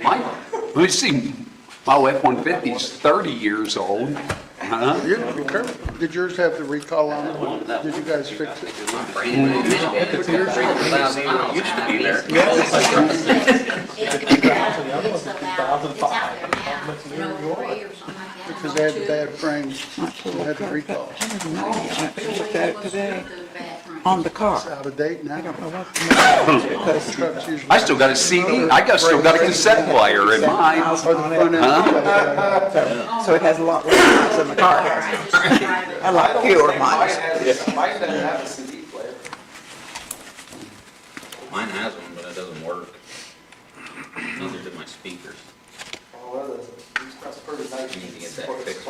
Let me see, my F-150 is 30 years old. Huh? You be careful. Did yours have the recall on it? Did you guys fix it? Used to be there. Because they had the bad frames, they had the recall. I didn't know. I went to look at it today on the car. It's out of date now. I don't know what the Trucks usually- I still got a CD, still got a cassette player in mine. Or the front end. So it has a lot less miles than the car has. A lot fewer miles. Mine doesn't have a CD player. Mine has one, but it doesn't work. Neither do my speakers. That's pretty nice. You need to get that fixed.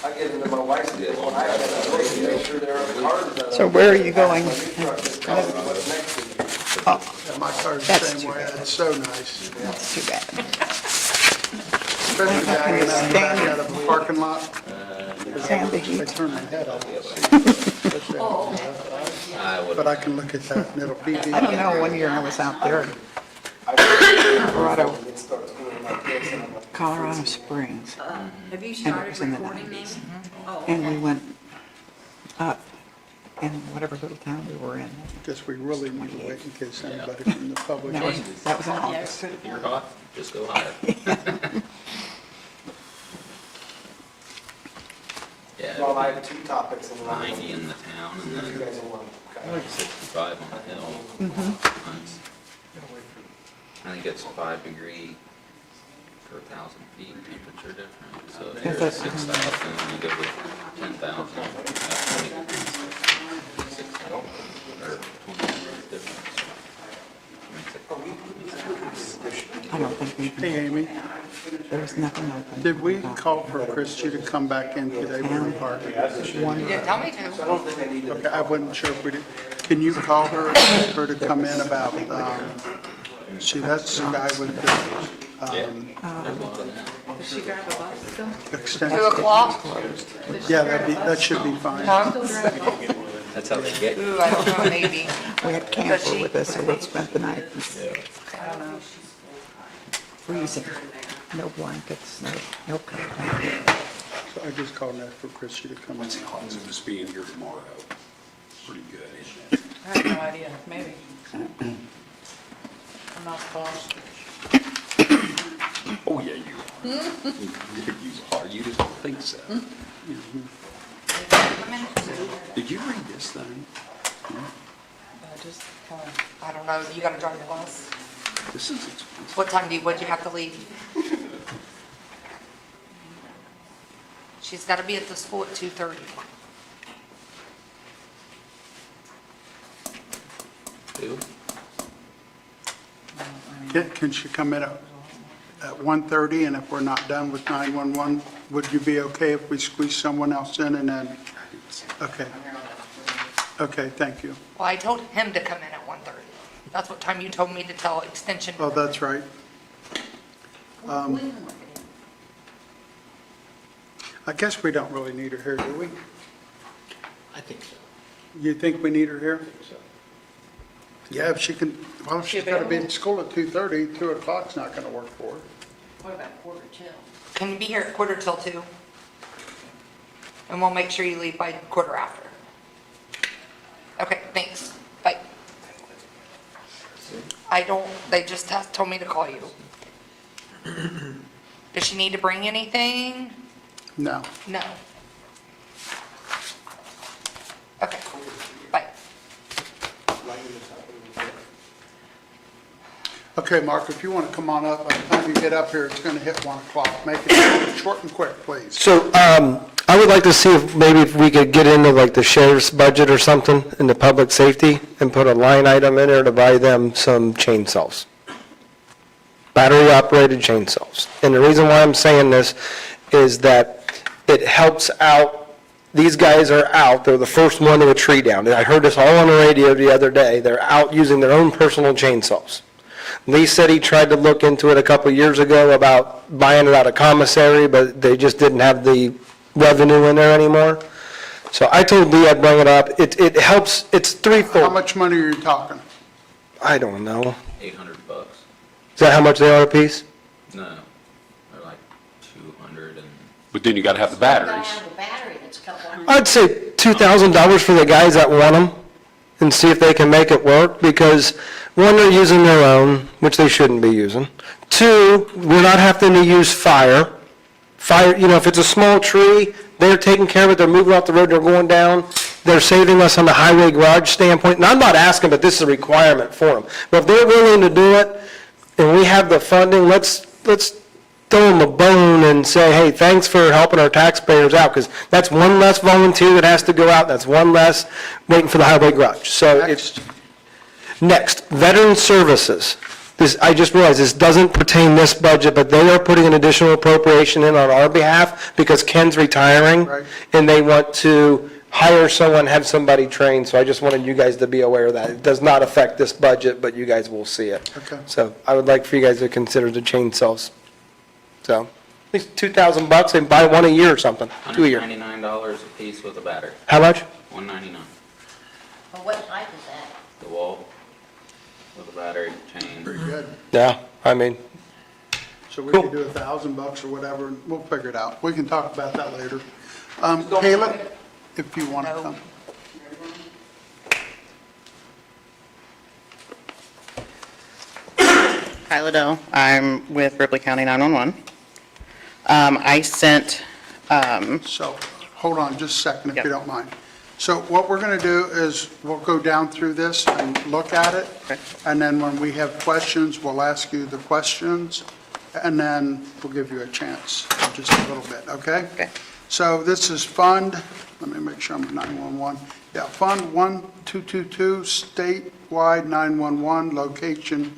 I get into my wife's vehicle and I have to make sure they're on the cars. So where are you going? Oh, Yeah, my car's the That's same too way. bad. It's so nice. that's too bad. Especially backing out of a parking lot. Stand the I heat. turn my head off. I would. But I can look at that and it'll be. I don't know, one year I was out there in Colorado Springs, Have you and it started was in the recording them? 90s. Oh, And we okay. went up in whatever little town we were in. Guess we really need to wait in case anybody from the public. That was in August. If you're hot, just go higher. Well, Yeah, I have two topics in line. 90 in the town and You then guys will want. 65 on the hill. Nice. I think it's 5 degree per 1,000 feet temperature difference. So if you're Is at it- 6,000 and you go to 10,000, that's 20 degrees. 6,000 or 20 degrees difference. I don't think we Hey, can, Amy, there was nothing open. did we call for Christie to come back in today with the park? One, You didn't tell me to. Okay, I wasn't sure if we did. Can you call her, ask her to come in about, see, that's the guy with the, She grabbed a bus still? extension. 2 o'clock? Yeah, that should be fine. That's how they get you. Ooh, I don't know, maybe. we had camper with us, so we spent the night I don't know. freezing. No blankets, no coat. So I just called and asked for Christie to come in. What's the odds of us being here tomorrow? Pretty good, isn't it? I have no idea, maybe. I'm not supposed. Oh, yeah, you are. You are, you just don't think so. Did you read this thing? I don't know, you gotta drive the bus. This is expensive. What time would you have to leave? She's gotta be at the school at 2:30. Who? Can she come in at 1:30, and if we're not done with 911, would you be okay if we squeeze someone else in and then, okay. Okay, thank you. Well, I told him to come in at 1:30. That's what time you told me to tell extension. Oh, that's right. I guess we don't really need her here, do we? I think so. You think we need her here? I think so. Yeah, if she can, well, if she's got to be at school at 2:30, 2 o'clock's not going to work for her. What about 1:45? Can you be here at 1:45? And we'll make sure you leave by 1:15. Okay, thanks. Bye. They just told me to call you. Does she need to bring anything? No. No. Okay, bye. Okay, Mark, if you want to come on up, by the time you get up here, it's going to hit 1 o'clock. Make it short and quick, please. So I would like to see if maybe if we could get into like the sheriff's budget or something in the public safety and put a line item in there to buy them some chainsaws. Battery operated chainsaws. And the reason why I'm saying this is that it helps out, these guys are out, they're the first one to a tree down. I heard this all on the radio the other day. They're out using their own personal chainsaws. Lee said he tried to look into it a couple of years ago about buying it out of commissary, but they just didn't have the revenue in there anymore. So I told Lee I'd bring it up. It helps, it's How threefold. much money are you talking? I don't know. $800. Is that how much they are a piece? No, they're like 200 and, But then you gotta have the batteries. have a battery that's a couple hundred. I'd say $2,000 for the guys that want them and see if they can make it work, because one, they're using their own, which they shouldn't be using. Two, we're not having to use fire. Fire, if it's a small tree, they're taking care of it, they're moving off the road, they're going down, they're saving us on the highway garage standpoint, and I'm not asking, but this is a requirement for them. But if they're willing to do it, and we have the funding, let's throw them a bone and say, hey, thanks for helping our taxpayers out, because that's one less volunteer that has to go out, that's one less waiting for the highway garage. So it's, next, veteran services. This, I just realized this doesn't pertain this budget, but they are putting an additional appropriation in on our behalf because Ken's retiring, Right. and they want to hire someone, have somebody trained, so I just wanted you guys to be aware of that. It does not affect this budget, but you guys will see it. Okay. So I would like for you guys to consider the chainsaws. So, at least $2,000 and buy one a year or something, 2 a year. $199 a piece with a battery, How much? $199. Well, what type is that? The wall with a battery, chain. Pretty good. Yeah, I mean, So we Cool. could do $1,000 or whatever, and we'll figure it out. We can talk about that later. Kayla, if you want to come. Hi, Liddell. I'm with Ripley County 911. I sent, So, hold on just a second if Yep. you don't mind. So what we're going to do is we'll go down through this and look at it. Okay. And then when we have questions, we'll ask you the questions, and then we'll give you a chance in just a little bit, okay? Okay. So this is Fund, let me make sure I'm 911. Yeah, Fund 1222, statewide 911, location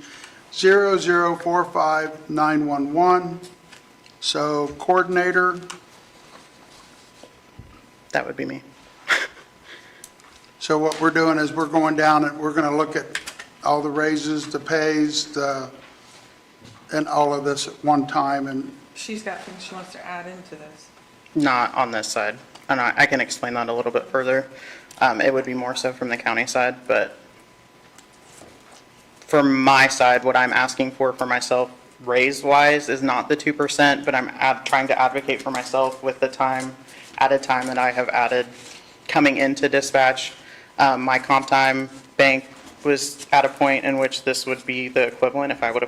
0045911. So coordinator, that would be me. so what we're doing is we're going down and we're going to look at all the raises, the pays, and all of this at one time, and She's got things she wants to add into this. Not on this side. And I can explain that a little bit further. It would be more so from the county side, but for my side, what I'm asking for myself raise-wise is not the 2%, but I'm trying to advocate for myself with the added time that I have added coming into dispatch. My comp time bank was at a point in which this would be the equivalent if I would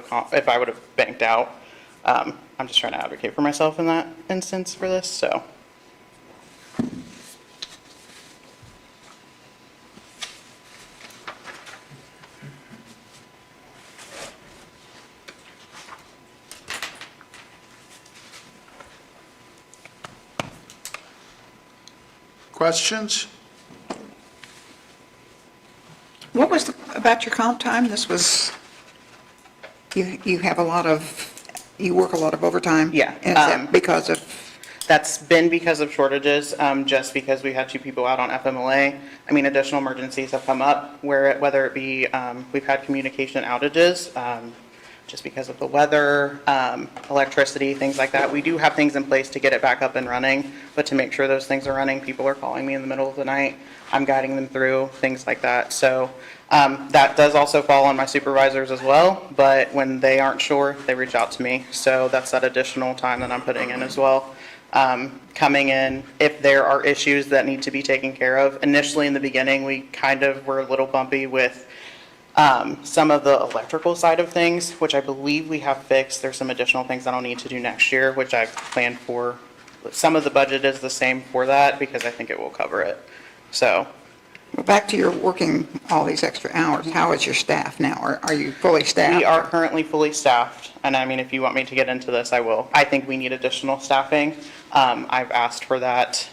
have banked out. I'm just trying to advocate for myself in that instance for this, so. questions? What was about your comp time? This was, you have a lot of, you work a lot of overtime? Yeah, Is that because of, That's been because of shortages, just because we had 2 people out on FMLA. I mean, additional emergencies have come up whether it be, we've had communication outages, just because of the weather, electricity, things like that. We do have things in place to get it back up and running, but to make sure those things are running, people are calling me in the middle of the night. I'm guiding them through, things like that. So that does also fall on my supervisors as well, but when they aren't sure, they reach out to me. So that's that additional time that I'm putting in as well. Coming in, if there are issues that need to be taken care of. Initially in the beginning, we kind of were a little bumpy with some of the electrical side of things, which I believe we have fixed. There's some additional things that I'll need to do next year, which I've planned for. Some of the budget is the same for that because I think it will cover it. So, back to your working all these extra hours, how is your staff now? Are you fully staffed? we are currently fully staffed, and I mean, if you want me to get into this, I will. I think we need additional staffing. I've asked for that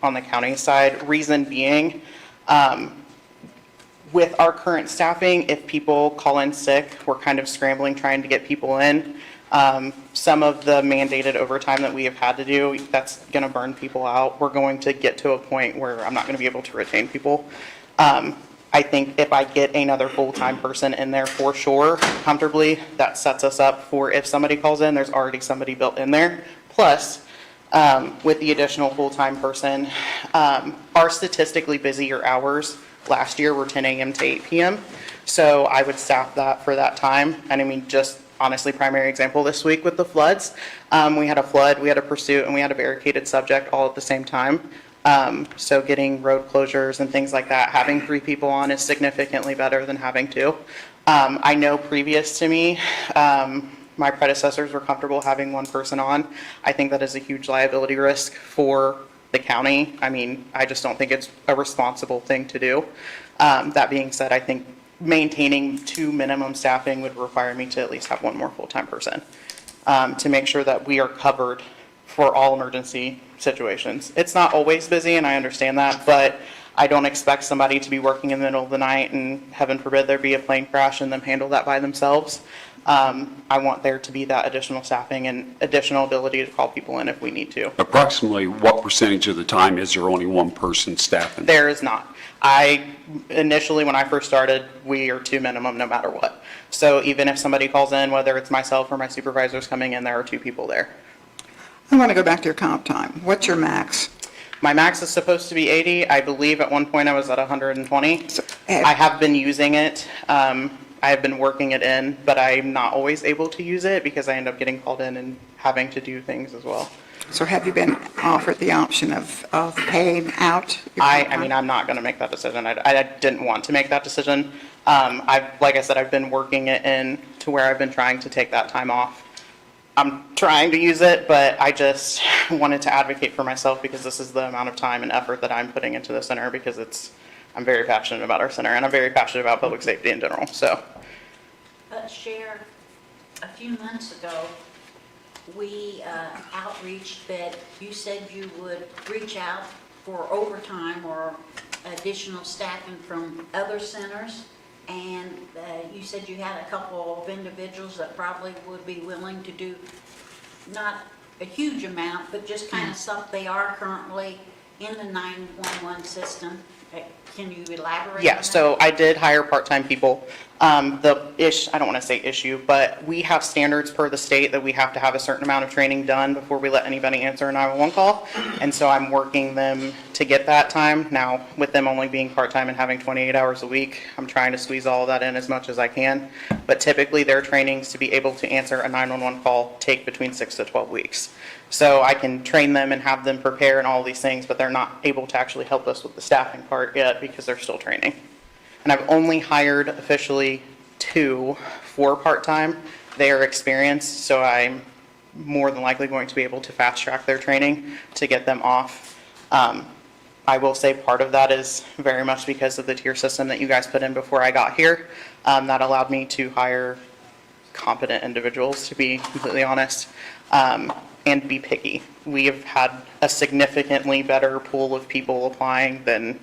on the county side. Reason being, with our current staffing, if people call in sick, we're kind of scrambling trying to get people in. Some of the mandated overtime that we have had to do, that's going to burn people out. We're going to get to a point where I'm not going to be able to retain people. I think if I get another full-time person in there for sure, comfortably, that sets us up for if somebody calls in, there's already somebody built in there. Plus, with the additional full-time person, our statistically busier hours last year were 10 a.m. to 8 p.m. So I would staff that for that time. And I mean, just honestly primary example this week with the floods. We had a flood, we had a pursuit, and we had a barricaded subject all at the same time. So getting road closures and things like that, having 3 people on is significantly better than having 2. I know previous to me, my predecessors were comfortable having 1 person on. I think that is a huge liability risk for the county. I mean, I just don't think it's a responsible thing to do. That being said, I think maintaining 2 minimum staffing would require me to at least have 1 more full-time person to make sure that we are covered for all emergency situations. It's not always busy, and I understand that, but I don't expect somebody to be working in the middle of the night and heaven forbid there be a plane crash and them handle that by themselves. I want there to be that additional staffing and additional ability to call people in if we need to. Approximately what percentage of the time is there only 1 person staffing? There is not. Initially, when I first started, we are 2 minimum no matter what. So even if somebody calls in, whether it's myself or my supervisors coming in, there are 2 people there. I want to go back to your comp time. What's your max? My max is supposed to be 80. I believe at one point I was at 120. So, I have been using it. I have been working it in, but I'm not always able to use it because I end up getting called in and having to do things as well. So have you been offered the option of paying out? your comp I mean, time? I'm not going to make that decision. I didn't want to make that decision. Like I said, I've been working it in to where I've been trying to take that time off. I'm trying to use it, but I just wanted to advocate for myself because this is the amount of time and effort that I'm putting into the center because I'm very passionate about our center and I'm very passionate about public safety in general, so. But Cher, a few months ago, we outreached that you said you would reach out for overtime or additional staffing from other centers. And you said you had a couple of individuals that probably would be willing to do not a huge amount, but just kind of something they are currently in the 911 system. Can you elaborate on Yeah, that? so I did hire part-time people. I don't want to say issue, but we have standards per the state that we have to have a certain amount of training done before we let anybody answer a 911 call. And so I'm working them to get that time. Now, with them only being part-time and having 28 hours a week, I'm trying to squeeze all of that in as much as I can. But typically, their trainings to be able to answer a 911 call take between 6 to 12 weeks. So I can train them and have them prepare and all these things, but they're not able to actually help us with the staffing part yet because they're still training. And I've only hired officially 2 for part-time. They are experienced, so I'm more than likely going to be able to fast-track their training to get them off. I will say part of that is very much because of the tier system that you guys put in before I got here. That allowed me to hire competent individuals, to be completely honest, and be picky. We have had a significantly better pool of people applying than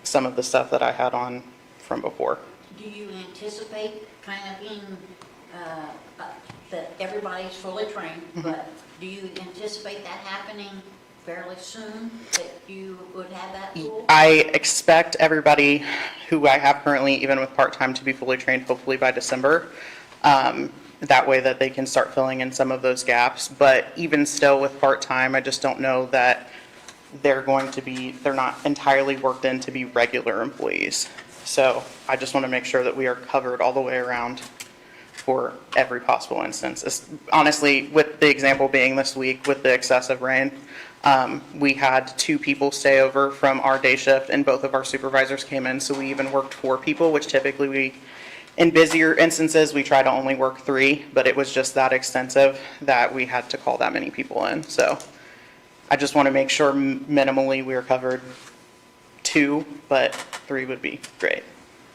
some of the stuff that I had on from before. Do you anticipate kind of being, that everybody's fully trained, but do you anticipate that happening fairly soon, that you would have that pool? I expect everybody who I have currently, even with part-time, to be fully trained hopefully by December. That way that they can start filling in some of those gaps. But even still with part-time, I just don't know that they're not entirely worked in to be regular employees. So I just want to make sure that we are covered all the way around for every possible instance. Honestly, with the example being this week with the excessive rain, we had 2 people stay over from our day shift and both of our supervisors came in. So we even worked 4 people, which typically in busier instances, we try to only work 3, but it was just that extensive that we had to call that many people in. So I just want to make sure minimally we are covered 2, but 3 would be great,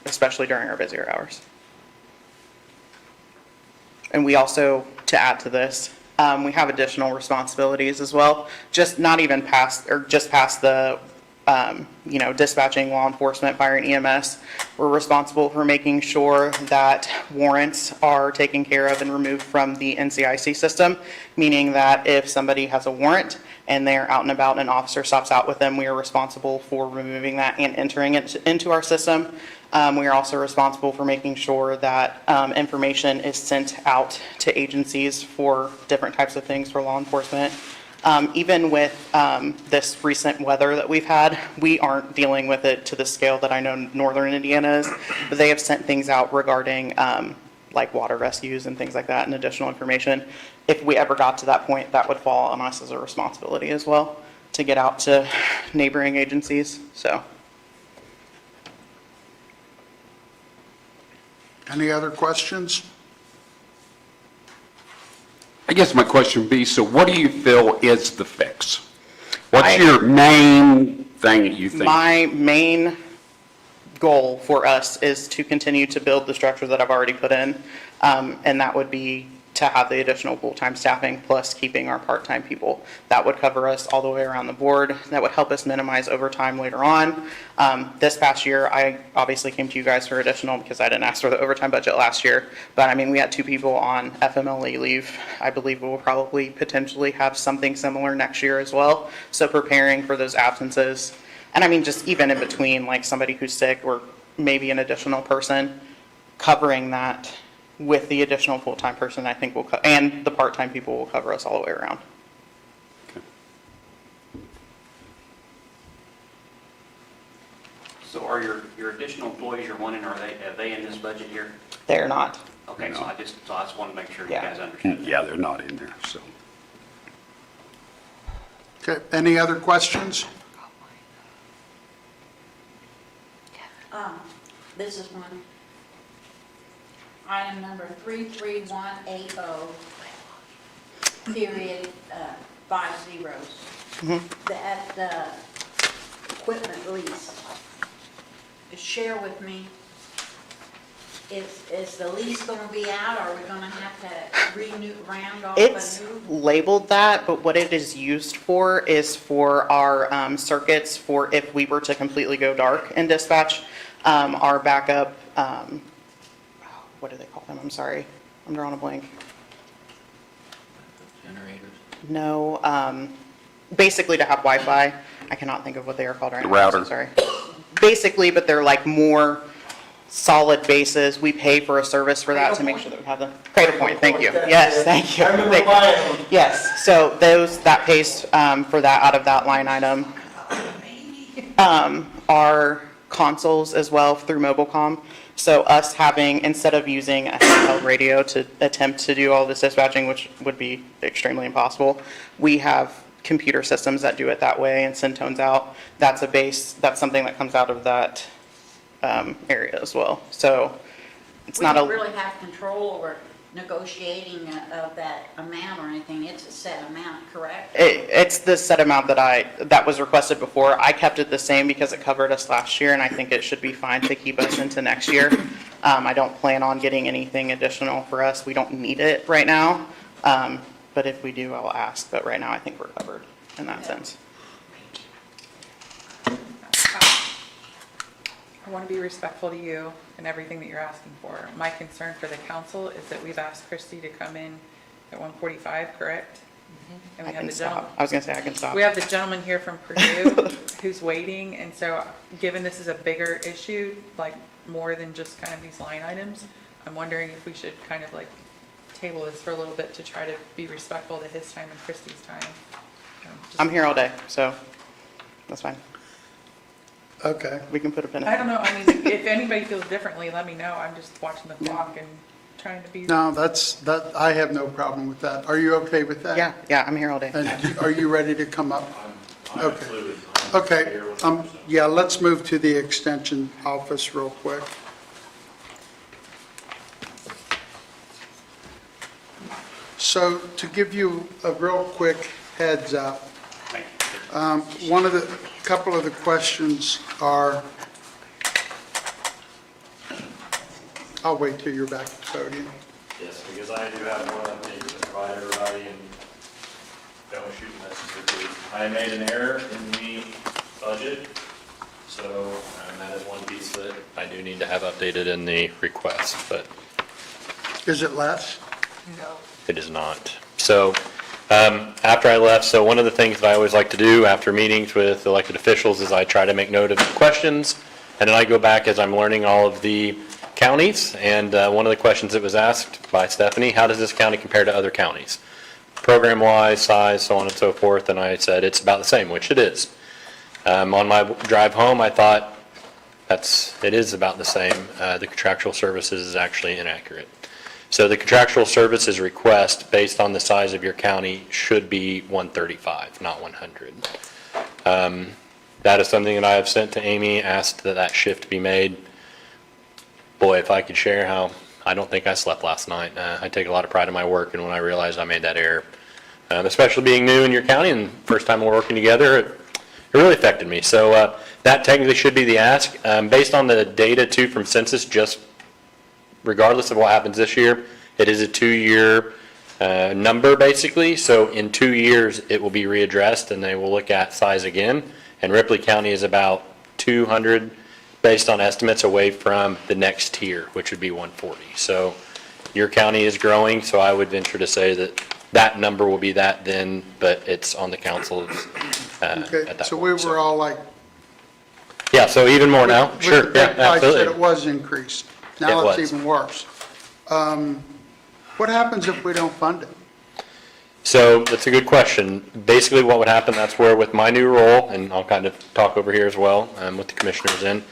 especially during our busier hours. And we also, to add to this, we have additional responsibilities as well, just past the dispatching law enforcement, fire and EMS. We're responsible for making sure that warrants are taken care of and removed from the NCIC system, meaning that if somebody has a warrant and they're out and about and an officer stops out with them, we are responsible for removing that and entering it into our system. We are also responsible for making sure that information is sent out to agencies for different types of things for law enforcement. Even with this recent weather that we've had, we aren't dealing with it to the scale that I know northern Indiana is, but they have sent things out regarding like water rescues and things like that, and additional information. If we ever got to that point, that would fall on us as a responsibility as well, to get out to neighboring agencies, so. Any other questions? I guess my question would be, so what do you feel is the fix? What's I- your main thing that you think? My main goal for us is to continue to build the structure that I've already put in, and that would be to have the additional full-time staffing plus keeping our part-time people. That would cover us all the way around the board. That would help us minimize overtime later on. This past year, I obviously came to you guys for additional because I didn't ask for the overtime budget last year. But I mean, we had 2 people on FMLA leave. I believe we'll probably potentially have something similar next year as well. So preparing for those absences. And I mean, just even in between, like somebody who's sick or maybe an additional person, covering that with the additional full-time person, I think will, and the part-time people will cover us all the way around. So are your additional employees you're wanting, are they in this budget here? They're not. Okay, so I just want to make sure you Yeah. guys understand. Yeah, they're not in there, so. Okay, any other questions? This is one. Item number 33180, period, 50. That equipment lease. Share with me, is the lease going to be out, or are we going to have to renew, round off a It's new? labeled that, but what it is used for is for our circuits for if we were to completely go dark in dispatch. Our backup, what do they call them? I'm sorry. I'm drawing a blank. Generators. No, basically to have Wi-Fi. I cannot think of what they are called right now. Router. I'm so sorry. Basically, but they're like more solid bases. We pay for a service for that to make sure that we have them. Cradle Point, thank you. Yes, thank you. I remember Thank you. buying them. Yes, so that pays for that out of that line item. Our consoles as well through Mobilecom. So us having, instead of using a handheld radio to attempt to do all this dispatching, which would be extremely impossible, we have computer systems that do it that way and send tones out. That's a base, that's something that comes out of that area as well. So it's We not don't a, really have control over negotiating of that amount or anything. It's a set amount, correct? it's the set amount that was requested before. I kept it the same because it covered us last year, and I think it should be fine to keep us into next year. I don't plan on getting anything additional for us. We don't need it right now. But if we do, I'll ask. But right now, I think we're covered in that sense. I want to be respectful to you and everything that you're asking for. My concern for the council is that we've asked Christie to come in at 1:45, correct? And I we have can the stop. gentleman, I was going to say I can stop. we have the gentleman here from Purdue who's waiting, and so given this is a bigger issue, like more than just kind of these line items, I'm wondering if we should kind of like table this for a little bit to try to be respectful to his time and Christie's time. Just- I'm here all day, so that's fine. Okay. We can put a pin in I it. don't know, I mean, if anybody feels differently, let me know. I'm just watching the clock and trying to be. No, I have no problem with that. Are you okay with that? Yeah, I'm here all day. And are you ready to come up? Okay. Okay, yeah, let's move to the extension office real quick. So to give you a real quick heads up, couple of the questions are, I'll wait till you're back at the podium. Yes, because I do have one update to provide everybody, and don't shoot messages, please. I made an error in the budget, so that is one piece that I do need to have updated in the request, but Is it less? it is not. So after I left, so one of the things that I always like to do after meetings with elected officials is I try to make note of questions, and then I go back as I'm learning all of the counties, and one of the questions that was asked by Stephanie, how does this county compare to other counties? Program-wise, size, so on and so forth, and I said it's about the same, which it is. On my drive home, I thought it is about the same. The contractual services is actually inaccurate. So the contractual services request, based on the size of your county, should be 135, not 100. That is something that I have sent to Amy, asked that that shift be made. Boy, if I could share how, I don't think I slept last night. I take a lot of pride in my work, and when I realized I made that error, especially being new in your county and first time we're working together, it really affected me. So that technically should be the ask. Based on the data too from census, just regardless of what happens this year, it is a 2-year number basically. So in 2 years, it will be readdressed and they will look at size again. And Ripley County is about 200 based on estimates away from the next tier, which would be 140. So your county is growing, so I would venture to say that that number will be that then, but it's on the council's at Okay, that so point. we were all like. Yeah, so even more now, with sure, the yeah, big price that it absolutely. was increased. It Now it's was. even worse. What happens if we don't fund it? So that's a good question. Basically what would happen, that's where with my new role, and I'll kind of talk over here as well with the commissioners in,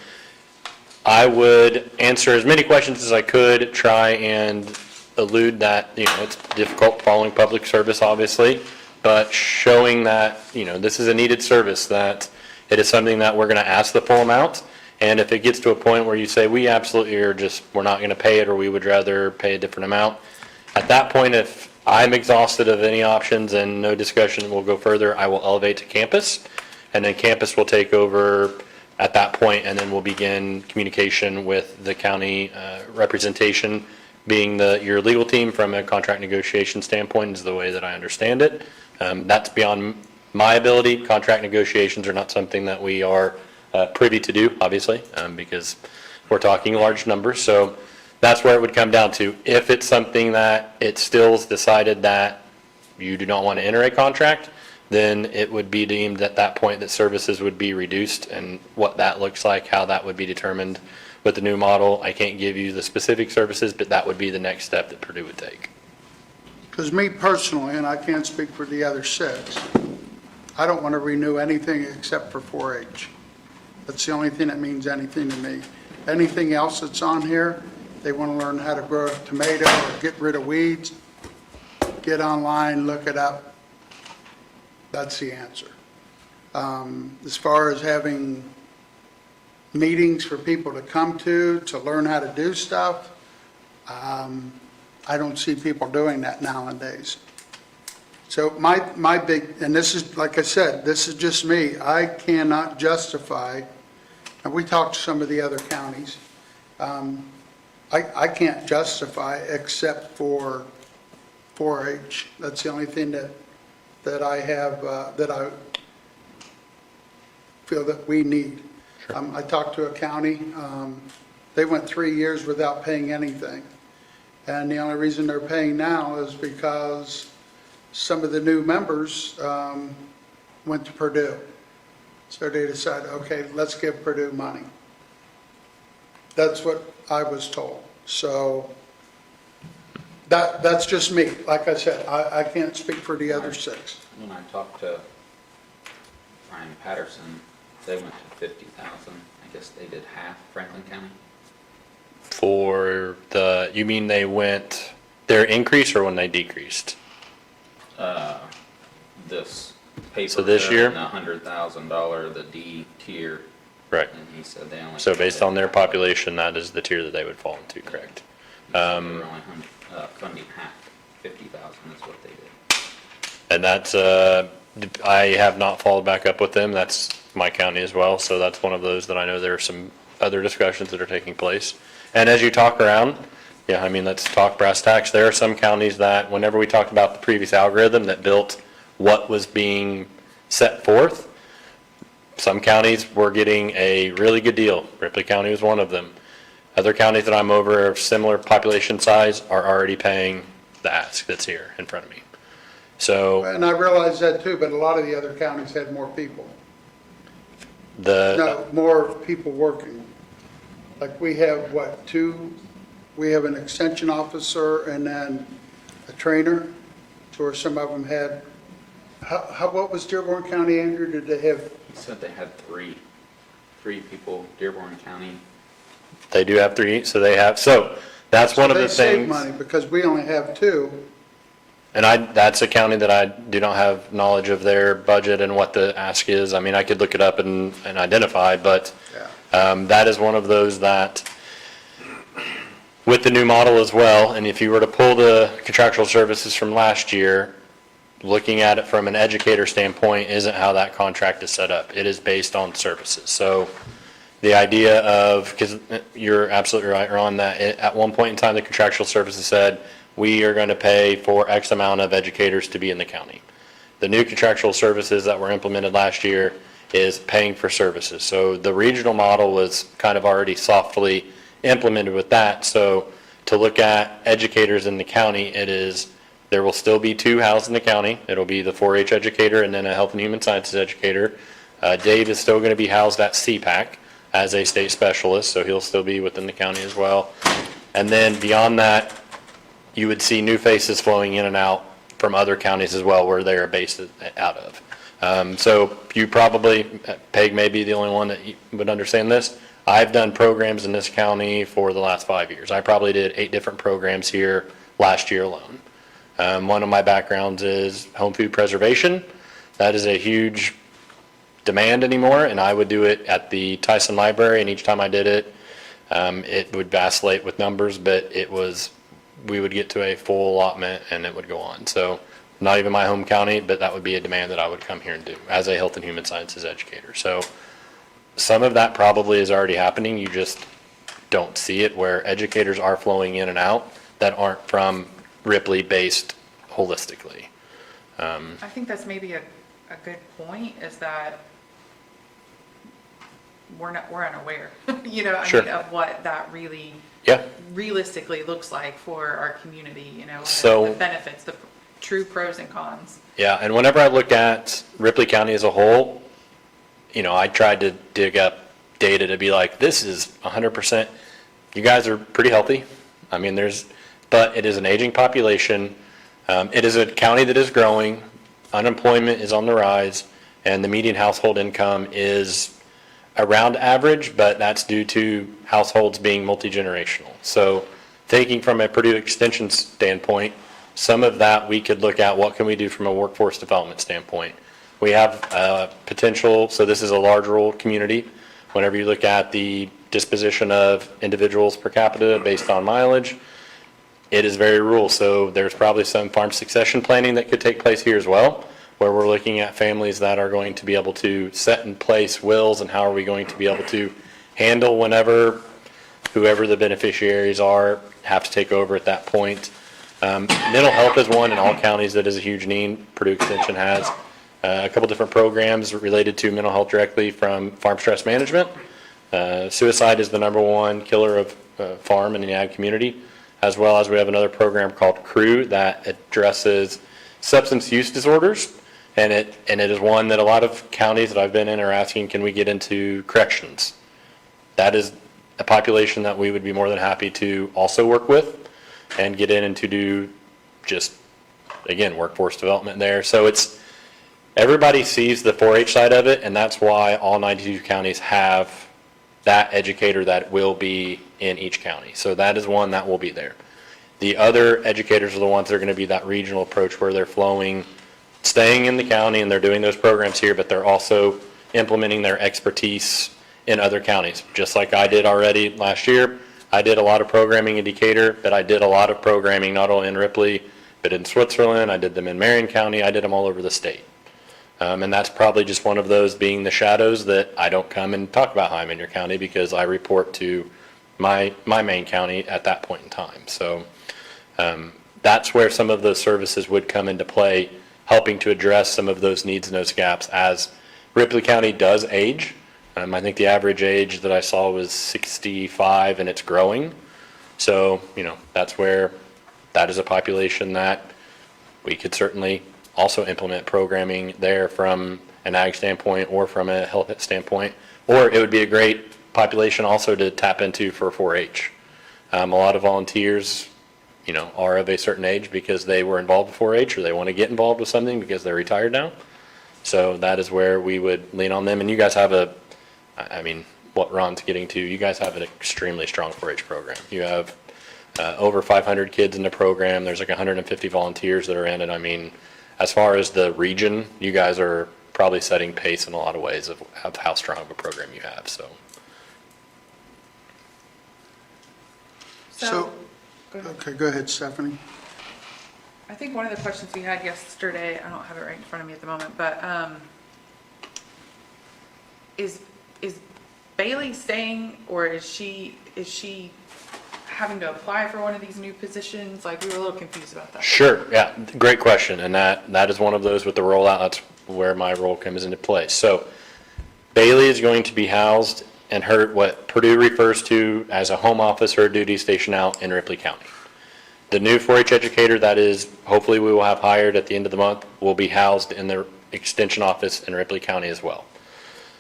I would answer as many questions as I could, try and elude that, it's difficult following public service, obviously, but showing that, this is a needed service, that it is something that we're going to ask the full amount. And if it gets to a point where you say, we absolutely we're not going to pay it, or we would rather pay a different amount, at that point, if I'm exhausted of any options and no discussion will go further, I will elevate to campus, and then campus will take over at that point, and then we'll begin communication with the county representation, being your legal team from a contract negotiation standpoint is the way that I understand it. That's beyond my ability. Contract negotiations are not something that we are privy to do, obviously, because we're talking large numbers. So that's where it would come down to. If it's something that it still's decided that you do not want to enter a contract, then it would be deemed at that point that services would be reduced, and what that looks like, how that would be determined with the new model. I can't give you the specific services, but that would be the next step that Purdue would take. Because me personally, and I can't speak for the other 6, I don't want to renew anything except for 4-H. That's the only thing that means anything to me. Anything else that's on here, they want to learn how to grow a tomato or get rid of weeds, get online, look it up. That's the answer. As far as having meetings for people to come to learn how to do stuff, I don't see people doing that nowadays. So my big, and this is, like I said, this is just me, I cannot justify, and we talked to some of the other counties, I can't justify except for 4-H. That's the only thing that I have, that I feel that we need. I talked to a county, they went 3 years without paying anything. And the only reason they're paying now is because some of the new members went to Purdue. So they decided, okay, let's give Purdue money. That's what I was told. So that's just me. Like I said, I can't speak for the other 6. When I talked to Ryan Patterson, they went to 50,000. I guess they did half Franklin County. For you mean they went, their increase or when they decreased? This paper. So this year? $100,000, the D tier. Right. And he said they only. So based on their population, that is the tier that they would fall into, correct? They were only funding half, 50,000 is what they did. And that's, I have not followed back up with them. That's my county as well. So that's one of those that I know there are some other discussions that are taking place. And as you talk around, yeah, I mean, let's talk brass tacks. There are some counties that whenever we talked about the previous algorithm that built what was being set forth, some counties were getting a really good deal. Ripley County was one of them. Other counties that I'm over of similar population size are already paying the ask that's here in front of me. So And I realize that too, but a lot of the other counties had more people. No, more people working. Like we have, what, 2, we have an extension officer and then a trainer, to where some of them had, what was Dearborn County, Andrew? Did they have? He said they had three people, Dearborn County. They do have 3, so they have, so That's one of They the save things. money because we only have two. And that's a county that I do not have knowledge of their budget and what the ask is. I mean, I could look it up and identify, but that is one of those that, with the new model as well, and if you were to pull the contractual services from last year, looking at it from an educator standpoint isn't how that contract is set up. It is based on services. So the idea of, because you're absolutely right, Ron, that at one point in time, the contractual services said, we are going to pay for X amount of educators to be in the county. The new contractual services that were implemented last year is paying for services. So the regional model was kind of already softly implemented with that. So to look at educators in the county, there will still be two housed in the county. It'll be the 4-H educator and then a health and human sciences educator. Dave is still going to be housed at CPAC as a state specialist, so he'll still be within the county as well. And then beyond that, you would see new faces flowing in and out from other counties as well where they are based out of. So you probably, Peg may be the only one that would understand this. I've done programs in this county for the last 5 years. I probably did 8 different programs here last year alone. One of my backgrounds is home food preservation. That is a huge demand anymore, and I would do it at the Tyson Library, and each time I did it, it would vacillate with numbers, but we would get to a full allotment and it would go on. So not even my home county, but that would be a demand that I would come here and do as a health and human sciences educator. So some of that probably is already happening. You just don't see it, where educators are flowing in and out that aren't from Ripley based holistically. I think that's maybe a good point, is that we're unaware, Sure. of what that really Yeah. realistically looks like for our community, So- the benefits, the true pros and cons. Yeah, and whenever I look at Ripley County as a whole, I tried to dig up data to be like, this is 100%. You guys are pretty healthy. I mean, but it is an aging population. It is a county that is growing. Unemployment is on the rise, and the median household income is around average, but that's due to households being multi-generational. So thinking from a Purdue Extension standpoint, some of that we could look at what can we do from a workforce development standpoint. We have potential, so this is a large rural community. Whenever you look at the disposition of individuals per capita based on mileage, it is very rural. So there's probably some farm succession planning that could take place here as well, where we're looking at families that are going to be able to set in place wills, and how are we going to be able to handle whenever whoever the beneficiaries are have to take over at that point. Mental health is one in all counties that is a huge need. Purdue Extension has a couple different programs related to mental health directly from farm stress management. Suicide is the #1 killer of farm in the ag community, as well as we have another program called CREW that addresses substance use disorders. And it is one that a lot of counties that I've been in are asking, can we get into corrections? That is a population that we would be more than happy to also work with and get in and to do just, again, workforce development there. So everybody sees the 4-H side of it, and that's why all 92 counties have that educator that will be in each county. So that is one that will be there. The other educators are the ones that are going to be that regional approach, where they're staying in the county and they're doing those programs here, but they're also implementing their expertise in other counties. Just like I did already last year, I did a lot of programming in Decatur, but I did a lot of programming not only in Ripley, but in Switzerland. I did them in Marion County. I did them all over the state. And that's probably just one of those being the shadows that I don't come and talk about how I'm in your county, because I report to my main county at that point in time. So that's where some of those services would come into play, helping to address some of those needs and those gaps as Ripley County does age. I think the average age that I saw was 65, and it's growing. So, that's where that is a population that we could certainly also implement programming there from an ag standpoint or from a health standpoint. Or it would be a great population also to tap into for 4-H. A lot of volunteers, are of a certain age because they were involved with 4-H, or they want to get involved with something because they're retired now. So that is where we would lean on them. And you guys have what Ron's getting to, you guys have an extremely strong 4-H program. You have over 500 kids in the program. There's like 150 volunteers that are in it. I mean, as far as the region, you guys are probably setting pace in a lot of ways of how strong of a program you have, so. So, go ahead. okay, go ahead, Stephanie. I think one of the questions we had yesterday, I don't have it right in front of me at the moment, but is Bailey staying, or is she having to apply for one of these new positions? Like, we were a little confused about that. Sure, yeah, great question, and that is one of those with the rollout, that's where my role comes into place. So Bailey is going to be housed in what Purdue refers to as a home office or a duty station out in Ripley County. The new 4-H educator that is, hopefully we will have hired at the end of the month, will be housed in the extension office in Ripley County as well.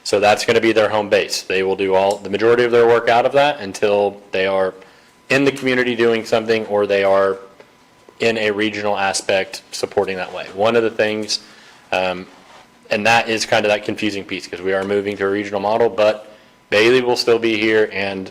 So that's going to be their home base. They will do the majority of their work out of that until they are in the community doing something, or they are in a regional aspect supporting that way. One of the things, and that is kind of that confusing piece, because we are moving to a regional model, but Bailey will still be here, and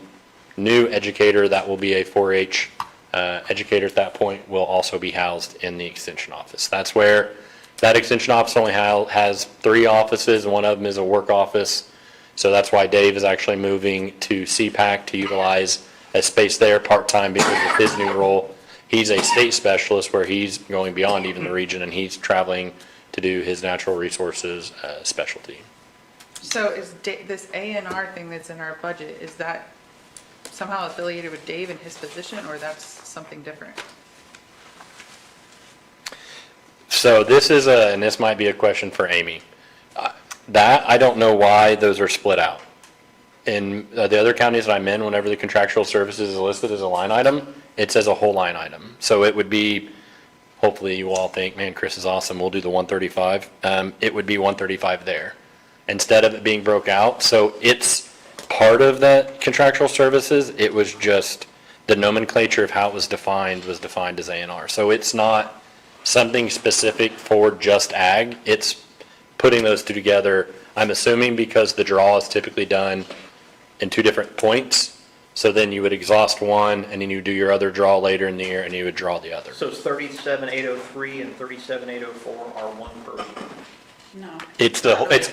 new educator that will be a 4-H educator at that point will also be housed in the extension office. That's where that extension office only has 3 offices, and one of them is a work office. So that's why Dave is actually moving to CPAC to utilize a space there part-time because of his new role. He's a state specialist where he's going beyond even the region, and he's traveling to do his natural resources specialty. So is this A&R thing that's in our budget, is that somehow affiliated with Dave and his position, or that's something different? So this is and this might be a question for Amy. That, I don't know why those are split out. In the other counties that I'm in, whenever the contractual services is listed as a line item, it says a whole line item. So it would be, hopefully you all think, man, Chris is awesome, we'll do the 135. It would be 135 there, instead of it being broke out. So it's part of that contractual services. It was just the nomenclature of how it was defined as A&R. So it's not something specific for just ag. It's putting those two together, I'm assuming because the draw is typically done in 2 different points. So then you would exhaust one, and then you do your other draw later in the year, and you would draw the other. So it's 37,803 and 37,804 are one per. No. It's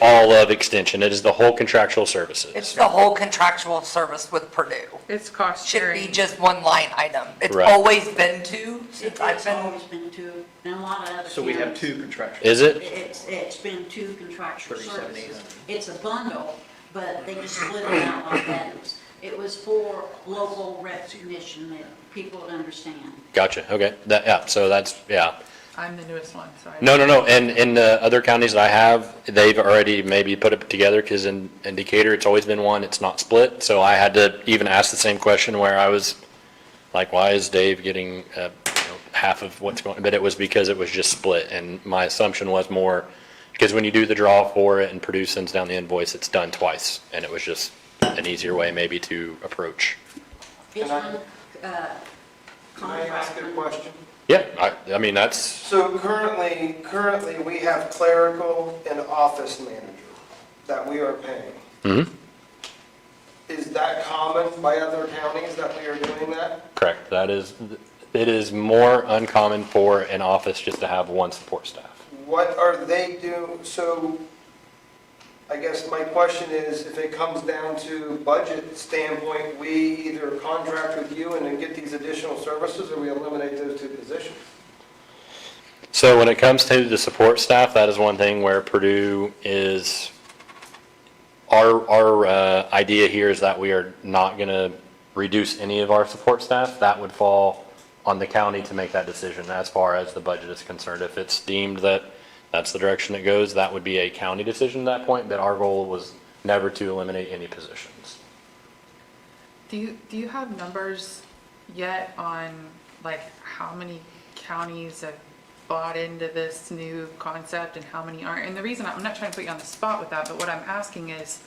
all of extension. It is the whole contractual services. It's the whole contractual service with Purdue. It's cost Should sharing. be just one line item. It's Right. always been 2 since I've It's been. always been 2, and a lot of other So we have towns, 2 contractual. Is it? It's been 2 contractual 37,800. services. It's a bundle, but they just split it out like that. It was for local recognition that people would understand. Gotcha, okay. So that's, yeah. I'm the newest one, so I. No, and in the other counties that I have, they've already maybe put it together, because in Decatur, it's always been one, it's not split. So I had to even ask the same question where I was like, why is Dave getting half of what's going, but it was because it was just split. And my assumption was more, because when you do the draw for it and Purdue sends down the invoice, it's done twice. And it was just an easier way maybe to approach. It's Can I- one Can I ask a contract. question? Yeah, I mean, that's, So currently, we have clerical and office manager that we are paying. mhm, Is that common by other counties that we are doing that? correct. It is more uncommon for an office just to have one support staff. What are they doing? So I guess my question is, if it comes down to budget standpoint, we either contract with you and then get these additional services, or we eliminate those 2 positions? So when it comes to the support staff, that is one thing where Purdue is, our idea here is that we are not going to reduce any of our support staff. That would fall on the county to make that decision as far as the budget is concerned. If it's deemed that that's the direction it goes, that would be a county decision at that point, but our goal was never to eliminate any positions. Do you have numbers yet on like how many counties have bought into this new concept and how many aren't? And the reason, I'm not trying to put you on the spot with that, but what I'm asking is,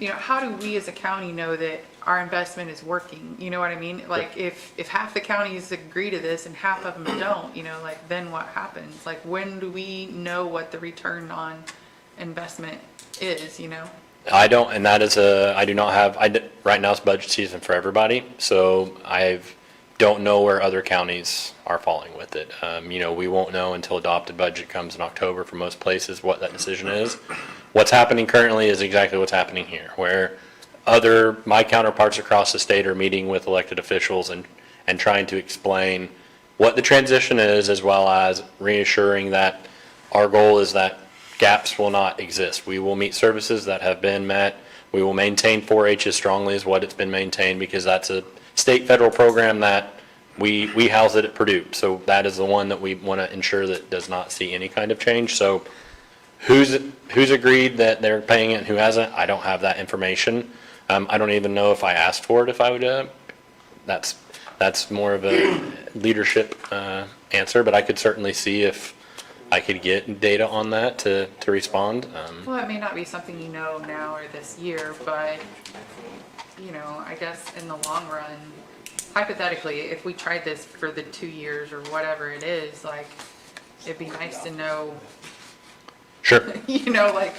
how do we as a county know that our investment is working? You know what I mean? Like if half the counties agree to this and half of them don't, like then what happens? Like when do we know what the return on investment is, I don't, and that is I do not have, right now it's budget season for everybody, so I've don't know where other counties are falling with it. We won't know until adopted budget comes in October for most places what that decision is. What's happening currently is exactly what's happening here, where my counterparts across the state are meeting with elected officials and trying to explain what the transition is, as well as reassuring that our goal is that gaps will not exist. We will meet services that have been met. We will maintain 4-H as strongly as what it's been maintained, because that's a state federal program that we house it at Purdue. So that is the one that we want to ensure that does not see any kind of change. So who's agreed that they're paying it and who hasn't, I don't have that information. I don't even know if I asked for it, if I would, that's more of a leadership answer, but I could certainly see if I could get data on that to respond. Well, it may not be something you know now or this year, but, I guess in the long run, hypothetically, if we tried this for the 2 years or whatever it is, like, it'd be nice to know, Sure.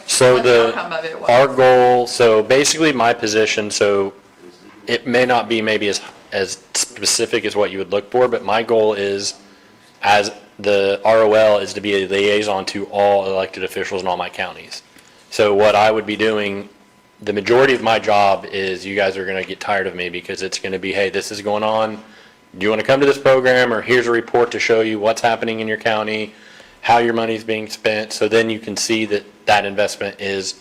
So what the outcome of it was. our goal, so basically my position, so it may not be maybe as specific as what you would look for, but my goal is, as the ROL, is to be a liaison to all elected officials in all my counties. So what I would be doing, the majority of my job is, you guys are going to get tired of me, because it's going to be, hey, this is going on. Do you want to come to this program? Or here's a report to show you what's happening in your county, how your money's being spent. So then you can see that that investment is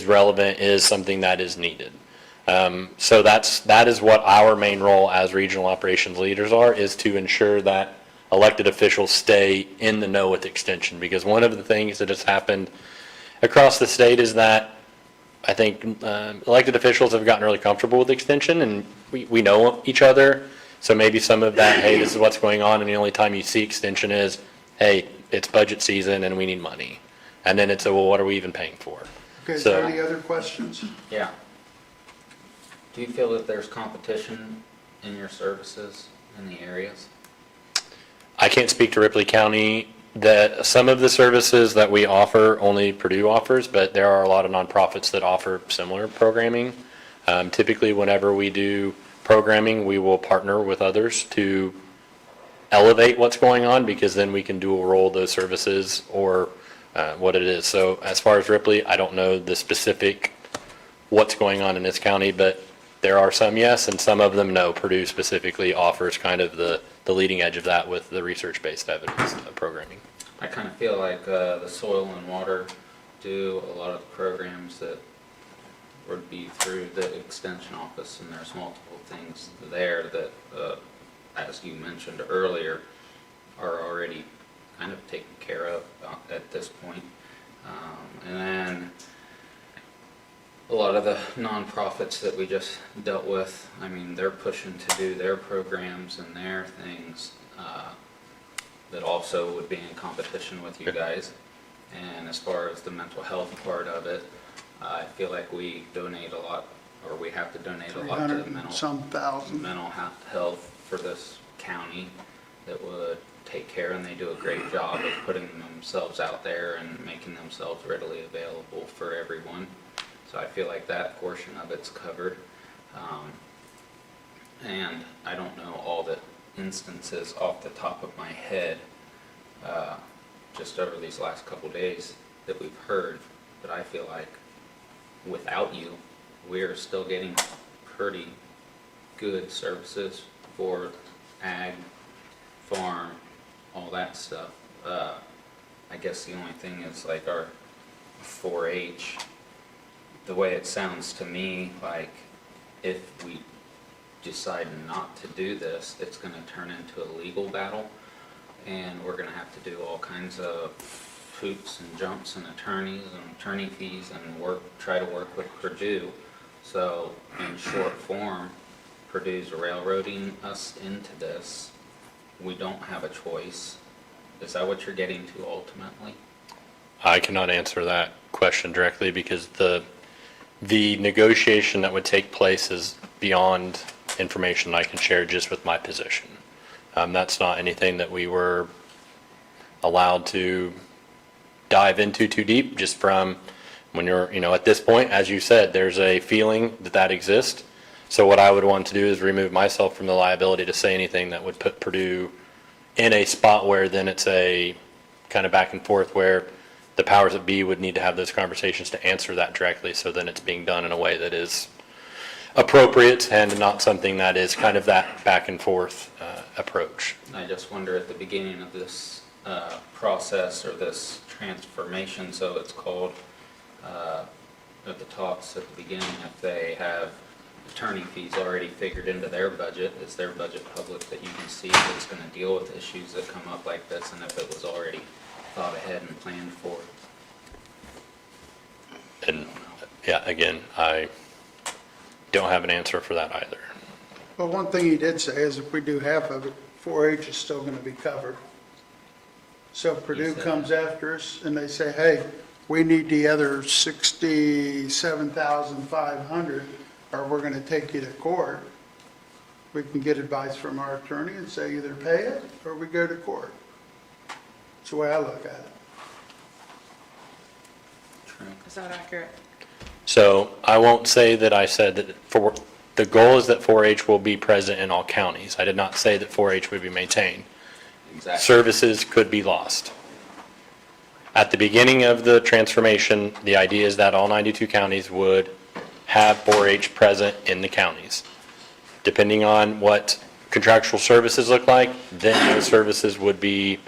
relevant, is something that is needed. So that is what our main role as regional operations leaders is to ensure that elected officials stay in the know with extension. Because one of the things that has happened across the state is that I think elected officials have gotten really comfortable with extension, and we know each other. So maybe some of that, hey, this is what's going on, and the only time you see extension is, hey, it's budget season and we need money. And then it's, well, what are we even paying for? Okay, is So- there any other questions? Yeah. Do you feel that there's competition in your services in the areas? I can't speak to Ripley County, that some of the services that we offer only Purdue offers, but there are a lot of nonprofits that offer similar programming. Typically, whenever we do programming, we will partner with others to elevate what's going on, because then we can dual role those services or what it is. So as far as Ripley, I don't know the specific what's going on in this county, but there are some yes, and some of them no. Purdue specifically offers kind of the leading edge of that with the research-based evidence programming. I kind of feel like the soil and water do a lot of the programs that would be through the extension office, and there's multiple things there that, as you mentioned earlier, are already kind of taken care of at this point. And then a lot of the nonprofits that we just dealt with, I mean, they're pushing to do their programs and their things that also would be in competition with you guys. And as far as the mental health part of it, I feel like we donate a lot, or we have to donate a lot to 300 and some thousand. mental health for this county that would take care, and they do a great job of putting themselves out there and making themselves readily available for everyone. So I feel like that portion of it's covered. And I don't know all the instances off the top of my head, just over these last couple days that we've heard, but I feel like without you, we're still getting pretty good services for ag, farm, all that stuff. I guess the only thing is like our 4-H, the way it sounds to me, like if we decide not to do this, it's going to turn into a legal battle, and we're going to have to do all kinds of hoops and jumps and attorneys and attorney fees and try to work with Purdue. So in short form, Purdue's railroading us into this. We don't have a choice. Is that what you're getting to ultimately? I cannot answer that question directly, because the negotiation that would take place is beyond information I can share just with my position. That's not anything that we were allowed to dive into too deep, just from when you're, at this point, as you said, there's a feeling that exists. So what I would want to do is remove myself from the liability to say anything that would put Purdue in a spot where then it's a kind of back and forth where the powers that be would need to have those conversations to answer that directly. So then it's being done in a way that is appropriate and not something that is kind of that back and forth approach. I just wonder at the beginning of this process or this transformation, so it's called, at the talks at the beginning, if they have attorney fees already figured into their budget, is their budget public that you can see that's going to deal with issues that come up like this, and if it was already thought ahead and planned for? And yeah, again, I don't have an answer for that either. Well, one thing he did say is if we do half of it, 4-H is still going to be covered. So if Purdue said comes after us and they say, hey, we need the other 67,500, or we're going to take you to court, we can get advice from our attorney and say either pay it or we go to court. That's the way I look at it. Is that accurate? So I won't say that I said that the goal is that 4-H will be present in all counties. I did not say that 4-H would be maintained. Exactly. Services could be lost. At the beginning of the transformation, the idea is that all 92 counties would have 4-H present in the counties. Depending on what contractual services look like, then those services would be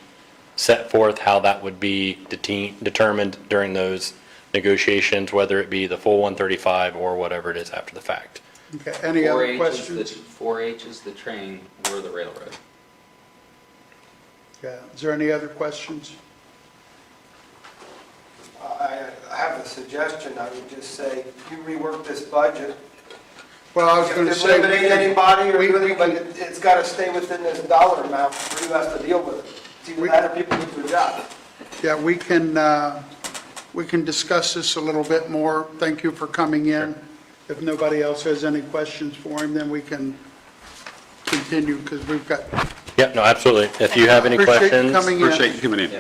set forth how that would be determined during those negotiations, whether it be the full 135 or whatever it is after the fact. Okay, any other 4-H questions? 4-H is the train, we're the railroad. Yeah, is there any other questions? I have a suggestion. I would just say, you rework this budget. Well, I was going to If say. eliminate anybody or we- do we anything, but can- it's got to stay within this dollar amount, or who has to deal with it. It's either that or people lose their job. Yeah, we can discuss this a little bit more. Thank you for coming in. If nobody else has any questions for him, then we can continue, because we've got, Yep, no, absolutely. If you have any appreciate you questions. coming in. Appreciate you coming in.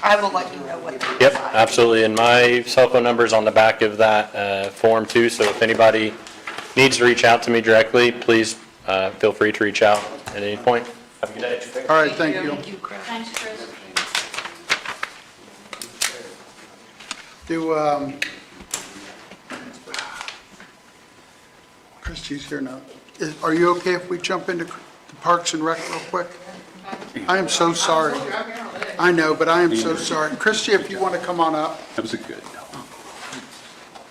I will let you know what. Yep, absolutely. And my cell phone number is on the back of that form too, so if anybody needs to reach out to me directly, please feel free to reach out at any point. Have a good day. All right, thank you. Thanks, Chris. Do, Christie's here now. Are you okay if we jump into the Parks and Rec real quick? I am so sorry. I know, but I am so sorry. Christie, if you want to come on up. That was a good.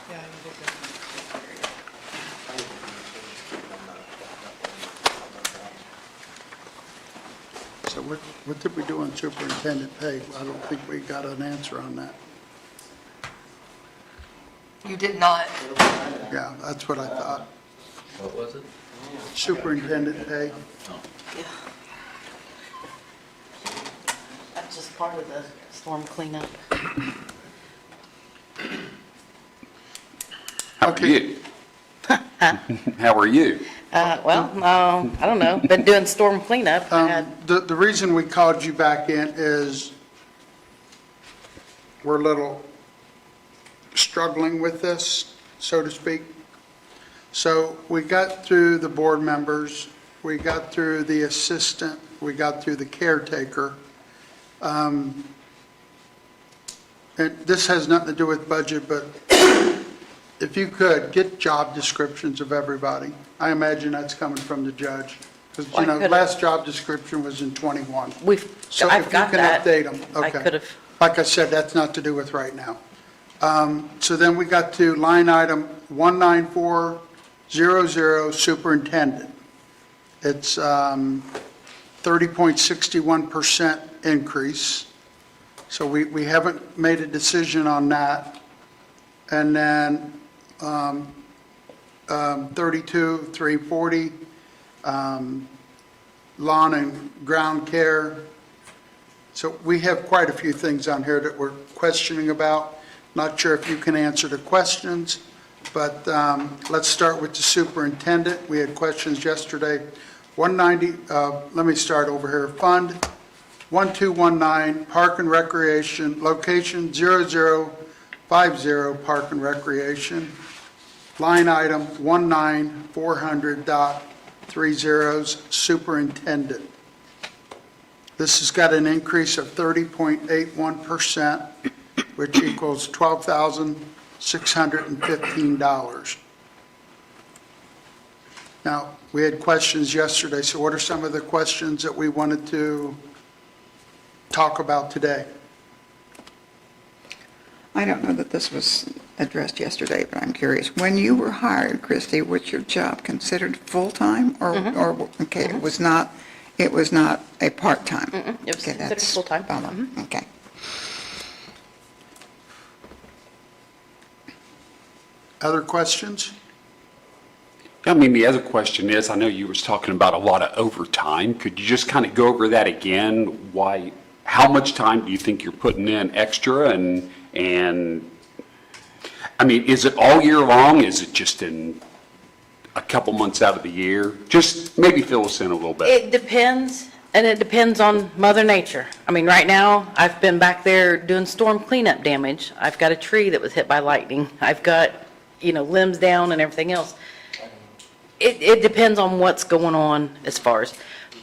Yeah, you did good. So what did we do on superintendent pay? I don't think we got an answer on that. You did not. Yeah, that's what I thought. What was it? Superintendent pay. That's just part of the storm cleanup. How are Okay. you? How are you? I don't know, been doing storm cleanup. I had, The reason we called you back in is we're a little struggling with this, so to speak. So we got through the board members, we got through the assistant, we got through the caretaker. And this has nothing to do with budget, but if you could, get job descriptions of everybody. I imagine that's coming from the judge. Because, Well, I could've- last job description was in '21. So I've got that. if you can update them, I okay. could've- Like I said, that's not to do with right now. So then we got to line item 19400, superintendent. It's 30.61% increase. So we haven't made a decision on that. And then 32,340, lawn and ground care. So we have quite a few things on here that we're questioning about. Not sure if you can answer the questions, but let's start with the superintendent. We had questions yesterday. 190, let me start over here. Fund 1219, Park and Recreation, location 0050, Park and Recreation. line item 19400.30, superintendent. This has got an increase of 30.81%, which equals $12,615. Now, we had questions yesterday, so what are some of the questions that we wanted to talk about today? I don't know that this was addressed yesterday, but I'm curious. When you were hired, Christie, was your job considered full-time or, okay, it was not a part-time? It was Okay, considered that's full-time. follow. Okay. Other questions? I mean, the other question is, I know you was talking about a lot of overtime. Could you just kind of go over that again? Why, how much time do you think you're putting in extra? And I mean, is it all year long? Is it just in a couple months out of the year? Just maybe fill us in a little bit. It depends, and it depends on Mother Nature. I mean, right now, I've been back there doing storm cleanup damage. I've got a tree that was hit by lightning. I've got, limbs down and everything else. It depends on what's going on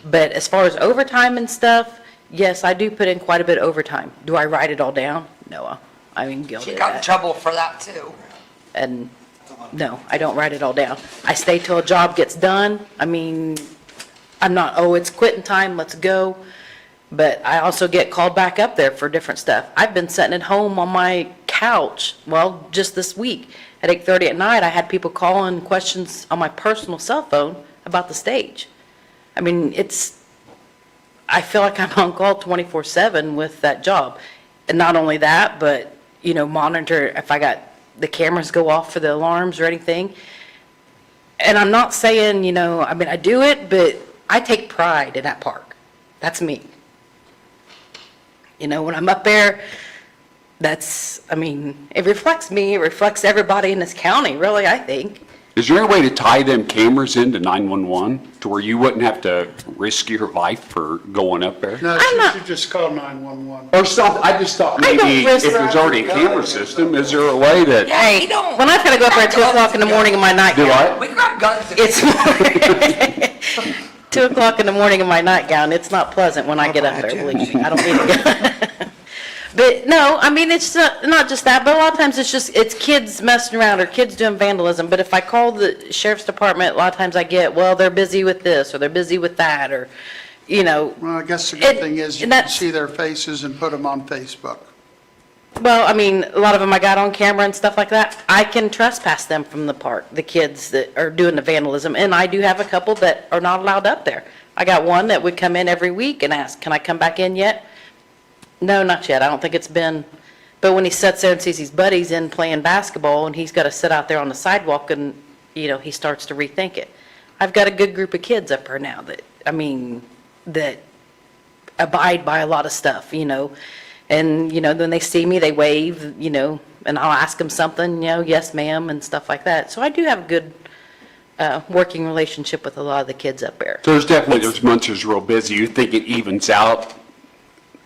but as far as overtime and stuff, yes, I do put in quite a bit of overtime. Do I write it all down? No, I'm guilty She of got in that. trouble for that too. And no, I don't write it all down. I stay till a job gets done. I mean, I'm not, it's quitting time, let's go. But I also get called back up there for different stuff. I've been sitting at home on my couch, just this week at 8:30 at night, I had people calling questions on my personal cell phone about the stage. I mean, I feel like I'm on call 24/7 with that job. And not only that, but, monitor if the cameras go off for the alarms or anything. And I'm not saying, I do it, but I take pride in that park. That's me. When I'm up there, it reflects me, it reflects everybody in this county, really, I think. Is there any way to tie them cameras into 911 to where you wouldn't have to risk your life for going up there? No, I'm she not- should just call 911. Or something, I just thought I don't maybe if risk- there's already a camera system, is there a way that? Yeah, we don't. When I've got to go up there at 2 o'clock in the morning in my Do nightgown. I? We got guns. It's 2 o'clock in the morning in my nightgown. It's not pleasant when I get up there, believe me. I don't need to go. But no, it's not just that, but a lot of times it's kids messing around or kids doing vandalism. But if I call the sheriff's department, a lot of times I get, they're busy with this or they're busy with that or, Well, I guess the good thing is you and can that's- see their faces and put them on Facebook. Well, a lot of them I got on camera and stuff like that. I can trespass them from the park, the kids that are doing the vandalism. And I do have a couple that are not allowed up there. I got one that would come in every week and ask, can I come back in yet? No, not yet. I don't think it's been. But when he sits there and sees his buddies in playing basketball and he's got to sit out there on the sidewalk and, he starts to rethink it. I've got a good group of kids up there now that abide by a lot of stuff, And, when they see me, they wave, and I'll ask them something, yes, ma'am, and stuff like that. So I do have a good working relationship with a lot of the kids up there. So there's months that's real busy. You think it evens out?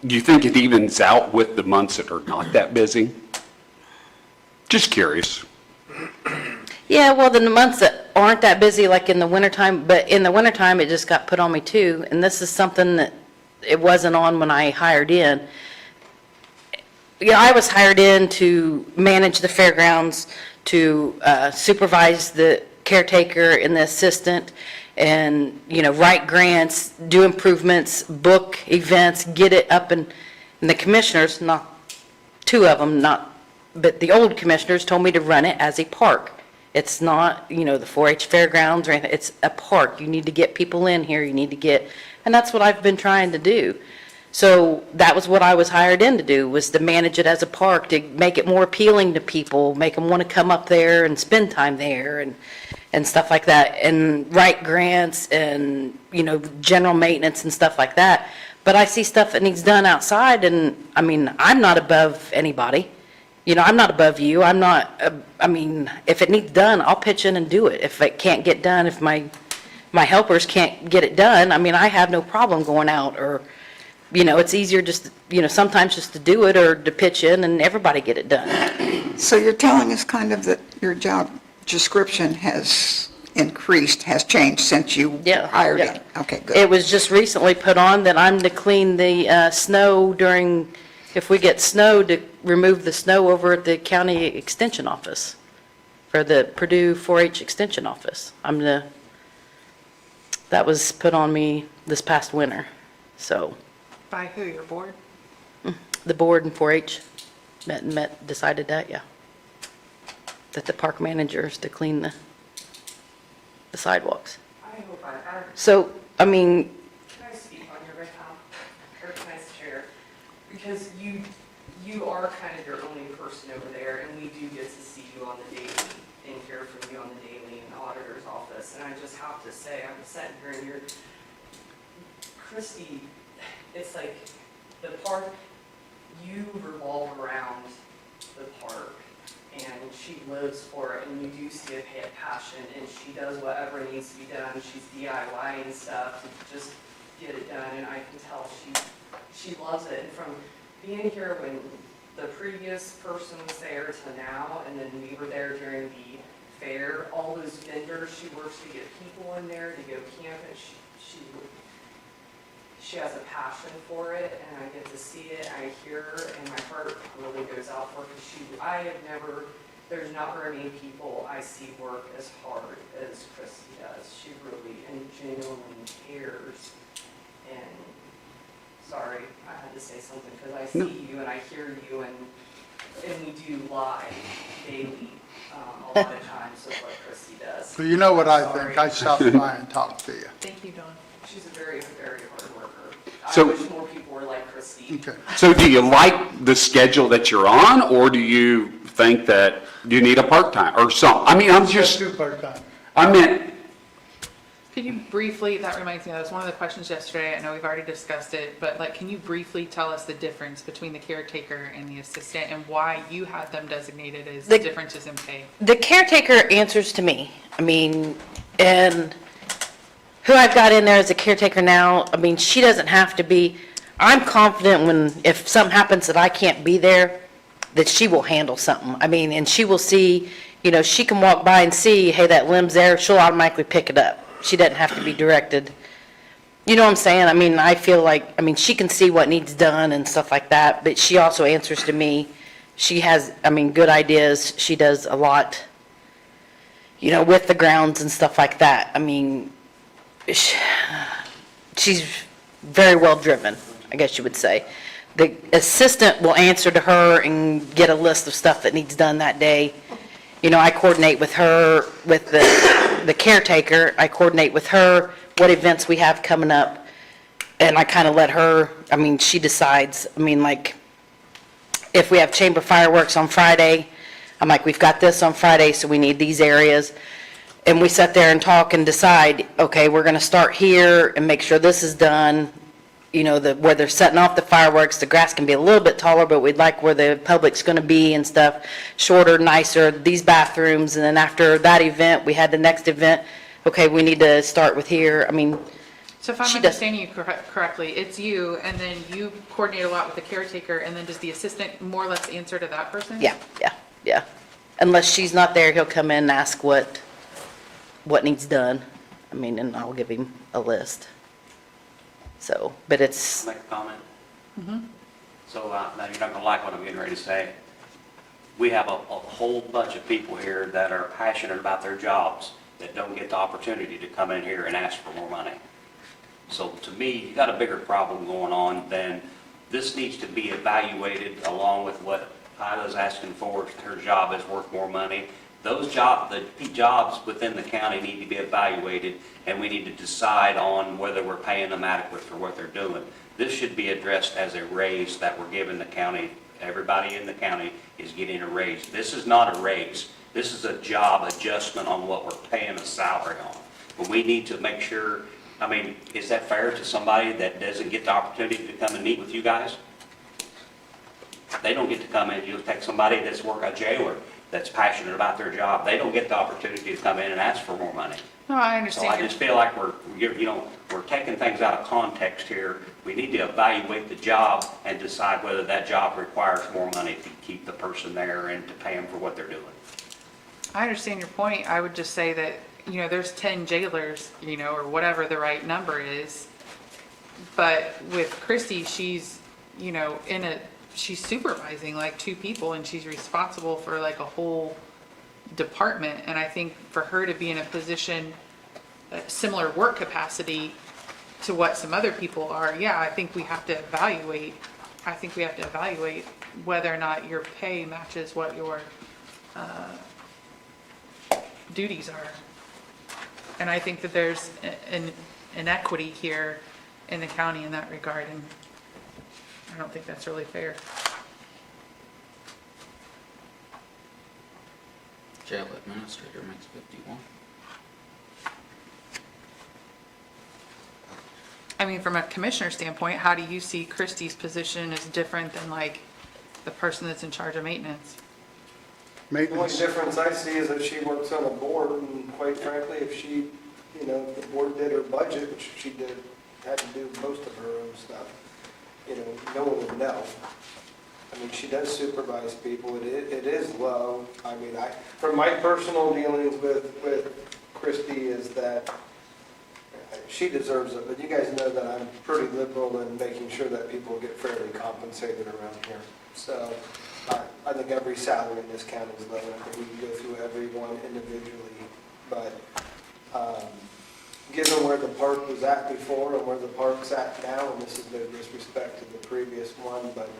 You think it evens out with the months that are not that busy? Just curious. Yeah, well, the months that aren't that busy, like in the wintertime, but in the wintertime, it just got put on me too. And this is something that it wasn't on when I hired in. I was hired in to manage the fairgrounds, to supervise the caretaker and the assistant, and, write grants, do improvements, book events, get it up and the commissioners, not two of them, but the old commissioners told me to run it as a park. It's not, the 4-H fairgrounds or anything, it's a park. You need to get people in here, and that's what I've been trying to do. So that was what I was hired in to do, was to manage it as a park, to make it more appealing to people, make them want to come up there and spend time there and stuff like that, and write grants and, general maintenance and stuff like that. But I see stuff that needs done outside, and, I'm not above anybody. I'm not above you. I'm not, if it needs done, I'll pitch in and do it. If it can't get done, if my helpers can't get it done, I have no problem going out, or, it's easier just, sometimes just to do it or to pitch in and everybody get it done. So you're telling us kind of that your job description has increased, has changed since you Yeah, hired yeah. him? Okay, good. It was just recently put on that I'm to clean the snow during, if we get snow, to remove the snow over at the county extension office, for the Purdue 4-H extension office. That was put on me this past winter, so By who, your board? the board and 4-H decided that, yeah. That the park manager is to clean the sidewalks. I hope I, So, I mean, can I speak on your behalf, or can I share? Because you are kind of your only person over there, and we do get to see you on the daily and hear from you on the daily in the auditor's office. And I just have to say, I'm sitting here and you're, Christy, it's like the park, you revolve around the park. And she lives for it, and you do see a passion, and she does whatever needs to be done. She's DIYing stuff to just get it done, and I can tell she loves it. And from being here when the previous person was there to now, and then we were there during the fair, all those vendors, she works to get people in there to go camping. She has a passion for it, and I get to see it, I hear her, and my heart really goes out for her, because there's not very many people I see work as hard as Christy does. She really and genuinely cares, and sorry, I had to say something, because I see you and I hear you, and we do live daily, a lot of times with what Christy does. So you know what I I'm think, sorry. I stopped by and talked to you. Thank you, Dawn. She's a very, very hard worker. I So- wish more people were like Christy. Okay. So do you like the schedule that you're on, or do you think that you need a part-time or something? I mean, I'm just, Two part-time. I meant, Could you briefly, that reminds me, that was one of the questions yesterday, I know we've already discussed it, but like, can you briefly tell us the difference between the caretaker and the assistant, and why you had them designated as The- differences in pay? the caretaker answers to me. I mean, and who I've got in there as a caretaker now, I mean, she doesn't have to be, I'm confident if something happens that I can't be there, that she will handle something. I mean, and she will see, she can walk by and see, hey, that limb's there, she'll automatically pick it up. She doesn't have to be directed. You know what I'm saying? I mean, I feel like, she can see what needs done and stuff like that, but she also answers to me. She has, good ideas. She does a lot, with the grounds and stuff like that. I mean, she's very well driven, I guess you would say. The assistant will answer to her and get a list of stuff that needs done that day. I coordinate with her, with the caretaker, I coordinate with her what events we have coming up, and I kind of let her, she decides, like, if we have chamber fireworks on Friday, I'm like, we've got this on Friday, so we need these areas. And we sit there and talk and decide, okay, we're going to start here and make sure this is done. Where they're setting off the fireworks, the grass can be a little bit taller, but we'd like where the public's going to be and stuff, shorter, nicer, these bathrooms. And then after that event, we had the next event. Okay, we need to start with here. So if I'm She does- understanding you correctly, it's you, and then you coordinate a lot with the caretaker, and then does the assistant more or less answer to that person? Yeah. Unless she's not there, he'll come in and ask what needs done. And I'll give him a list. So, but it's, Make a comment? So now you're not going to like what I'm getting ready to say. We have a whole bunch of people here that are passionate about their jobs that don't get the opportunity to come in here and ask for more money. So to me, you got a bigger problem going on than this needs to be evaluated along with what Ida's asking for. Her job is worth more money. The jobs within the county need to be evaluated, and we need to decide on whether we're paying them adequate for what they're doing. This should be addressed as a raise that we're giving the county. Everybody in the county is getting a raise. This is not a raise. This is a job adjustment on what we're paying a salary on. But we need to make sure, is that fair to somebody that doesn't get the opportunity to come and meet with you guys? They don't get to come in. You'll take somebody that's a jailer that's passionate about their job. They don't get the opportunity to come in and ask for more money. No, I So understand. I just feel like we're taking things out of context here. We need to evaluate the job and decide whether that job requires more money to keep the person there and to pay them for what they're doing. I understand your point. I would just say that, there's 10 jailers, or whatever the right number is. But with Christy, she's, she's supervising like 2 people and she's responsible for like a whole department. And I think for her to be in a position, similar work capacity to what some other people are, yeah, I think we have to evaluate. Whether or not your pay matches what your duties are. And I think that there's an inequity here in the county in that regard, and I don't think that's really fair. Jail administrator makes 51. I mean, from a commissioner standpoint, how do you see Christie's position as different than like the person that's in charge of maintenance? The only Maintenance, difference I see is that she works on a board, and quite frankly, if she, if the board did her budget, which she did, had to do most of her own stuff, no one would know. I mean, she does supervise people, it is low. I mean, from my personal dealings with Christie is that she deserves it, but you guys know that I'm pretty liberal in making sure that people get fairly compensated around here. So I think every salary in this county is low, and I think we can go through every one individually. But given where the park was at before and where the park's at now, and this is no disrespect to the previous one, but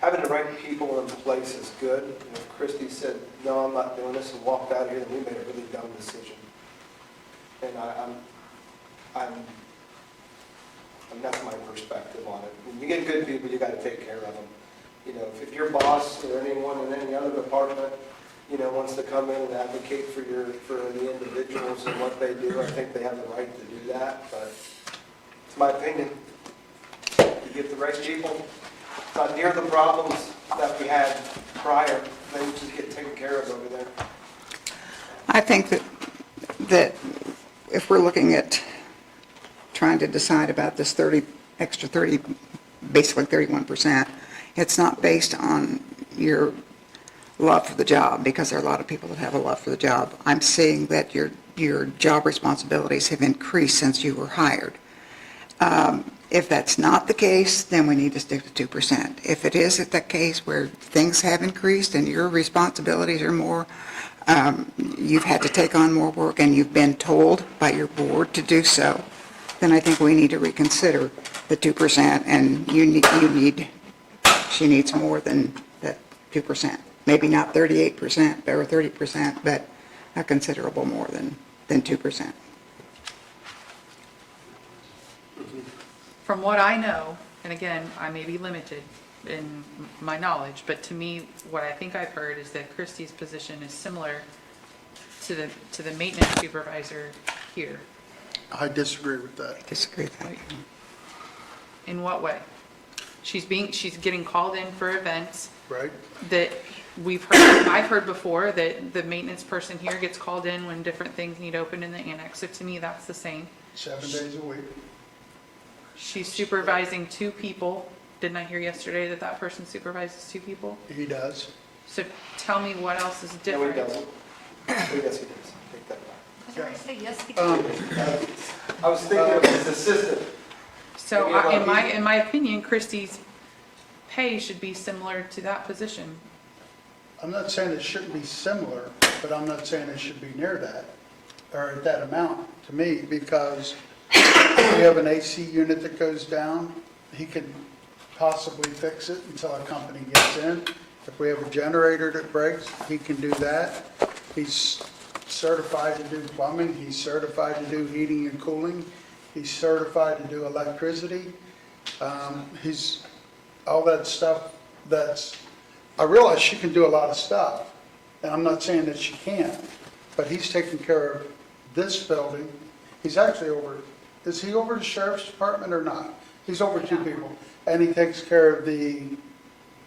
having the right people in place is good. And if Christie said, no, I'm not doing this, and walked out of here, then we made a really dumb decision. And that's my perspective on it. When you get good people, you got to take care of them. If your boss or anyone in any other department, wants to come in and advocate for the individuals and what they do, I think they have the right to do that. But it's my opinion. You get the right people, not near the problems that we had prior. They just get taken care of over there. I think that if we're looking at trying to decide about this extra 30, basically 31%, it's not based on your love for the job, because there are a lot of people that have a love for the job. I'm seeing that your job responsibilities have increased since you were hired. If that's not the case, then we need to stick to 2%. If it is the case where things have increased and your responsibilities are more, you've had to take on more work and you've been told by your board to do so, then I think we need to reconsider the 2%, and she needs more than that 2%. Maybe not 38% or 30%, but a considerable more than 2%. From what I know, and again, I may be limited in my knowledge, but to me, what I think I've heard is that Christie's position is similar to the maintenance supervisor here. I disagree with that. Disagree with that. In what way? She's getting called in for events Right? that I've heard before, that the maintenance person here gets called in when different things need opened in the annex. So to me, that's the same. 7 days a week. She's supervising 2 people. Didn't I hear yesterday that person supervises 2 people? He does. So tell me what else is No, he different. doesn't. Yes, he does. Take that back. Did I say yes? I was thinking of his assistant. So in my opinion, Christie's pay should be similar to that position. I'm not saying it shouldn't be similar, but I'm not saying it should be near that, or at that amount to me, because if we have an AC unit that goes down, he can possibly fix it until a company gets in. If we have a generator that breaks, he can do that. He's certified to do plumbing, he's certified to do heating and cooling, he's certified to do electricity. He's, all that stuff I realize she can do a lot of stuff, and I'm not saying that she can't, but he's taking care of this building. He's actually is he over the sheriff's department or not? He's over 2 people, and he takes care of the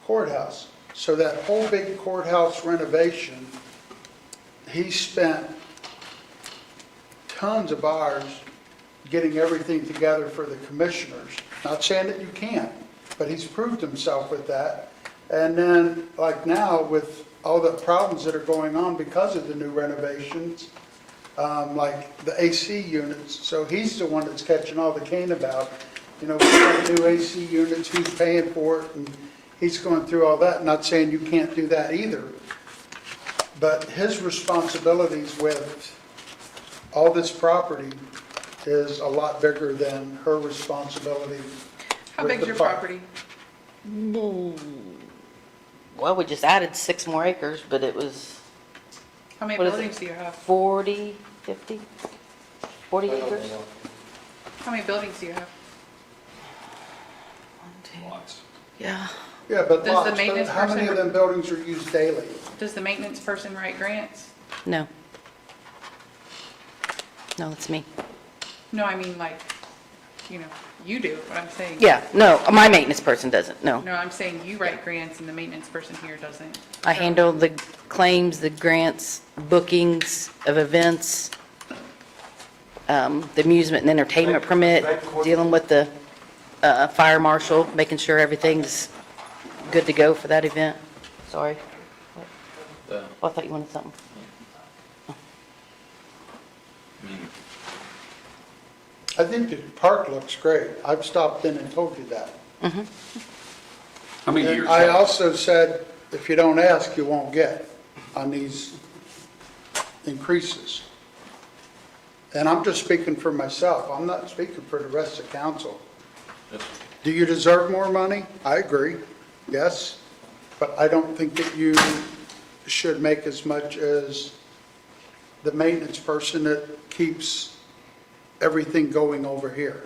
courthouse. So that whole big courthouse renovation, he spent tons of hours getting everything together for the commissioners. Not saying that you can't, but he's proved himself with that. And then, like now, with all the problems that are going on because of the new renovations, like the AC units. So he's the one that's catching all the cane about, we got new AC units, who's paying for it, and he's going through all that. Not saying you can't do that either, but his responsibilities with all this property is a lot bigger than her responsibility. How with big's the your park. property? Well, we just added 6 more acres, but it was, How many What is it? buildings do you have? 40, 50, 40 acres? How many buildings do you have? Lots. Yeah. Yeah, but Does the lots, maintenance how many person- of them buildings are used daily? Does the maintenance person write grants? No. No, it's me. No, I mean like, you do, what I'm saying. Yeah, no, my maintenance person doesn't, no. No, I'm saying you write grants and the maintenance person here doesn't. I handle the claims, the grants, bookings of events, the amusement and entertainment permit, dealing with the fire marshal, making sure everything's good to go for that event. Sorry. The- Oh, I thought you wanted something. I mean, I think the park looks great. I've stopped in and told you that. How many And years? I also said, if you don't ask, you won't get on these increases. And I'm just speaking for myself. I'm not speaking for the rest of council. just- Do you deserve more money? I agree, yes. But I don't think that you should make as much as the maintenance person that keeps everything going over here.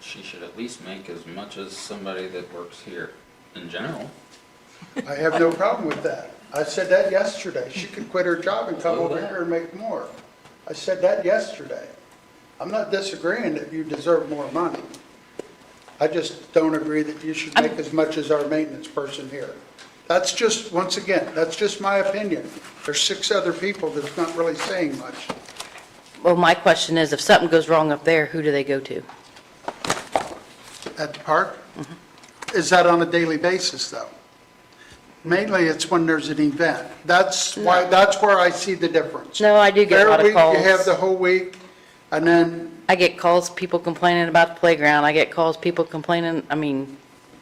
She should at least make as much as somebody that works here in general. I have no problem with that. I said that yesterday. She could quit her job and come over here and make more. I said that yesterday. I'm not disagreeing that you deserve more money. I just don't agree that you should make as much as our maintenance person here. That's just, once again, that's just my opinion. There's 6 other people that's not really saying much. Well, my question is, if something goes wrong up there, who do they go to? At the park? Is that on a daily basis, though? Mainly, it's when there's an event. That's why, that's where I see the difference. No, I do get a lot of Fair week, you have calls. the whole week, and then, I get calls, people complaining about the playground. I get calls, people complaining,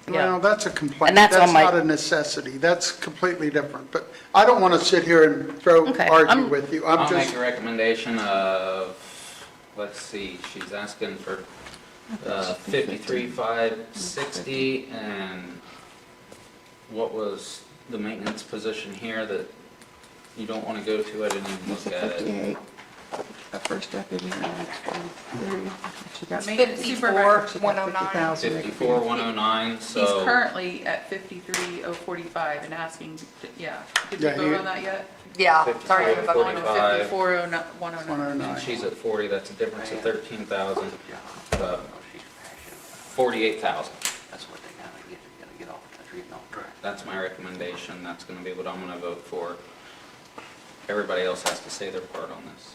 well, that's a complaint. And that's on my- not a necessity. That's completely different. But I don't want to sit here and Okay, argue I'm- with you. I'll I'm make just, a recommendation of, let's see, she's asking for 53,560, and what was the maintenance position here that you don't want to go to? I didn't even look at it. 58. First deputy, next one, 30. She got Maintenance 54, supervisor. 109. 54,109, He's so currently at 53,045 and asking, yeah. Did you Yeah, vote you- on that yet? Yeah, sorry, I haven't voted. On to 45. 54,109. 109. and she's at 40, that's a difference of 13,000, 48,000. That's what they gotta get off the country and off track. That's my recommendation, that's gonna be what I'm gonna vote for. Everybody else has to say their part on this.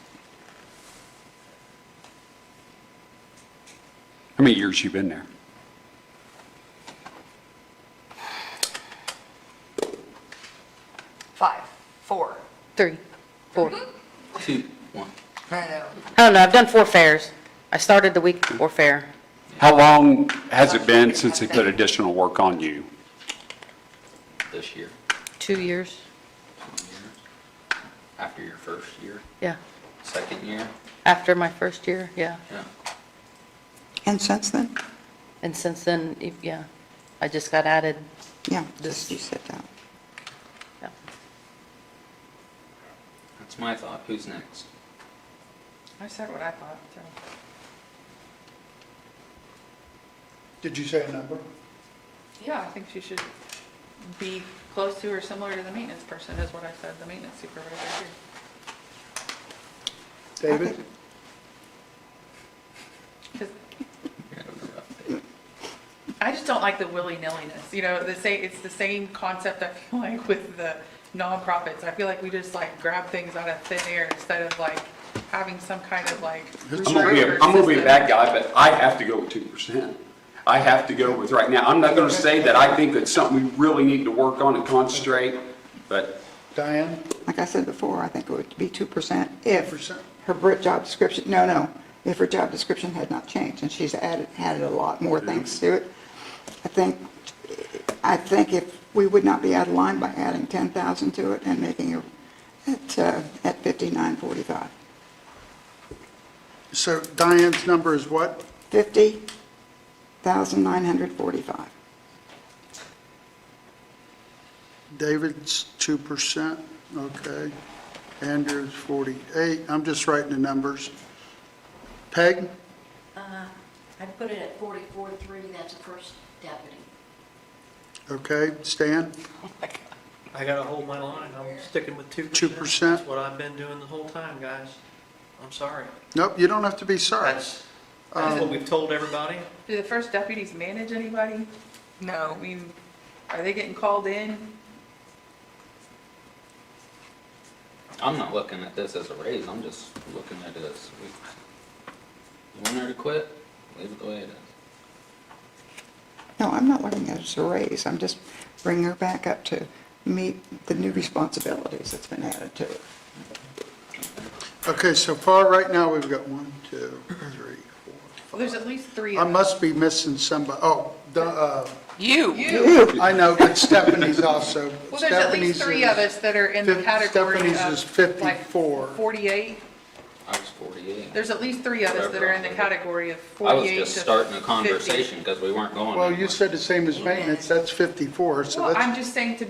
How many years you been there? Five, four. 3, 4. 2, 1. I know. I don't know, I've done 4 fairs. I started the week before fair. How long has it been since they put additional work on you? This year, 2 years, 2 years. After your first year, yeah. second year, After my first year, yeah. yeah. And since then? And since then, yeah, I just got added. Yeah, This- just you said that. Yeah. That's my thought. Who's next? I said what I thought, so. Did you say a number? Yeah, I think she should be close to or similar to the maintenance person, is what I said, the maintenance supervisor here. David? 'Cause I just don't like the willy-nilliness, it's the same concept I feel like with the nonprofits. I feel like we just like grab things out of thin air instead of like having some kind of like. I'm gonna be a bad guy, but I have to go with 2%. I have to go with right now. I'm not going to say that I think it's something we really need to work on and concentrate, but Diane? Like I said before, I think it would be 2% if 2%? her job description, no, if her job description had not changed, and she's added a lot more things to it. I think if we would not be out of line by adding 10,000 to it and making it at 59.45. So Diane's number is what? 50,945. David's 2%, okay. Andrew's 48, I'm just writing the numbers. Peg? I put it at 44.3, that's the first deputy. Okay, Stan? I gotta hold my line. I'm sticking with 2%. 2%? That's what I've been doing the whole time, guys. I'm sorry. Nope, you don't have to be sorry. That's what we've told everybody. Do the first deputies manage anybody? No. I mean, are they getting called in? I'm not looking at this as a raise, I'm just looking at it as, you want her to quit, leave it the way it is. No, I'm not looking at it as a raise. I'm just bringing her back up to meet the new responsibilities that's been added to it. Okay, so far, right now, we've got 1, 2, 3, 4, Well, there's at least 3 I of us. must be missing somebody. Oh, You. I know, but Stephanie's also. Well, there's at least 3 of us that are in the category Stephanie's of is 54. like 48. I was 48. There's at least 3 of us that are in the category of I was 48 to 50. just starting a conversation because we weren't going Well, you anywhere. said the same as maintenance, that's 54, so Well, that's, I'm just saying to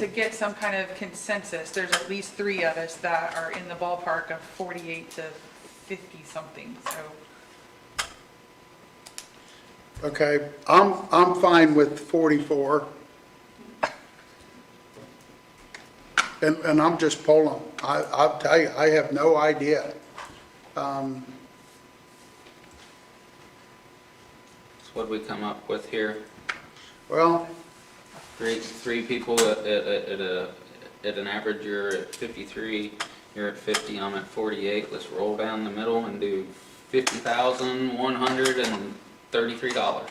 get some kind of consensus, there's at least 3 of us that are in the ballpark of 48 to 50 something, so. okay, I'm fine with 44. And I'm just polling. I'll tell you, I have no idea. So what did we come up with here? Well, Three people at an average, you're at 53, you're at 50, I'm at 48. Let's roll down the middle and do $50,133.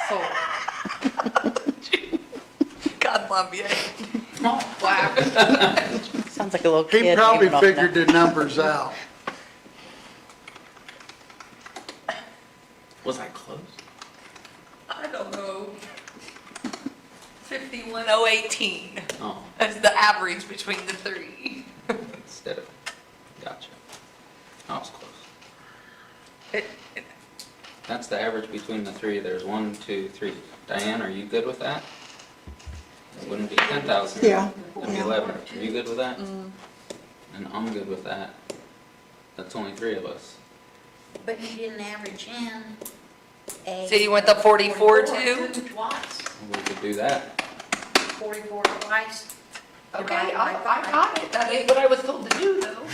Sold. God love you. Wow. Sounds like a little kid. he probably giving off figured the numbers out. Was I close? I don't know. 51,018 Oh, is the average between the 3. instead of, gotcha. I was close. It- That's the average between the 3. There's 1, 2, 3. Diane, are you good with that? It wouldn't be 10,000. Yeah. It'd be 11. Are you good with that? And I'm good with that. That's only 3 of us. But you didn't average in a. So you went the 44 too? Twice, We could do that. 44 twice. Okay, I got it. That ain't what I was told to do though.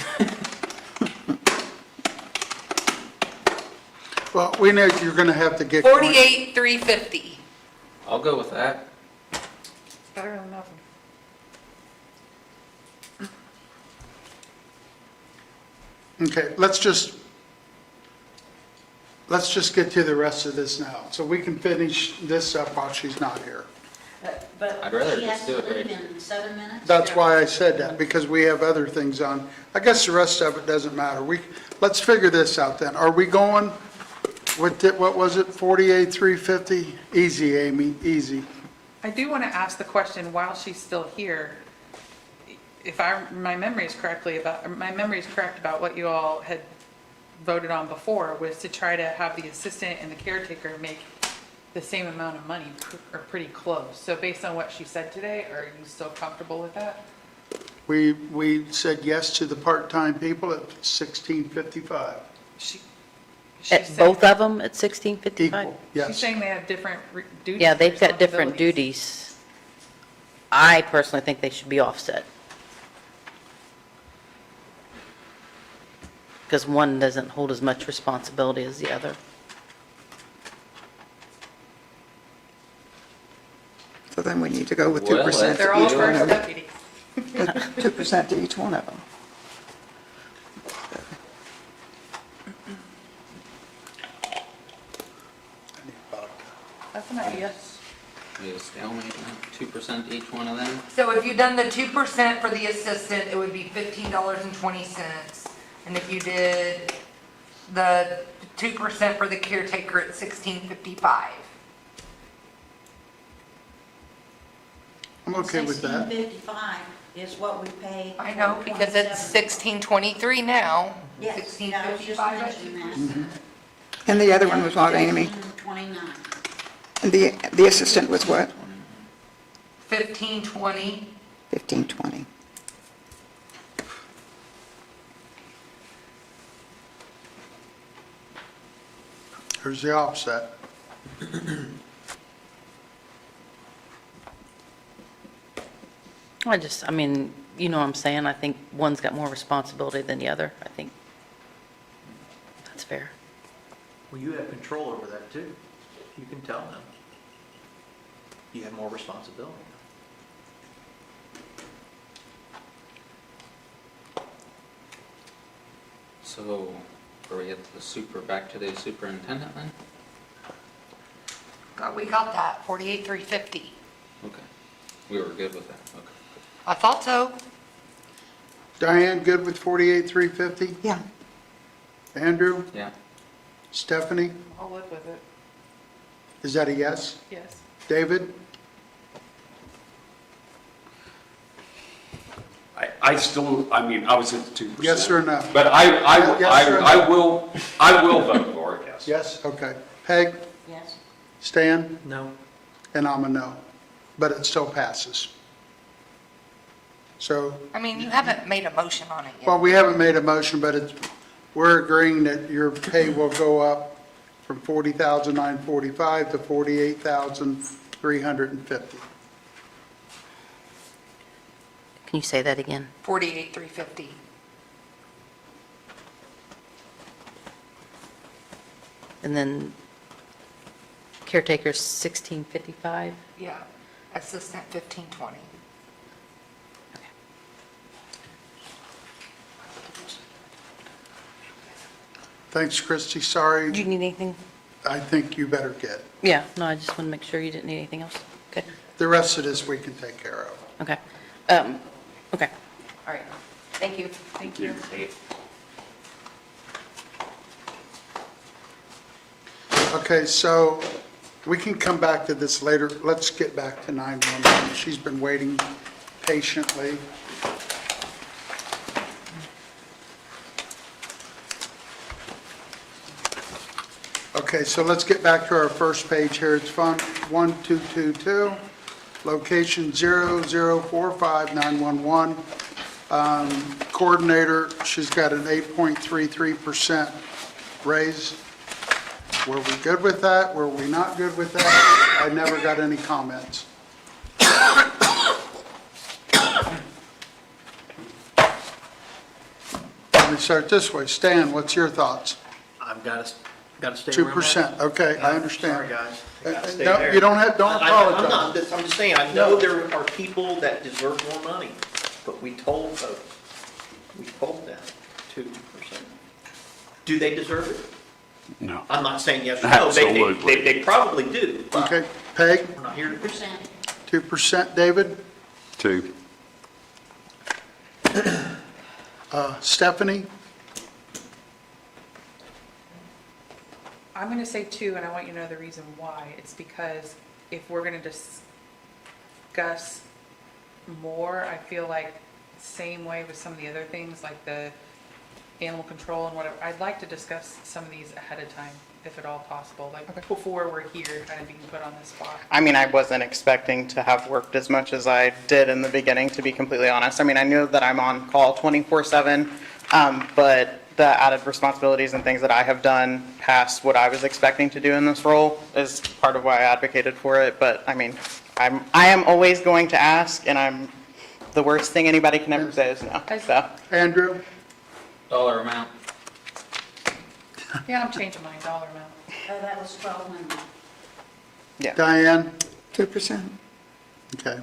Well, we know you're going to have to get. 48,350. I'll go with that. Better than nothing. Okay, let's just get to the rest of this now, so we can finish this up while she's not here. But I'd rather she has just do to it right leave in 7 minutes? That's why I said that, because we have other things on. I guess the rest of it doesn't matter. Let's figure this out then. Are we going with, what was it, 48,350? Easy, Amy, easy. I do want to ask the question while she's still here. If my memory is correct about what you all had voted on before, was to try to have the assistant and the caretaker make the same amount of money, or pretty close. So based on what she said today, are you still comfortable with that? We said yes to the part-time people at 1655. She's At saying- both of them at 1655? Equal, She's yes. saying they have different duties. Yeah, and they've got different responsibilities. duties. I personally think they should be offset. Because one doesn't hold as much responsibility as the other. So then we need to go with Well, 2% They're to all each one first of them. deputies. 2% to each one of them. I need Okay, I'll make 2% each one of them. So if you done the 2% for the assistant, it would be $15.20. And if you did the 2% for the caretaker, it's $16.55. I'm okay with that. $16.55 is what we pay. I know, for because it's 27. $16.23 now. Yes, I was just $16.55. mentioning that. And the other one was what, Amy? $15.29. And the assistant was what? $15.20. 1520. Here's the offset. I mean, you know what I'm saying? I think one's got more responsibility than the other. I think that's fair. Well, you have control over that too. You can tell them. You have more responsibility. So, are we at the back to the superintendent then? We got that, $48,350. Okay. We were good with that, okay. I thought so. Diane, good with 48,350? Yeah. Andrew? Yeah. Stephanie? I'll live with it, Is that a yes? yes. David? I still, I mean, I was at 2%. Yes or no? But Yes or no? I will vote for it, yes. Yes, okay. Peg? Yes. Stan? No. And I'm a no. But it still passes. So, I mean, you haven't made a motion on it yet. well, we haven't made a motion, but we're agreeing that your pay will go up from $40,945 to $48,350. Can you say that again? $48,350. And then caretaker's 1655? Yeah. Assistant, $15.20. Thanks, Christie. Do Sorry, you need anything? I think you better get. Yeah, no, I just want to make sure you didn't need anything else. Okay, The rest of this we can take care of. okay. Okay, all right. Thank you. Thank you. Okay, so we can come back to this later. Let's get back to 911. She's been waiting patiently. Okay, so let's get back to our first page here. It's Fund 1222, location 0045911. Coordinator, she's got an 8.33% raise. Were we good with that? Were we not good with that? I never got any comments. Let me start this way. Stan, what's your thoughts? I've got to stay where I'm at. 2%, okay, I understand. Sorry, guys. I gotta stay No, there. you don't I'm apologize. not, I'm just saying, I know there are people that deserve more money, but we told folks, we told them 2%. Do they deserve it? No. I'm not saying yes or no. Absolutely. They probably do, but Okay, Peg, we're not here to. 2%, David? 2. Stephanie? I'm going to say 2, and I want you to know the reason why. It's because if we're going to discuss more, I feel like same way with some of the other things, like the animal control and whatever, I'd like to discuss some of these ahead of time, if at all possible, like before we're here, kind of being put on the spot. I mean, I wasn't expecting to have worked as much as I did in the beginning, to be completely honest. I mean, I knew that I'm on call 24/7, but the added responsibilities and things that I have done past what I was expecting to do in this role is part of why I advocated for it. But I mean, I am always going to ask, and the worst thing anybody can ever say is no, so. Andrew? Dollar amount. Yeah, I'm changing my dollar amount. That was 1,200. Diane? 2%. Okay.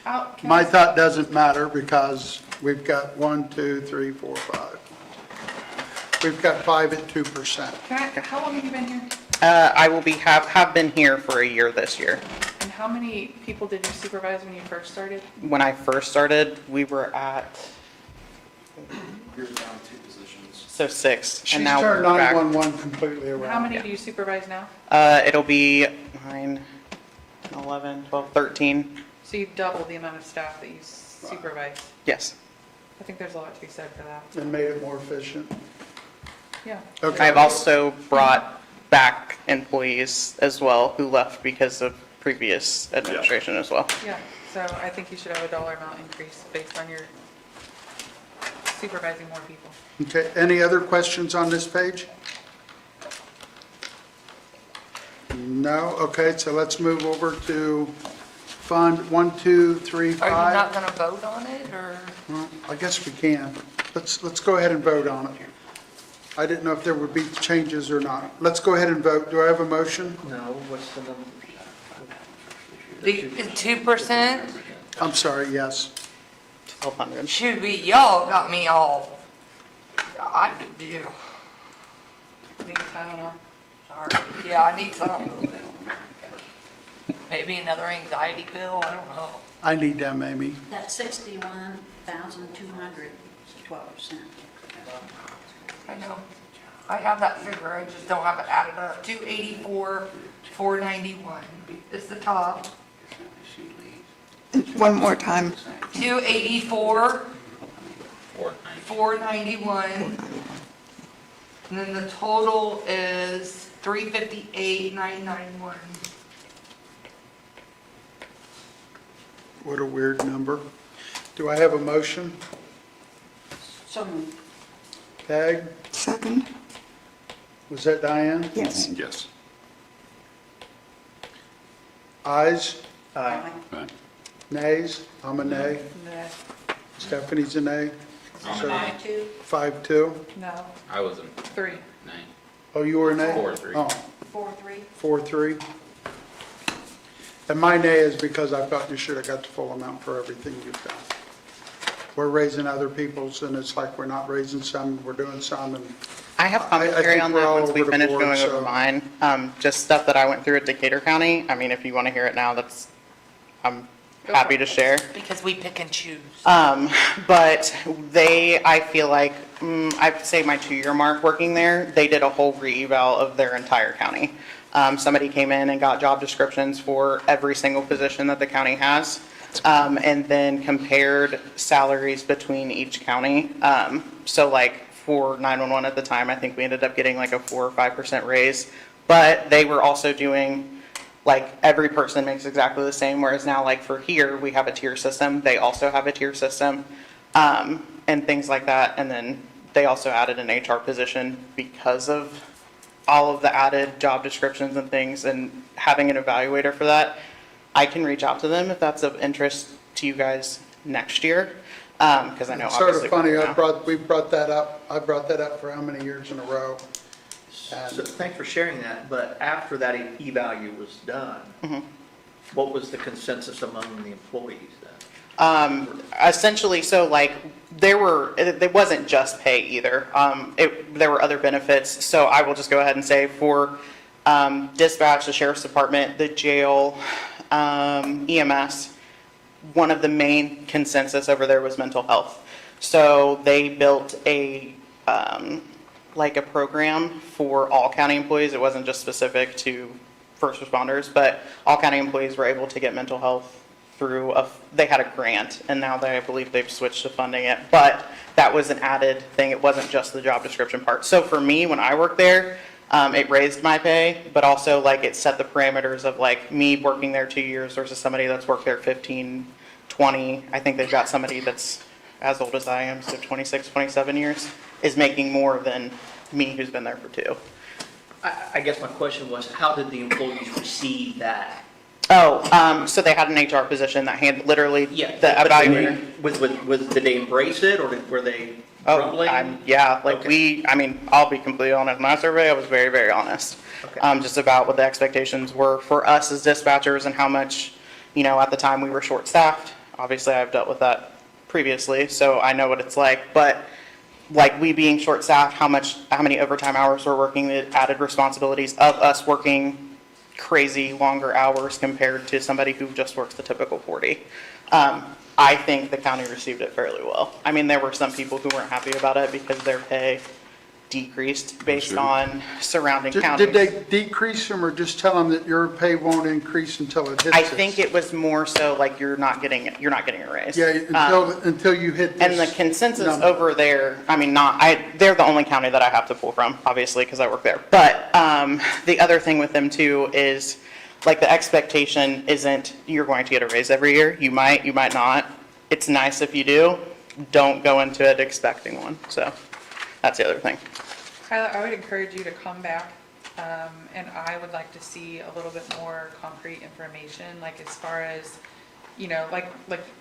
Can My I- thought doesn't matter because we've got 1, 2, 3, 4, 5. We've got 5 at 2%. How long have you been here? I will have been here for a year this year. And how many people did you supervise when you first started? When I first started, we were at, You're down 2 positions. so 6. She's and now turned we're back. 911 completely And around. how many do you supervise now? It'll be 9, 11, 12, 13. So you've doubled the amount of staff that you supervise. Yes. I think there's a lot to be said for that. And made it more efficient. Yeah. Okay. I've also brought back employees as well who left because of previous administration as well. Yeah, so I think you should have a dollar amount increase based on your supervising more people. Okay, any other questions on this page? No? Okay, so let's move over to Fund 1235. Are you not gonna vote on it, or? Well, I guess we can. Let's go ahead and vote on it. I didn't know if there would be changes or not. Let's go ahead and vote. Do I have a motion? No, what's the number? The 2%? I'm sorry, yes. 1,200. Should be, y'all got me all, I do, Need Tylenol. sorry. Yeah, I need some. Maybe another anxiety pill, I don't know. I need them, Amy. That's 61,200, 12%. I know. I have that figure, I just don't have it added up. 284, 491 is the top. One more time. 490. 284, 491. And then the total is 358, 991. What a weird number. Do I have a motion? So moved. Tag? Second? Was that Diane? Yes. Yes. Ayes? Aye. Right. Nays? I'm a nay. Nah, Stephanie's a nay. I'm So, a nay. 5-2. 5-2. no, I was a 3. nay. Oh, you were a nay? 4-3. Oh, 4-3. 4-3. And my nay is because I felt you should have got the full amount for everything you've done. We're raising other people's, and it's like we're not raising some, we're doing some, and I have I commentary think on we're that all once we over the finish board, going so- over mine. Just stuff that I went through at Decatur County. I mean, if you want to hear it now, I'm happy to share. Because we pick and choose. But I feel like, I'd say my 2-year mark working there, they did a whole re-eval of their entire county. Somebody came in and got job descriptions for every single position that the county has, and then compared salaries between each county. So like for 911 at the time, I think we ended up getting like a 4 or 5% raise. But they were also doing, like, every person makes exactly the same, whereas now, like, for here, we have a tier system. They also have a tier system, and things like that. And then they also added an HR position because of all of the added job descriptions and things, and having an evaluator for that. I can reach out to them if that's of interest to you guys next year, because I know it's sort obviously. of funny, we're now- we brought that up, I brought that up for how many years in a row? So thanks for sharing that, but after that eval was done, Mm-hmm. what was the consensus among the employees then? Essentially, so like, it wasn't just pay either. There were other benefits. So I will just go ahead and say for dispatch, the sheriff's department, the jail, EMS, one of the main consensus over there was mental health. So they built like a program for all county employees. It wasn't just specific to first responders, but all county employees were able to get mental health through they had a grant, and now I believe they've switched to funding it. But that was an added thing. It wasn't just the job description part. So for me, when I worked there, it raised my pay, but also like it set the parameters of like me working there 2 years versus somebody that's worked there 15, 20. I think they've got somebody that's as old as I am, so 26, 27 years, is making more than me who's been there for 2. I guess my question was, how did the employees receive that? So they had an HR position that handled literally Yeah, the but evaluator. did they embrace it, or were they grumbling? Yeah, like Okay. I'll be completely honest, in my survey, I was very, very honest. Okay. Just about what the expectations were for us as dispatchers and how much, at the time we were short-staffed. Obviously, I've dealt with that previously, so I know what it's like, but like we being short-staffed, how many overtime hours we're working, the added responsibilities of us working crazy longer hours compared to somebody who just works the typical 40. I think the county received it fairly well. I mean, there were some people who weren't happy about it because their pay decreased based Sure. on surrounding Did counties. they decrease them or just tell them that your pay won't increase until it hits I this? think it was more so like you're not getting a raise. Yeah, until you hit this. And the consensus number. over there, I mean, they're the only county that I have to pull from, obviously, because I work there. But the other thing with them too is, like, the expectation isn't you're going to get a raise every year. You might not. It's nice if you do. Don't go into it expecting one. So that's the other thing. Kyla, I would encourage you to come back, and I would like to see a little bit more concrete information, like as far as, you know, like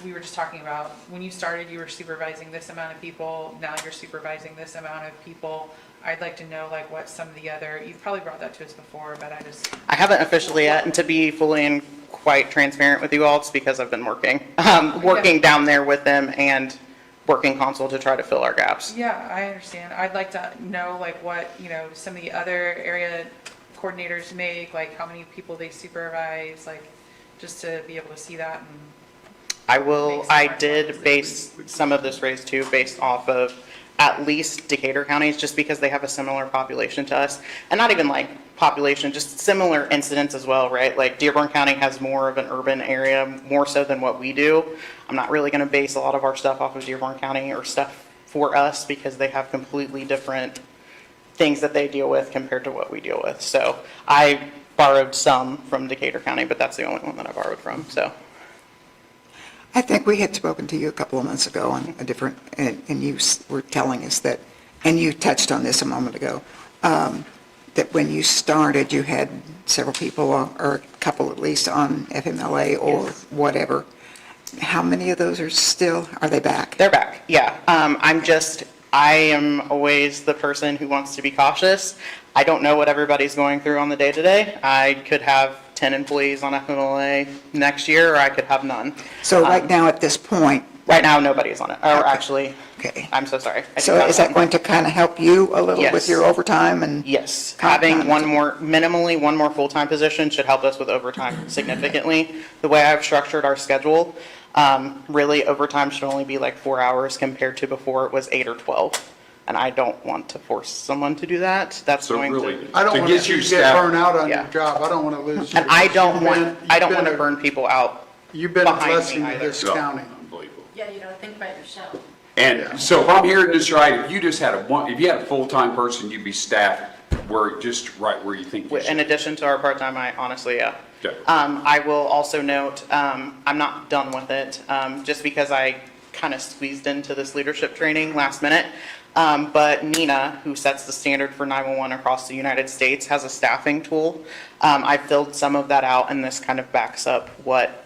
we were just talking about, when you started, you were supervising this amount of people, now you're supervising this amount of people. I'd like to know like what some of the other, you've probably brought that to us before, but I haven't officially yet, and to be fully and quite transparent with you all, it's because I've been working down there with them and working console to try to fill our gaps. Yeah, I understand. I'd like to know like what, you know, some of the other area coordinators make, like how many people they supervise, like just to be able to see that. And I did base some of this raise too based off of at least Decatur counties, just because they have a similar population to us. And not even like population, just similar incidents as well, right? Like Dearborn County has more of an urban area, more so than what we do. I'm not really gonna base a lot of our stuff off of Dearborn County or stuff for us because they have completely different things that they deal with compared to what we deal with. So I borrowed some from Decatur County, but that's the only one that I borrowed from, so. I think we had spoken to you a couple of months ago on a different, and you were telling us that, and you touched on this a moment ago, that when you started, you had several people, or a couple at least, on FMLA or whatever. How many of those are they back? They're back, yeah. I am always the person who wants to be cautious. I don't know what everybody's going through on the day-to-day. I could have 10 employees on FMLA next year, or I could have none. So right now, at this point. Right now, nobody's on it, or Okay. actually, Okay. I'm so sorry. I do So have is that one. going to kind of help you a little with Yes. your overtime and? Yes, comp having time? minimally one more full-time position should help us with overtime significantly. The way I've structured our schedule, really overtime should only be like 4 hours compared to before it was 8 or 12. And I don't want to force someone to do that. That's So going really, to. I don't to want get you you to get staff. burned out on your Yeah. job. I don't want to lose you. And I don't You've want been to burn people out. You've been a behind me blessing to either. this No, county. unbelievable. Yeah, you gotta think about yourself. And so if I'm hearing this right, if you just had if you had a full-time person, you'd be staffed just right where you think you In should. addition to our part-time, I honestly, yeah. Okay. I will also note, I'm not done with it, just because I kind of squeezed into this leadership training last minute. But Nina, who sets the standard for 911 across the United States, has a staffing tool. I filled some of that out, and this kind of backs up what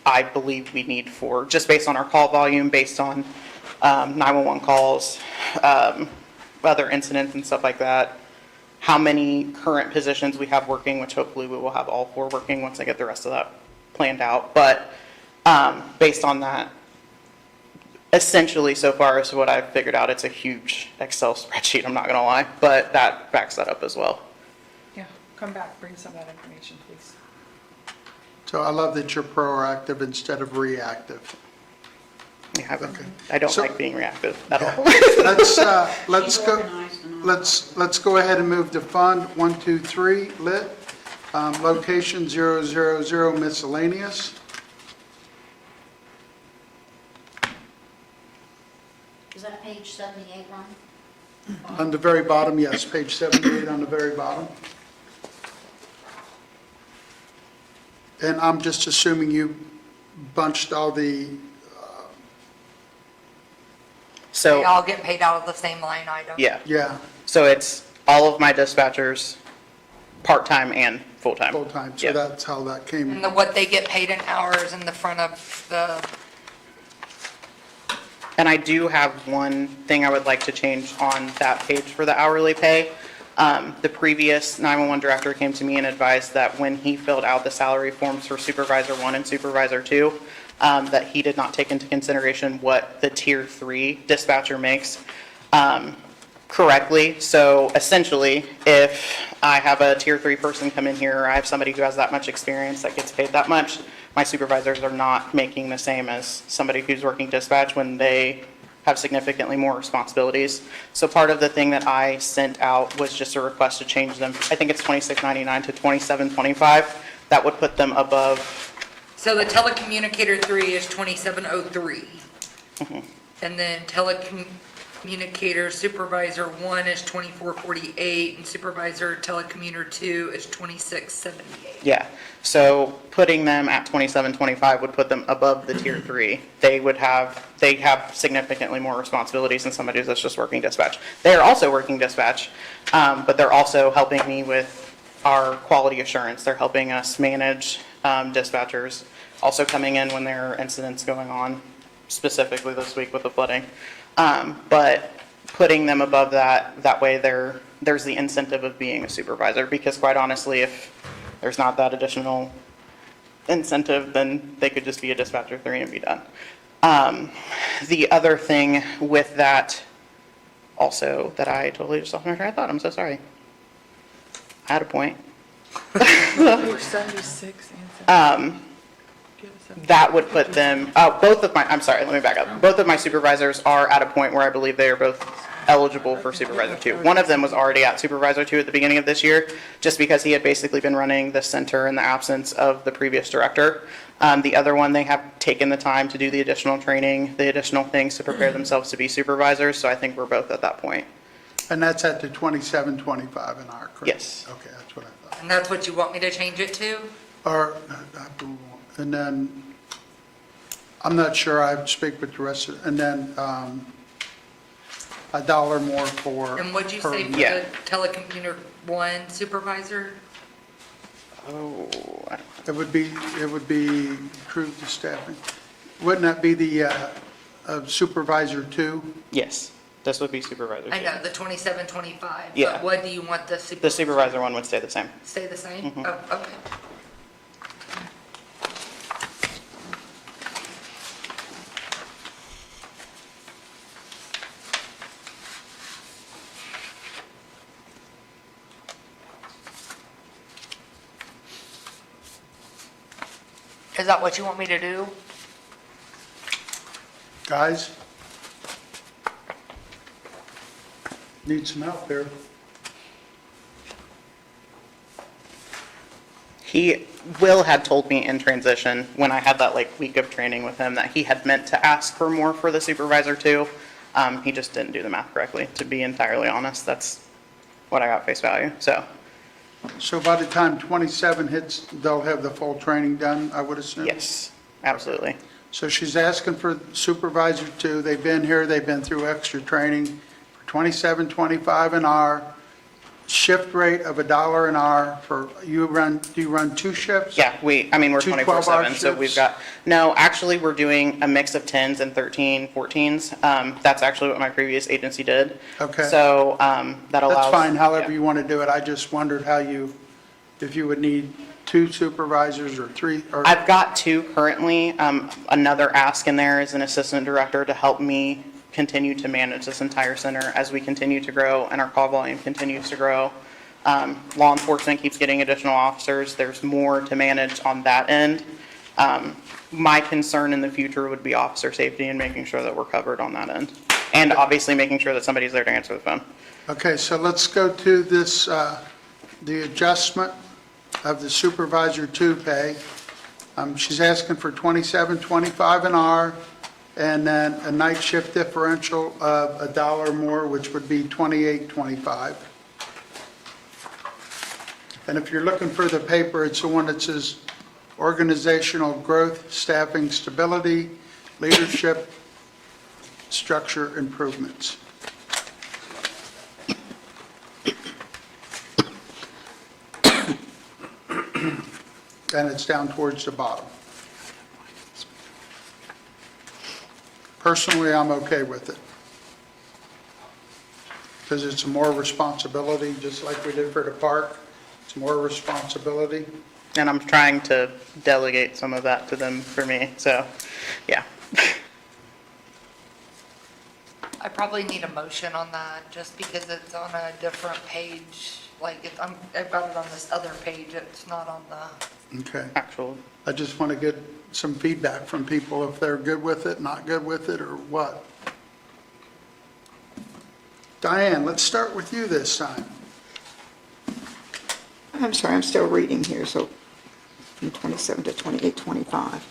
I believe we need for, just based on our call volume, based on 911 calls, other incidents and stuff like that. How many current positions we have working, which hopefully we will have all 4 working once I get the rest of that planned out. But based on that, essentially so far as what I've figured out, it's a huge Excel spreadsheet, I'm not gonna lie, but that backs that up as well. yeah, come back, bring some of that information, please. So I love that you're proactive instead of reactive. Yeah, I don't So- like being reactive at all. Let's Be go, organized and all. let's go ahead and move to Fund 123, lit, location 000 miscellaneous. Is that page 78, Ron? On the very bottom, yes, page 78 on the very bottom. And I'm just assuming you bunched all the, They So, all get paid out of the same line item. yeah, yeah, so it's all of my dispatchers, part-time and full-time. full-time, so Yeah. that's how that came. And what they get paid in hours in the front of the, And I do have one thing I would like to change on that page for the hourly pay. The previous 911 director came to me and advised that when he filled out the salary forms for Supervisor 1 and Supervisor 2, that he did not take into consideration what the Tier 3 dispatcher makes. correctly. So essentially, if I have a tier 3 person come in here, or I have somebody who has that much experience that gets paid that much, my supervisors are not making the same as somebody who's working dispatch when they have significantly more responsibilities. So part of the thing that I sent out was just a request to change them. I think it's $26.99 to $27.25. That would put them above. So the telecommunicator 3 is 2703. And then telecommunicator supervisor 1 is 2448, and supervisor telecommuter 2 is 2678. Yeah, so putting them at 27.25 would put them above the tier 3. They have significantly more responsibilities than somebody that's just working dispatch. They are also working dispatch, but they're also helping me with our quality assurance. They're helping us manage dispatchers, also coming in when there are incidents going on, specifically this week with the flooding. But putting them above that way there's the incentive of being a supervisor, because quite honestly, if there's not that additional incentive, then they could just be a dispatcher 3 and be done. The other thing with that also that I totally just lost my train of thought, I'm so sorry. I had a point. We're 76 and 70. That would put them, I'm sorry, let me back up. Both of my supervisors are at a point where I believe they are both eligible for supervisor 2. One of them was already at supervisor 2 at the beginning of this year, just because he had basically been running the center in the absence of the previous director. The other one, they have taken the time to do the additional training, the additional things to prepare themselves to be supervisors, so I think we're both at that point. And that's at the 27.25 an hour, correct? Yes. Okay, that's what I thought. And that's what you want me to change it to? Or, and then, I'm not sure, I speak with the rest of, and then $1 more for. And what'd you say for Yeah. the telecommuter 1 supervisor? Oh, It would be approved to staffing. Wouldn't that be the supervisor 2? yes, this would be supervisor 2. I know, the 2725. Yeah. But what do you want the The supervisor one would stay the same. Stay the same? Mhm. Oh, okay. Is that what you want me to do? Guys? Need some help there. Will had told me in transition, when I had that week of training with him, that he had meant to ask for more for the supervisor too. He just didn't do the math correctly, to be entirely honest. That's what I got face value, so. So by the time 27 hits, they'll have the full training done, I would assume? Yes, absolutely. So she's asking for supervisor 2. They've been here, they've been through extra training for 27.25 an hour. Shift rate of $1 an hour for, do you run 2 shifts? Yeah, we're 2 12-hour 24/7, so we've shifts? got, no, actually, we're doing a mix of 10s and 14s. That's actually what my previous agency did. Okay. So, that allows. That's fine, however yeah. you want to do it. I just wondered if you would need 2 supervisors or 3, or, I've got 2 currently. Another ask in there is an assistant director to help me continue to manage this entire center as we continue to grow and our call volume continues to grow. Law enforcement keeps getting additional officers. There's more to manage on that end. My concern in the future would be officer safety and making sure that we're covered on that end. And obviously making sure that somebody's there to answer the phone. okay, so let's go to this, the adjustment of the supervisor 2 pay. She's asking for 27.25 an hour, and then a night shift differential of $1 more, which would be 28.25. And if you're looking for the paper, it's the one that says organizational growth, staffing stability, leadership, structure improvements. And it's down towards the bottom. Personally, I'm okay with it. Because it's more responsibility, just like we did for the park. It's more responsibility. And I'm trying to delegate some of that to them for me, so, yeah. I probably need a motion on that, just because it's on a different page. Like, I've got it on this other page, it's not on the, Okay. Actual, I just want to get some feedback from people, if they're good with it, not good with it, or what. Diane, let's start with you this time. I'm sorry, I'm still reading here, so from 27 to 28, 25.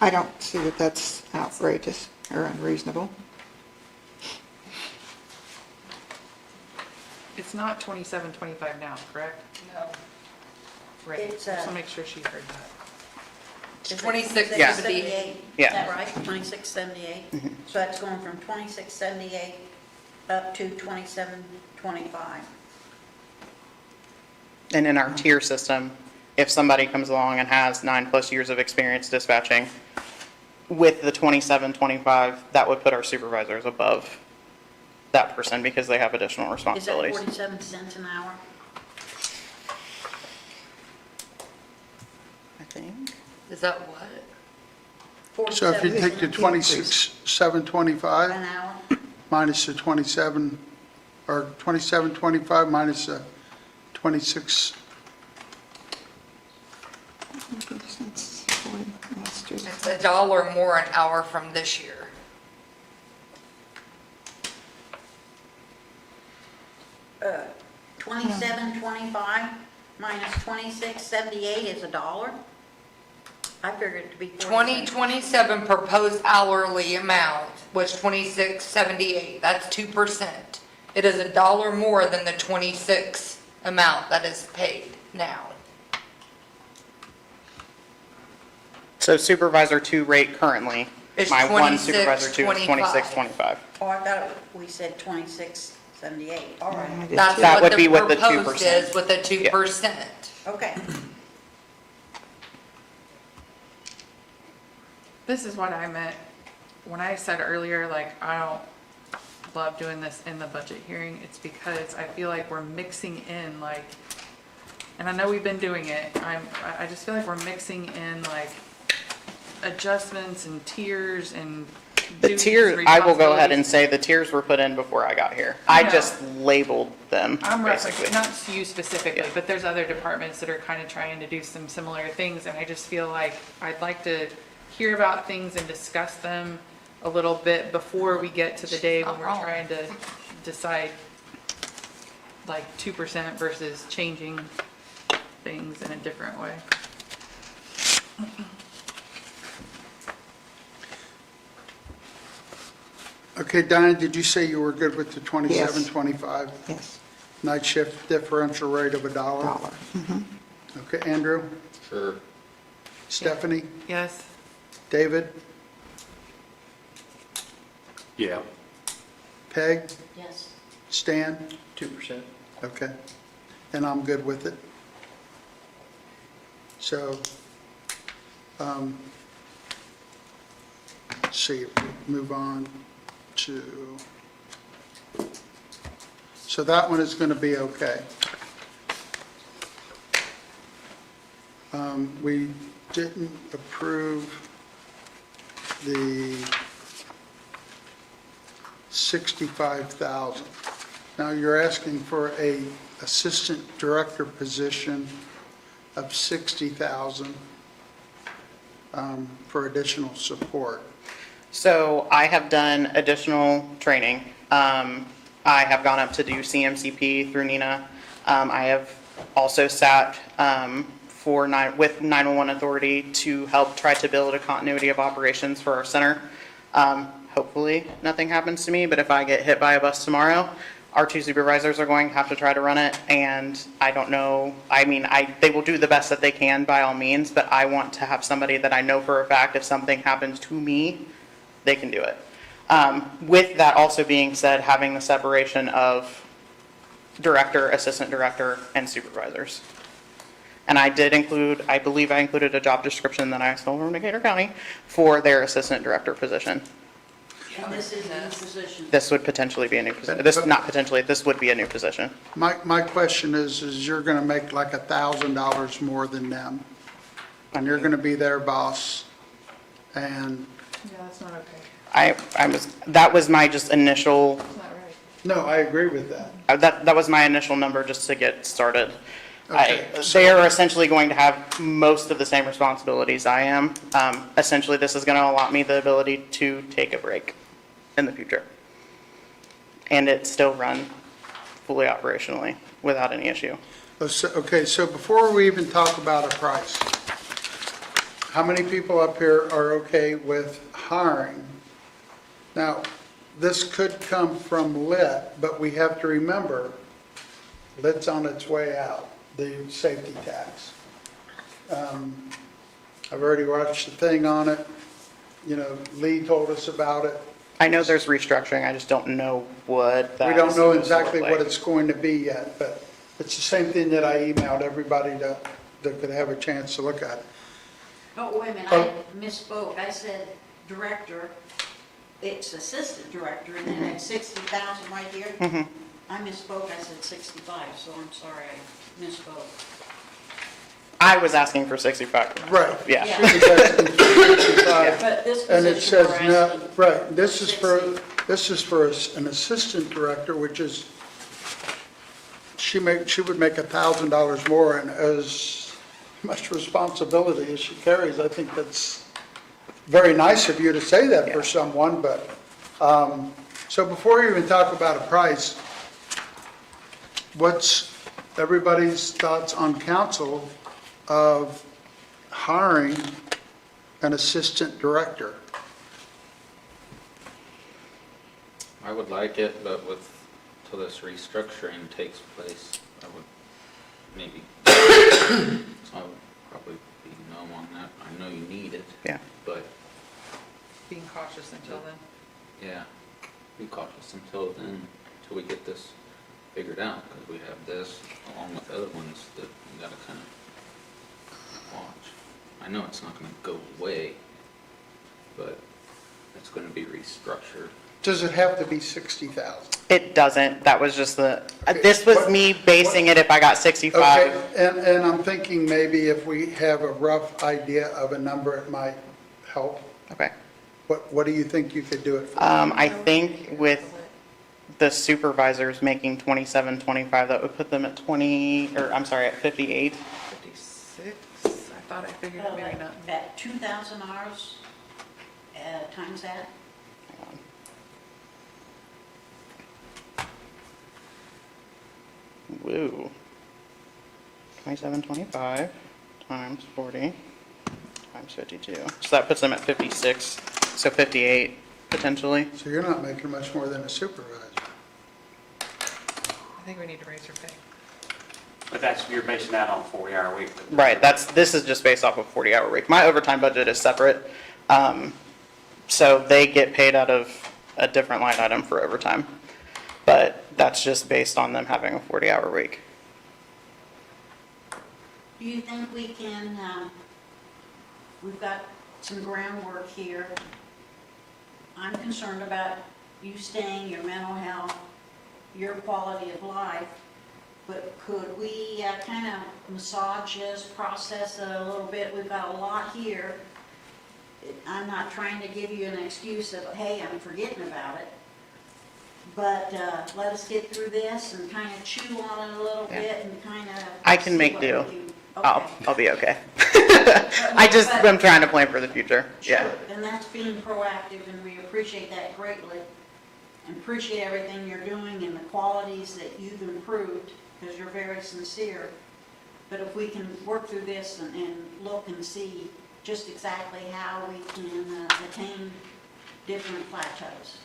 I don't see that that's outrageous or unreasonable. It's not 27, 25 now, correct? no, Right, It's, just to make sure she heard that. it's 26 Yeah. to be, 2678, Yeah. is that right? 2678? So that's going from 2678 up to 2725. and in our tier system, if somebody comes along and has 9+ years of experience dispatching, with the 2725, that would put our supervisors above that person because they have additional Is that responsibilities. 47 cents an hour? I think. is that what? So if you 47 take the cents 26,725 an hour? minus the 27, or 2725 minus the 26, It's $1 more an hour from this year. 2725 minus 2678 is $1? I figured it to be 47. 2027 proposed hourly amount was 26.78, that's 2%. It is $1 more than the 26 amount that is paid now. So supervisor 2 rate currently, It's my one supervisor 2 is 26.25. 2625. Oh, I thought we said 2678. All right, That's That what would be with the proposed 2%. is with the 2%. okay. This is what I meant when I said earlier, like, I don't love doing this in the budget hearing. It's because I feel like we're mixing in, like, and I know we've been doing it, I just feel like we're mixing in, like, adjustments and tiers and The duties, tiers, I will go ahead and responsibilities. say the tiers were put in before I got here. I I know. just labeled them, I'm basically. referencing, not to you specifically, Yeah. but there's other departments that are kind of trying to do some similar things, and I just feel like I'd like to hear about things and discuss them a little bit before we get to the day when we're trying to decide like 2% versus changing things in a different way. okay, Diane, did you say you were good with the 2725? Yes, Night shift differential rate of $1? dollar. Okay, Andrew? Sure. Stephanie? Yes? David? Yeah. Peg? Yes. Stan? 2%. Okay, and I'm good with it. So, let's see, move on to, so that one is going to be okay. We didn't approve the 65,000. Now, you're asking for a assistant director position of 60,000 for additional support. So I have done additional training. I have gone up to do CMCP through Nina. I have also sat with 911 Authority to help try to build a continuity of operations for our center. Hopefully, nothing happens to me, but if I get hit by a bus tomorrow, our 2 supervisors are going to have to try to run it, and I don't know, I mean, they will do the best that they can by all means, but I want to have somebody that I know for a fact if something happens to me, they can do it. With that also being said, having the separation of director, assistant director, and supervisors. And I did include, I believe I included a job description that I stole from Decatur County for their assistant director position. And this is a new position. This would potentially be a new position. This, not potentially, this would be a new position. My question is you're going to make like $1,000 more than them, and you're going to be their boss, And, Yeah, that's not okay. That was my just initial, That's not right. no, I agree with that. that was my initial number just to get started. Okay, They are essentially going to have most of the same responsibilities I am. Essentially, this is going to allot me the ability to take a break in the future. And it still run fully operationally without any issue. Okay, so before we even talk about a price, how many people up here are okay with hiring? Now, this could come from lit, but we have to remember, lit's on its way out, the safety tax. I've already watched the thing on it, you know, Lee told us about it. I know there's restructuring, I just don't know what that We don't is know supposed to exactly look what like. it's going to be yet, but it's the same thing that I emailed everybody that could have a chance to look at it. Oh, wait a minute, I misspoke. I said director, it's assistant director, and then it's 60,000 right here. I misspoke, I said 65, so I'm sorry, I misspoke. I was asking for 65. Right. Yeah. Yeah. But this And it position says, we're no, asking right, this is for an assistant director, which is, she would make $1,000 more, and as much responsibility as she carries, I think that's very nice of you to say that for someone, but, so before you even talk about a price, what's everybody's thoughts on council of hiring an assistant director? I would like it, but till this restructuring takes place, I would maybe, so I would probably be no on that. I know you need it. Yeah. But, Being cautious until then. yeah, be cautious until then, until we get this figured out, because we have this along with other ones that we gotta kind of watch. I know it's not gonna go away, but it's gonna be restructured. Does it have to be 60,000? It doesn't, that was just this was me basing it if I got 65. Okay, and I'm thinking maybe if we have a rough idea of a number, it might help. Okay. What do you think you could do it for? I think with the supervisors making 27.25, that would put them at at 58. 56, I thought I figured maybe not. At 2,000 hours, times that. Woo. 27.25 times 40 times 52. So that puts them at 56, so 58 potentially. So you're not making much more than a supervisor. I think we need to raise her pay. But you're basing that on a 40-hour week. Right, this is just based off of 40-hour week. My overtime budget is separate. So they get paid out of a different line item for overtime. But that's just based on them having a 40-hour week. Do you think we can, we've got some groundwork here. I'm concerned about you staying, your mental health, your quality of life, but could we kind of massage this, process it a little bit? We've got a lot here. I'm not trying to give you an excuse of, hey, I'm forgetting about it. But let us get through this and kind of chew on it a little bit and kind of. I can make see do. what we can- I'll be okay. I'm trying to plan for the future. Yeah. Sure, and that's being proactive, and we appreciate that greatly. And appreciate everything you're doing and the qualities that you've improved, because you're very sincere. But if we can work through this and look and see just exactly how we can attain different plateaus.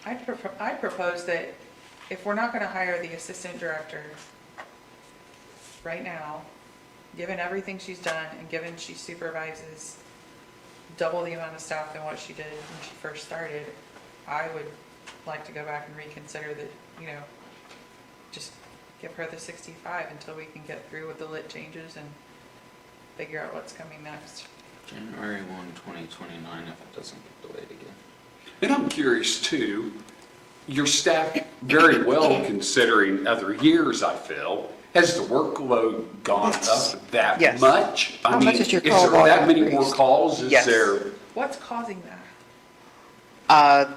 I'd propose that if we're not going to hire the assistant director right now, given everything she's done and given she supervises double the amount of staff than what she did when she first started, I would like to go back and reconsider that, just give her the 65 until we can get through with the lit changes and figure out what's coming next. January 1, 2029, if it doesn't get delayed again. And I'm curious too, your staff, very well considering other years, I feel, has the workload gone up that Yes. much? How much is your Is call there that volume many more increased? calls? Is Yes. there, What's causing that?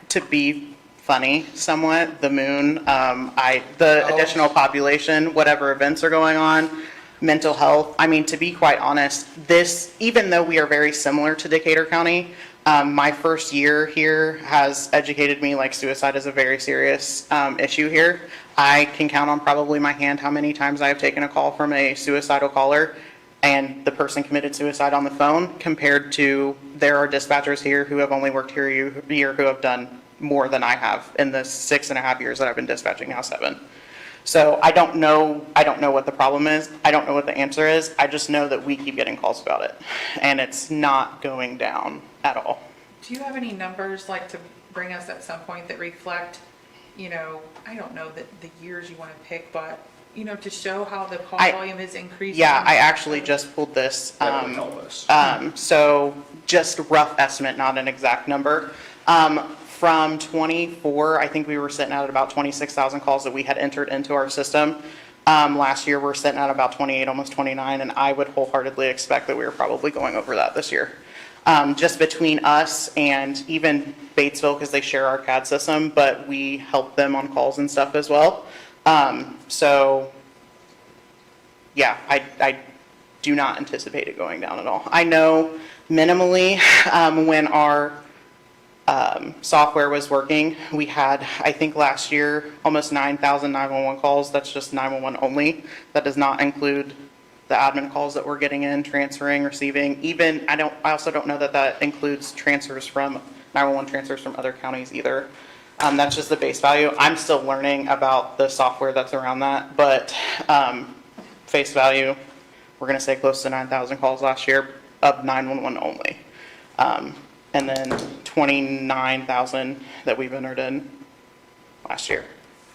To be funny somewhat, the moon, the additional population, whatever events are going on, mental health. I mean, to be quite honest, this, even though we are very similar to Decatur County, my first year here has educated me like suicide is a very serious issue here. I can count on probably my hand how many times I have taken a call from a suicidal caller and the person committed suicide on the phone, compared to there are dispatchers here who have only worked here a year who have done more than I have in the 6.5 years that I've been dispatching, now 7. So I don't know what the problem is. I don't know what the answer is. I just know that we keep getting calls about it, and it's not going down at all. Do you have any numbers like to bring us at some point that reflect, I don't know the years you want to pick, but, to show how the call volume is increasing? Yeah, I actually just pulled this. That would help us. So just a rough estimate, not an exact number. From 24, I think we were sitting at about 26,000 calls that we had entered into our system. Last year, we're sitting at about 28, almost 29, and I would wholeheartedly expect that we are probably going over that this year. Just between us and even Batesville, because they share our CAD system, but we help them on calls and stuff as well. So, yeah, I do not anticipate it going down at all. I know minimally, when our software was working, we had, I think last year, almost 9,000 911 calls. That's just 911 only. That does not include the admin calls that we're getting in, transferring, receiving. Even, I also don't know that includes transfers from 911 transfers from other counties either. That's just the base value. I'm still learning about the software that's around that, but face value, we're going to say close to 9,000 calls last year of 911 only. And then 29,000 that we've entered in last year.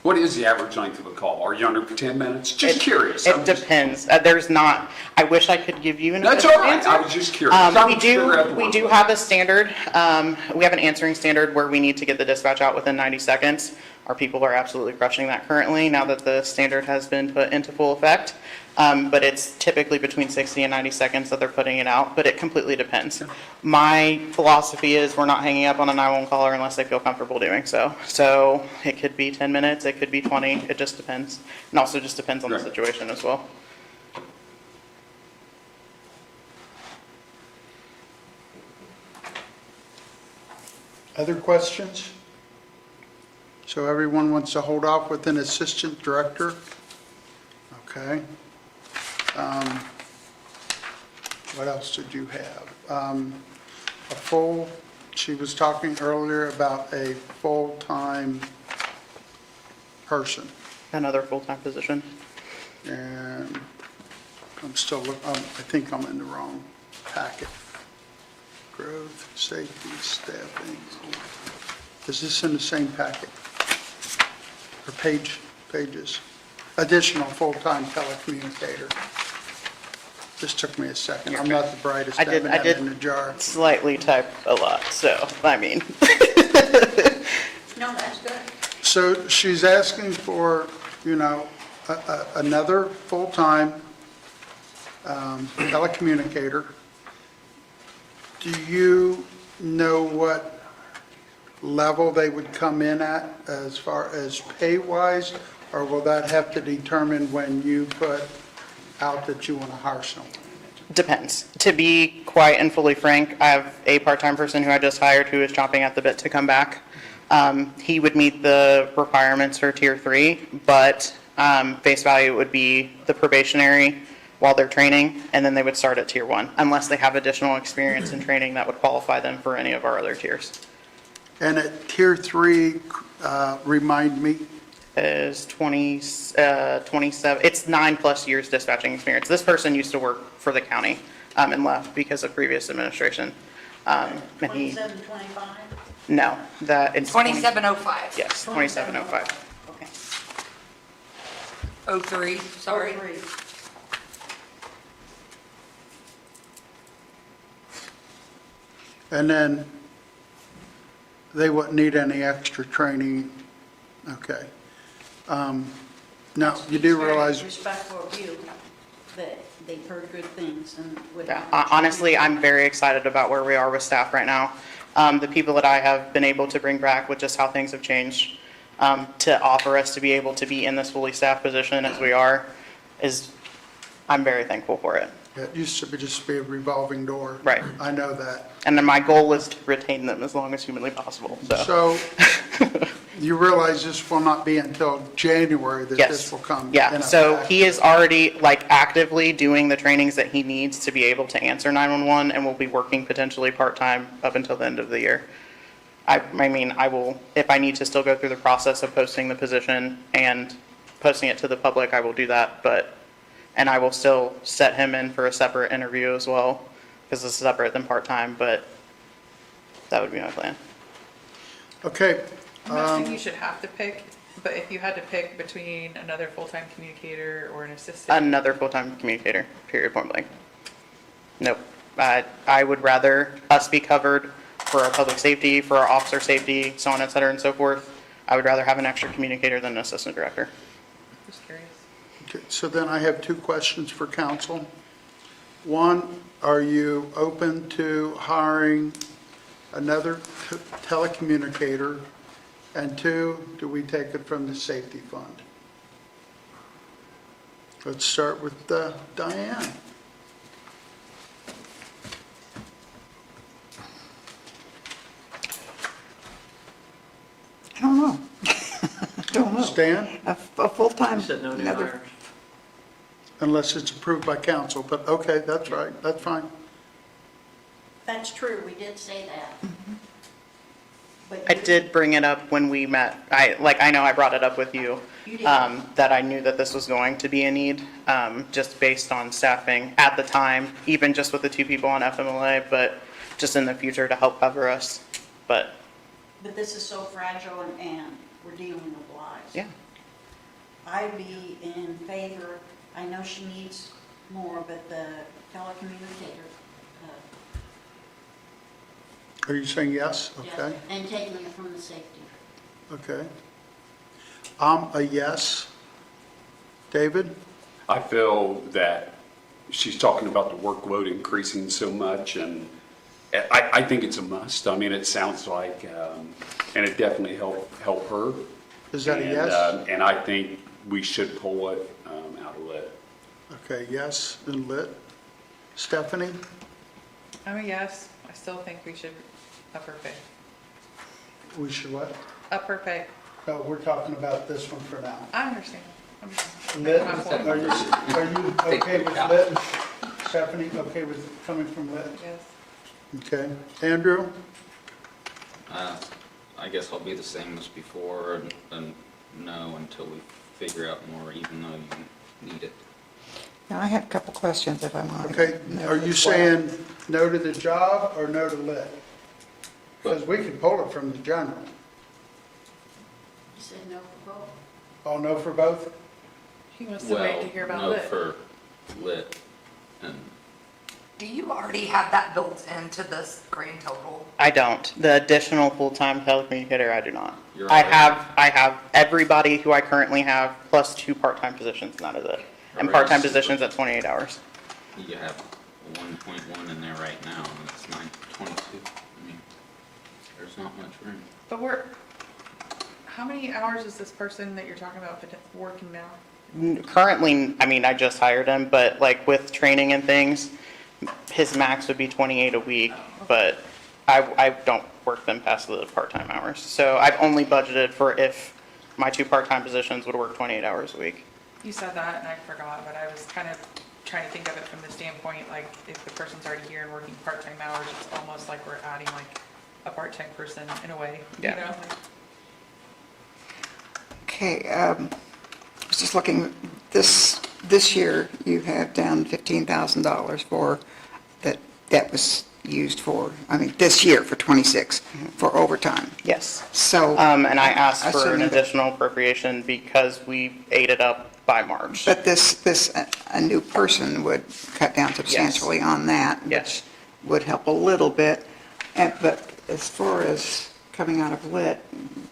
What is the average length of a call? Are you under 10 minutes? Just curious. It depends. There's not, I wish I could give you an That's official all right. answer. I was just curious. We do have a standard. We have an answering standard where we need to get the dispatch out within 90 seconds. Our people are absolutely crushing that currently now that the standard has been put into full effect. But it's typically between 60 and 90 seconds that they're putting it out, but it completely depends. My philosophy is we're not hanging up on a 911 caller unless they feel comfortable doing so. So it could be 10 minutes, it could be 20, it just depends. And also just depends on the situation as well. Other questions? So everyone wants to hold off with an assistant director? Okay. What else did you have? She was talking earlier about a full-time person. Another full-time position. And I think I'm in the wrong packet. Growth, safety, staffing. Is this in the same packet? Or pages? Additional full-time telecommunicator. Just took me a second. I'm not the brightest. I did in the jar. slightly type a lot, so, I mean. No, that's good. So she's asking for, another full-time telecommunicator. Do you know what level they would come in at as far as pay-wise? Or will that have to determine when you put out that you want to hire someone? Depends. To be quite and fully frank, I have a part-time person who I just hired who is chomping at the bit to come back. He would meet the requirements for Tier 3, but face value would be the probationary while they're training, and then they would start at Tier 1, unless they have additional experience in training that would qualify them for any of our other tiers. And at Tier 3, remind me? Is 27, it's 9+ years dispatching experience. This person used to work for the county and left because of previous administration. And he, 27, 25? no, that it's 2705. Yes, 2705. Okay. 03, sorry. 03. And then they wouldn't need any extra training. Okay. Now, you do realize, Respectful of you. that they've heard good things and would. Yeah, honestly, I'm very excited about where we are with staff right now. The people that I have been able to bring back with just how things have changed, to offer us to be able to be in this fully staffed position as we are, I'm very thankful for it. It used to be just be a revolving door. Right. I know that. And then my goal is to retain them as long as humanly possible, so. So you realize this will not be until January that Yes. this will come? Yeah, in so effect. he is already like actively doing the trainings that he needs to be able to answer 911 and will be working potentially part-time up until the end of the year. I mean, I will, if I need to still go through the process of posting the position and posting it to the public, I will do that, and I will still set him in for a separate interview as well, because it's separate than part-time, but that would be my plan. Okay, I'm not saying you should have to pick, but if you had to pick between another full-time communicator or an assistant. Another full-time communicator, period, point blank. Nope. I would rather us be covered for our public safety, for our officer safety, so on, et cetera, and so forth. I would rather have an extra communicator than an assistant director. Just curious. okay, so then I have two questions for council. One, are you open to hiring another telecommunicator? And two, do we take it from the safety fund? Let's start with Diane. I don't know. I don't know. Stan? A full-time, You said no new another, hires. Unless it's approved by council, but okay, that's right, that's fine. That's true, we did say that. But I you- did bring it up when we met. I know I brought it up with you, You did. that I knew that this was going to be a need, just based on staffing at the time, even just with the two people on FMLA, but just in the future to help cover us. But, But this is so fragile and we're dealing with lives. yeah, I'd be in favor, I know she needs more, but the telecommunicator, Are you saying yes? yeah, Okay, and taking it from the safety. okay. I'm a yes. David? I feel that she's talking about the workload increasing so much, and I think it's a must. I mean, it sounds like, and it definitely help her. Is that a And, yes? And I think we should pull it out of lit. Okay, yes, and lit. Stephanie? I'm a yes. I still think we should up her pay. We should what? Up her pay. No, we're talking about this one for now. I understand. I'm just Lit, making my point. are you okay with lit? Stephanie, okay with coming from lit? Yes. Okay. Andrew? I guess I'll be the same as before and no until we figure out more, even though you need it. now I have a couple questions if I might. Okay, are you saying no to the job or no to lit? Because we can pull it from the general. You said no for both? All no for both? He wants to wait Well, to hear about no lit. for lit and Do you already have that built into this grand total? I don't. The additional full-time telecommunicator, I do not. You're I already- have everybody who I currently have, plus 2 part-time positions, and that is it. And Already part-time super. positions at 28 hours. you have 1.1 in there right now and it's 922. I mean, there's not much room. But how many hours is this person that you're talking about working now? Currently, I mean, I just hired him, but like with training and things, his max would be 28 a week, but I don't work them past the part-time hours. So I've only budgeted for if my 2 part-time positions would work 28 hours a week. You said that and I forgot, but I was kind of trying to think of it from the standpoint, like if the person's already here and working part-time hours, it's almost like we're adding like a part-time person in a way, you Yeah. know? like- Okay, I was just looking, this year you have down $15,000 for, that was used for, I mean, this year for 26, for overtime. Yes. So. And I asked for an assuming that- additional appropriation because we ate it up by March. But a new person would cut down substantially on that. Yes. Which would help a little bit. But as far as coming out of lit,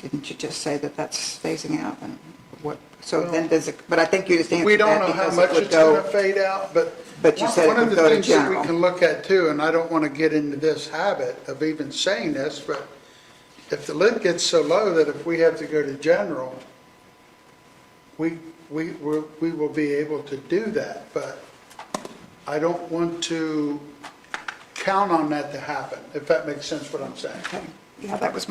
didn't you just say that that's phasing out? And what, so then does it, but I think you just answered that. We don't know how because it much would it's going to go- fade out, but But you said it one of would the go to things that we general. can look at too, and I don't want to get into this habit of even saying this, but if the lit gets so low that if we have to go to general, we will be able to do that, but I don't want to count on that to happen, if that makes sense what I'm saying. Okay. Yeah, that was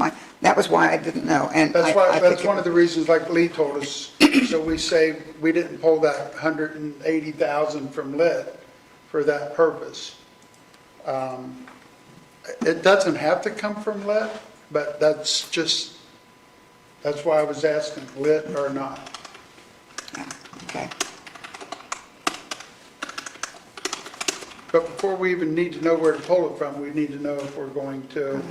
why I didn't know, and I That's think one of the reasons, like Lee told us, so we say, we didn't pull that 180,000 from lit for that purpose. It doesn't have to come from lit, but that's why I was asking, lit or not. Yeah, okay. But before we even need to know where to pull it from, we need to know if we're going to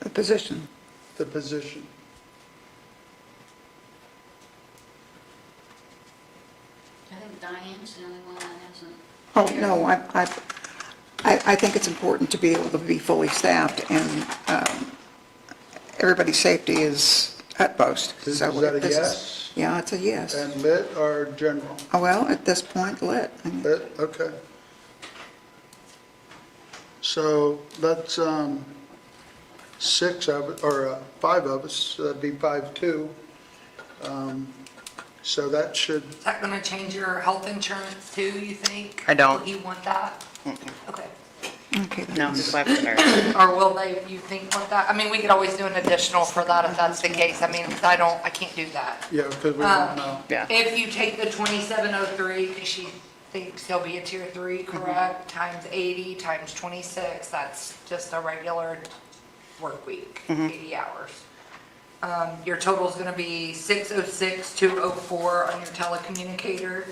The position. the position. I think Diane's the only one that hasn't. Oh, no, I think it's important to be able to be fully staffed, and everybody's safety is utmost. Is So that a this is- yes? Yeah, it's a yes. And lit or general? Oh, well, at this point, lit. Lit, okay. So that's six of it, or five of us, so that'd be 5-2. So that should, Is that gonna change your health insurance too, you think? I don't. Will you want that? Okay. Okay, then. No, just life is nurse. Or will they, you think, want that? I mean, we could always do an additional for that if that's the case. I mean, 'cause I can't do that. yeah, because we don't know. Yeah. If you take the 2703, because she thinks he'll be a tier 3, correct? Times 80, times 26, that's just a regular work week, 80 hours. Your total's gonna be 606,204 on your telecommunicator.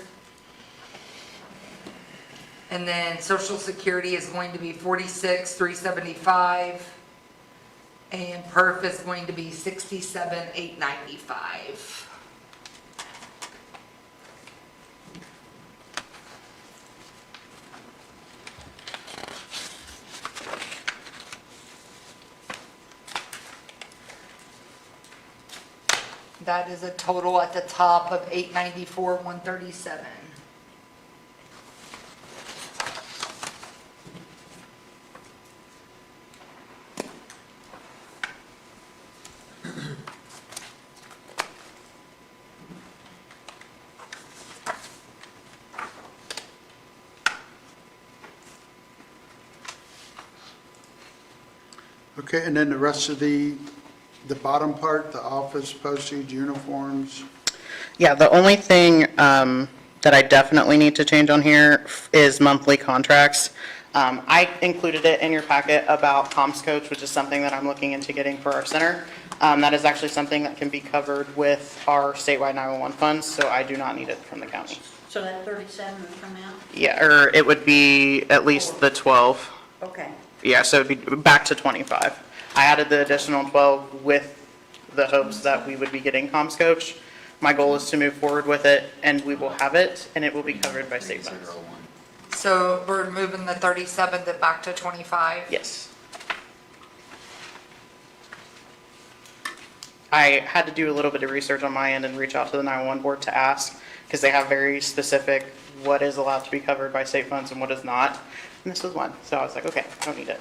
And then social security is going to be 46,375. And perf is going to be 67,895. That is a total at the top of 894,137. Okay, and then the rest of the bottom part, the office postage, uniforms, Yeah, the only thing that I definitely need to change on here is monthly contracts. I included it in your packet about comms coach, which is something that I'm looking into getting for our center. That is actually something that can be covered with our statewide 911 funds, so I do not need it from the county. So that 37 would come out? Yeah, or it would be at least the 12. Okay. Yeah, so it'd be back to 25. I added the additional 12 with the hopes that we would be getting comms coach. My goal is to move forward with it, and we will have it, and it will be covered by state funds. So we're moving the 37 to back to 25? Yes. I had to do a little bit of research on my end and reach out to the 911 board to ask, because they have very specific what is allowed to be covered by state funds and what is not. And this was one, so I was like, okay, I don't need it.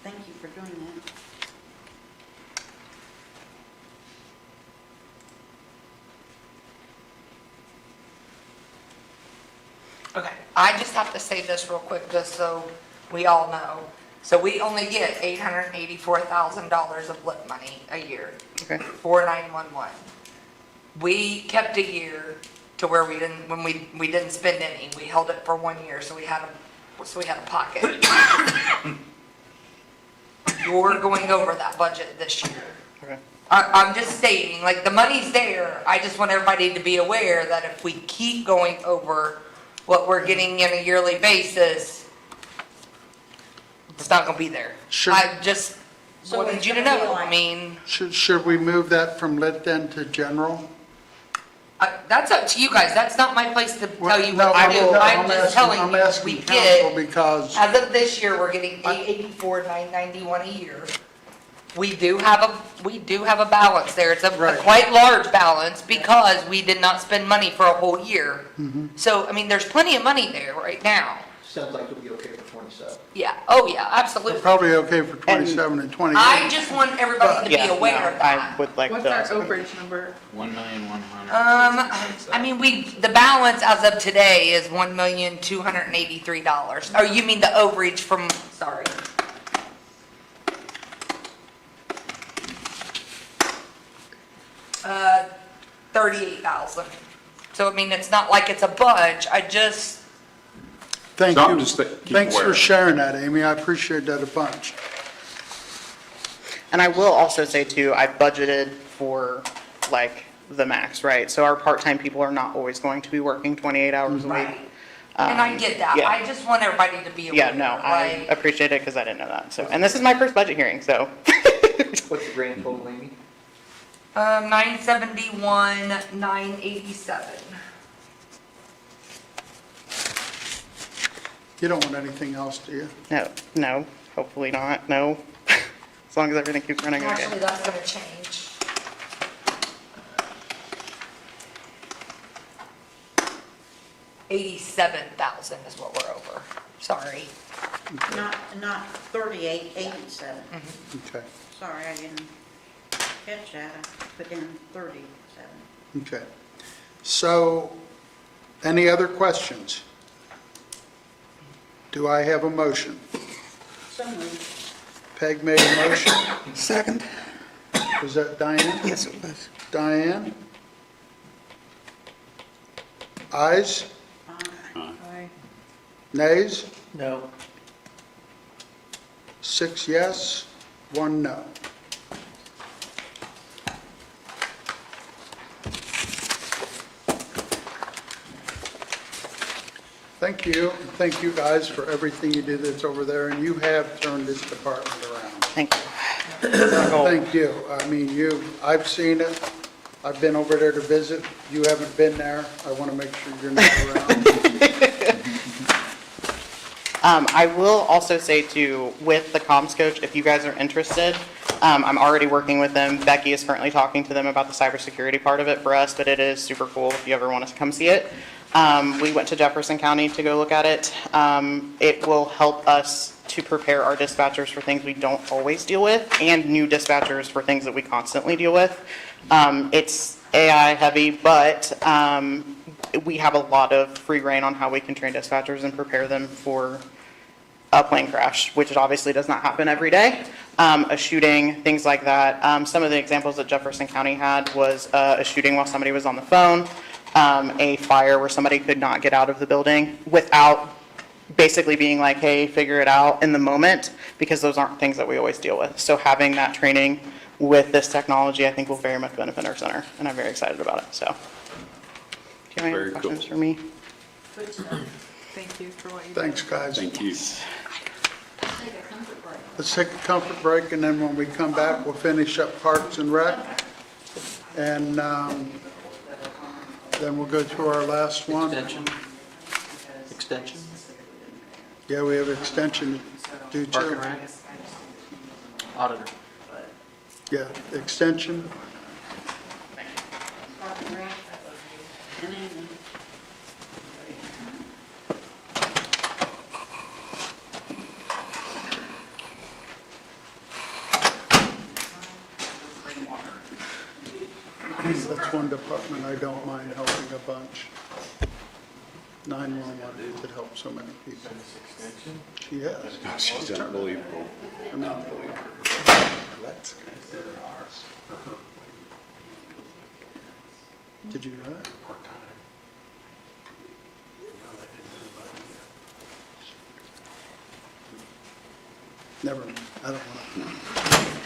Thank you for doing that. Okay, I just have to say this real quick, just so we all know. So we only get $884,000 of LIP money a year Okay. for 911. We kept a year to where we didn't, when we didn't spend any, we held it for 1 year, so we had a pocket. You're going over that budget this year. Okay. I'm just stating, like, the money's there, I just want everybody to be aware that if we keep going over what we're getting in a yearly basis, it's not gonna be there. Sure. I just So wanted it's you to gonna be know, like- I mean, should we move that from lit then to general? that's up to you guys, that's not my place to tell you No, what to do. no, I'm just telling I'm you, asking we council get, because, as of this year, we're getting $884,991 a year. we do have a balance there. It's a Right. quite large balance because we did not spend money for a whole year. So, I mean, there's plenty of money there right now. Sounds like it'll be okay for 27. Yeah, oh yeah, We're absolutely. probably okay for 27 and 28. I just want everybody to be Yeah, aware no, of I that. would like What's our to. overage number? 1,100,000. I mean, the balance as of today is $1,283. Oh, you mean the overage from, sorry. Uh, 38,000. So, I mean, it's not like it's a bunch, I just, Thank So I'm you. just keep Thanks aware. for sharing that, Amy. I appreciate that a bunch. And I will also say too, I budgeted for like the max, right? So our part-time people are not always going to be working 28 hours a week. right. And I get that, yeah. I just want everybody to be aware. Yeah, no, I like- appreciate it because I didn't know that. So, and this is my first budget hearing, so. What's the grand total, Amy? 971, 987. You don't want anything else, do you? No, hopefully not, no. As long as everything keeps running Actually, okay. that's gonna change. $87,000 is what we're over, sorry. Not 38, 87. Okay, Sorry, I didn't catch that. I put in 37. okay. So, any other questions? Do I have a motion? So moved. Peg made a motion. Second? Was that Diane? Yes, it was. Diane? Ayes? Aye. Nays? No. 6 yes, 1 no. Thank you. Thank you guys for everything you do that's over there, and you have turned this department around. Thank you. Thank you. I mean, I've seen it. I've been over there to visit. You haven't been there. I want to make sure you're not around. I will also say too, with the comms coach, if you guys are interested, I'm already working with them. Becky is currently talking to them about the cybersecurity part of it for us, but it is super cool if you ever want to come see it. We went to Jefferson County to go look at it. It will help us to prepare our dispatchers for things we don't always deal with and new dispatchers for things that we constantly deal with. It's AI heavy, but we have a lot of free reign on how we can train dispatchers and prepare them for a plane crash, which obviously does not happen every day. A shooting, things like that. Some of the examples that Jefferson County had was a shooting while somebody was on the phone, a fire where somebody could not get out of the building without basically being like, hey, figure it out in the moment, because those aren't things that we always deal with. So having that training with this technology, I think will very much benefit our center, and I'm very excited about it, so. Do you have any Very cool. questions for me? Good stuff. Thank you for what you do. Thanks, guys. Thank you. Let's take a comfort break, and then when we come back, we'll finish up Parks and Rec. And then we'll go to our last one. Extension? Yeah, we have extension due Park to. and Rec? Auditor. Yeah, extension. Park and Rec. And Amy. That's one department I don't mind helping a bunch. 911, it helps so many people. She has. She's unbelievable. I mean, Did you know that? Never, I don't want to.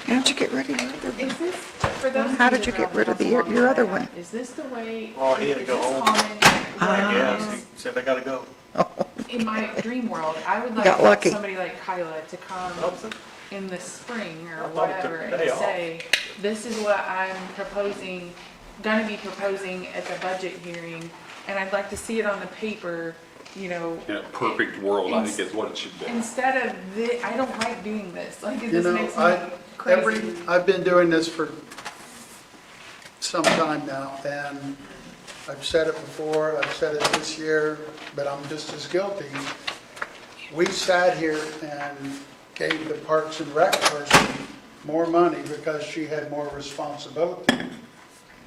How did you get rid of your other one? Is this, for those of How you did you that get don't rid of know your other one? Is this the way? Oh, he had to is go this home. common? Yes, he said, I gotta go. In my dream world, I would like Got lucky. somebody like Kyla to come in the spring or I thought he took whatever the day and off. say, this is what I'm proposing, gonna be proposing at the budget hearing, and I'd like to see it on the paper, you know. In a perfect world, I think is what it should be. Instead of I don't like doing this, like, You this know, makes me I I've been doing this for some time now, and I've said it before, I've said it this year, but I'm just as guilty. We sat here and gave the Parks and Rec person more money because she had more responsibility.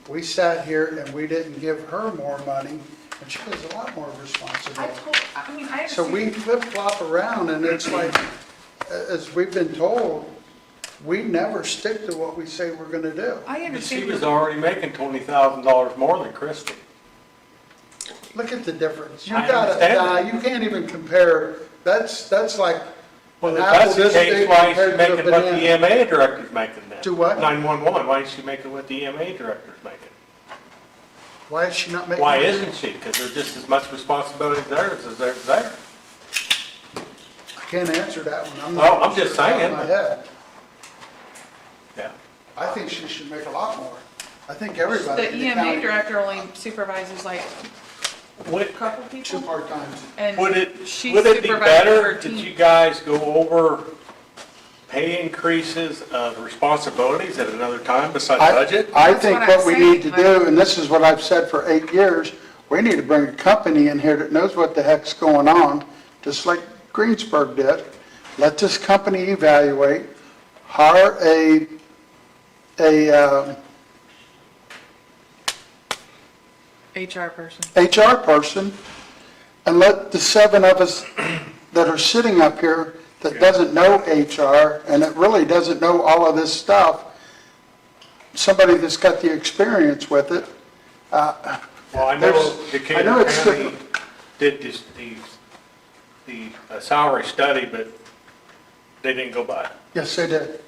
We sat here and we didn't give her more money, and she has a lot more responsibility. I So we understand. flip-flop around, and it's like, as we've been told, we never stick to what we say we're gonna do. I She understand. was already making $20,000 more than Christie. Look at the difference. You I gotta, understand that. you can't even compare, that's like Well, an if apple that's the this case, big why is she compared to a making what the banana. EMA director's making then? To what? 911, why is she making what the EMA director's making? Why is she not making? Why isn't she? Because there's just as much responsibility there as there's there. I can't answer that one. I'm Oh, not I'm just sure off the top saying. of my head. Yeah. I think she should make a lot more. I think everybody The in the EMA county, director only supervises like a Would, couple two people, part-times. and would it she be supervises better her that team. you guys go over pay increases of responsibilities at another time besides budget? I That's think what I'm what we need to saying, do, and this is what I've said for 8 years, we need to bring a company in here that knows what the heck's going on, just like Greensburg did. Let this company evaluate, hire a HR person. HR person, and let the 7 of us that are sitting up here that doesn't know HR, and that really doesn't know all of this stuff, somebody that's got the experience with it. Well, I know There's- I Decatur know it's County different. did the salary study, but they didn't go by it. Yes, they did.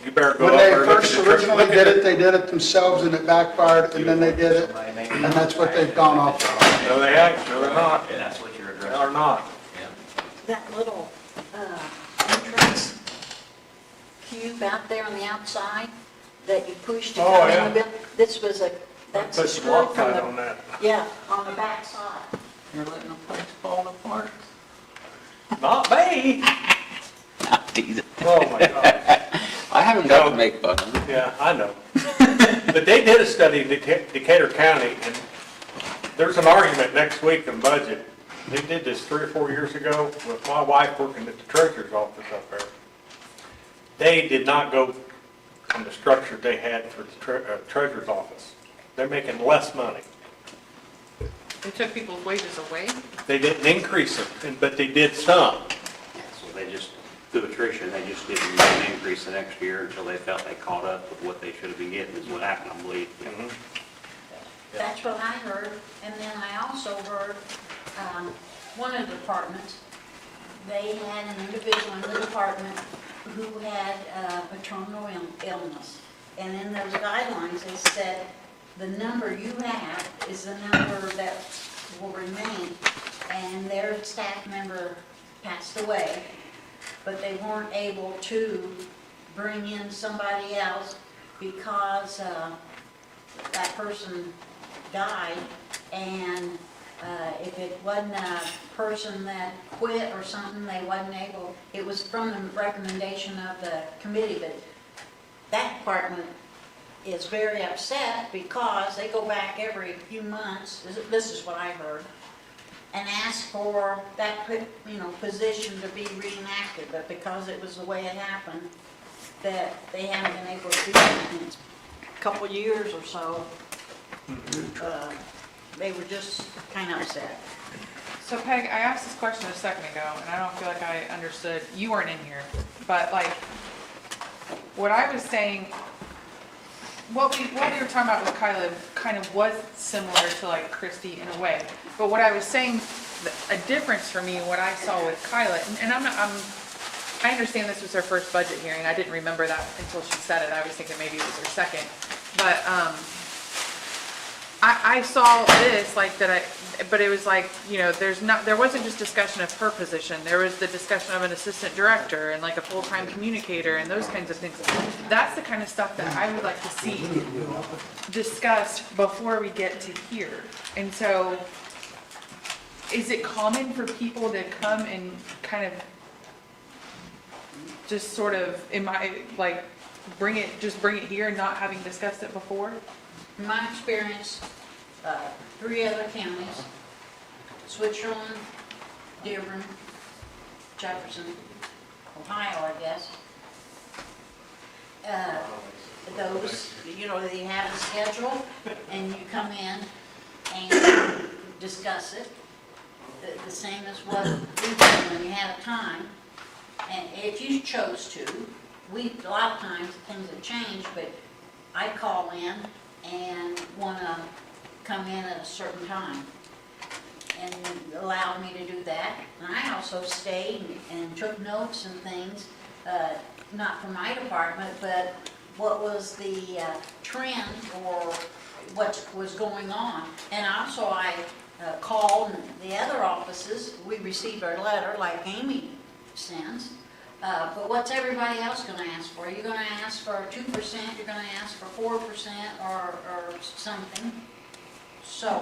You better go When up they there and look at first the. originally look at did the- it, they did it themselves, and it backfired, and then they did it, and that's what they've gone off. No, they ain't, no, they're not. And that's what you're They addressing. are not. That little entrance cube out there on the outside that you push to Oh, come in yeah. the building, this was a, that's a Put screw some from Loctite on the, that. yeah, on the back side. You're letting the place fall apart. Not me. I'm teasing. Oh, my God. I haven't got to make fun of it. Yeah, I know. But they did a study in Decatur County, and there's an argument next week in budget. They did this 3 or 4 years ago with my wife working at the treasurer's office up there. They did not go on the structure they had for the treasurer's office. They're making less money. They took people's wages away. They didn't increase it, but they did some. So they just, through attrition, they just didn't get an increase the next year until they felt they caught up with what they should have been getting, is what happened, I believe. That's what I heard, and then I also heard, one of the departments, they had an individual in the department who had a terminal illness. And in those guidelines, they said, the number you have is the number that will remain. And their staff member passed away, but they weren't able to bring in somebody else because that person died, and if it wasn't a person that quit or something, they wasn't able, it was from the recommendation of the committee, but that department is very upset because they go back every few months, this is what I heard, and ask for that, position to be reenacted, but because it was the way it happened, that they haven't been able to do that in a couple of years or so. They were just kind of upset. So Peg, I asked this question a second ago, and I don't feel like I understood, you weren't in here, but like, what I was saying, what we were talking about with Kyla kind of was similar to like Christy in a way, but what I was saying, a difference for me, what I saw with Kyla, and I understand this was her first budget hearing, I didn't remember that until she said it, I was thinking maybe it was her second, but, I saw this, like, but it was like, there wasn't just discussion of her position, there was the discussion of an assistant director and like a full-time communicator and those kinds of things. That's the kind of stuff that I would like to see discussed before we get to here. And so, is it common for people to come and kind of just sort of, like, bring it here, not having discussed it before? In my experience, 3 other counties, Switzerland, Dearborn, Jefferson, Ohio, I guess. Those, they have a schedule, and you come in and discuss it, the same as what we did when you had a time. And if you chose to, a lot of times things have changed, but I call in and want to come in at a certain time, and allowed me to do that. And I also stayed and took notes and things, not for my department, but what was the trend or what was going on. And also I called the other offices. We received our letter like Amy sends. But what's everybody else going to ask for? Are you going to ask for 2%? You're going to ask for 4% or something? So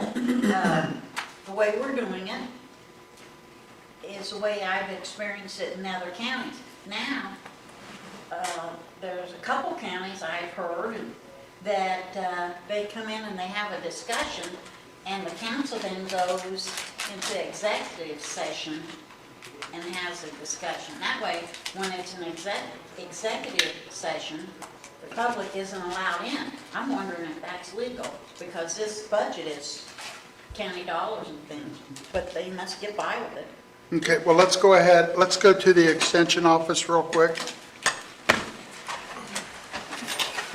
the way we're doing it is the way I've experienced it in other counties. Now, there's a couple counties I've heard that they come in and they have a discussion, and the council then goes into executive session and has a discussion. That way, when it's an executive session, the public isn't allowed in. I'm wondering if that's legal, because this budget is county dollars and things, but they must get by with it. Okay, well, let's go ahead. Let's go to the extension office real quick.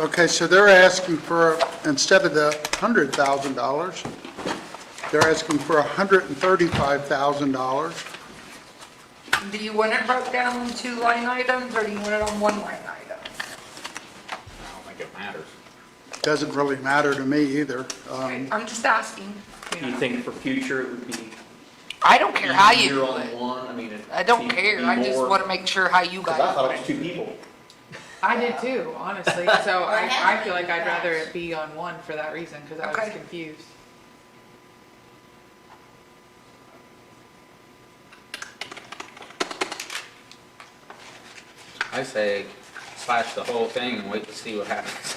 Okay, so they're asking for, instead of the $100,000, they're asking for $135,000. Do you want it broke down in 2 line items, or do you want it on 1 line item? I don't think it matters. Doesn't really matter to me either. I'm just asking. Do you think for future it would be I don't care how you easier do on it. one? I mean, I don't care, I just want to make sure how you Because guys I thought do it was it. 2 people. I did too, honestly. So I feel like I'd rather it be on one for that reason, because I was Okay. confused. I say slash the whole thing and wait to see what happens.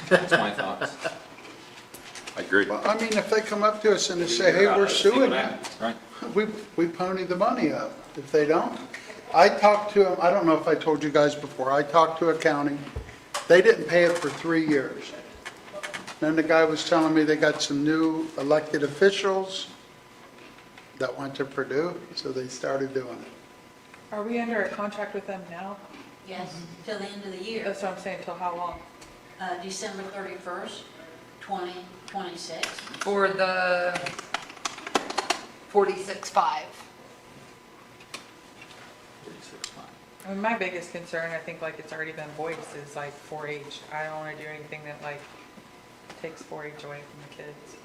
That's my thoughts. I agree. Well, I mean, if they come up to us and they say, hey, we're suing you, Right? we pony the money up. If they don't, I talked to them, I don't know if I told you guys before, I talked to a county, they didn't pay it for 3 years. Then the guy was telling me they got some new elected officials that went to Purdue, so they started doing it. Are we under a contract with them now? Yes, till the end of the year, That's what I'm saying, till how long? December 31st, 2026. For the 46.5. I mean, my biggest concern, I think like it's already been voiced, is like 4-H. I don't want to do anything that like takes 4-H away from the kids.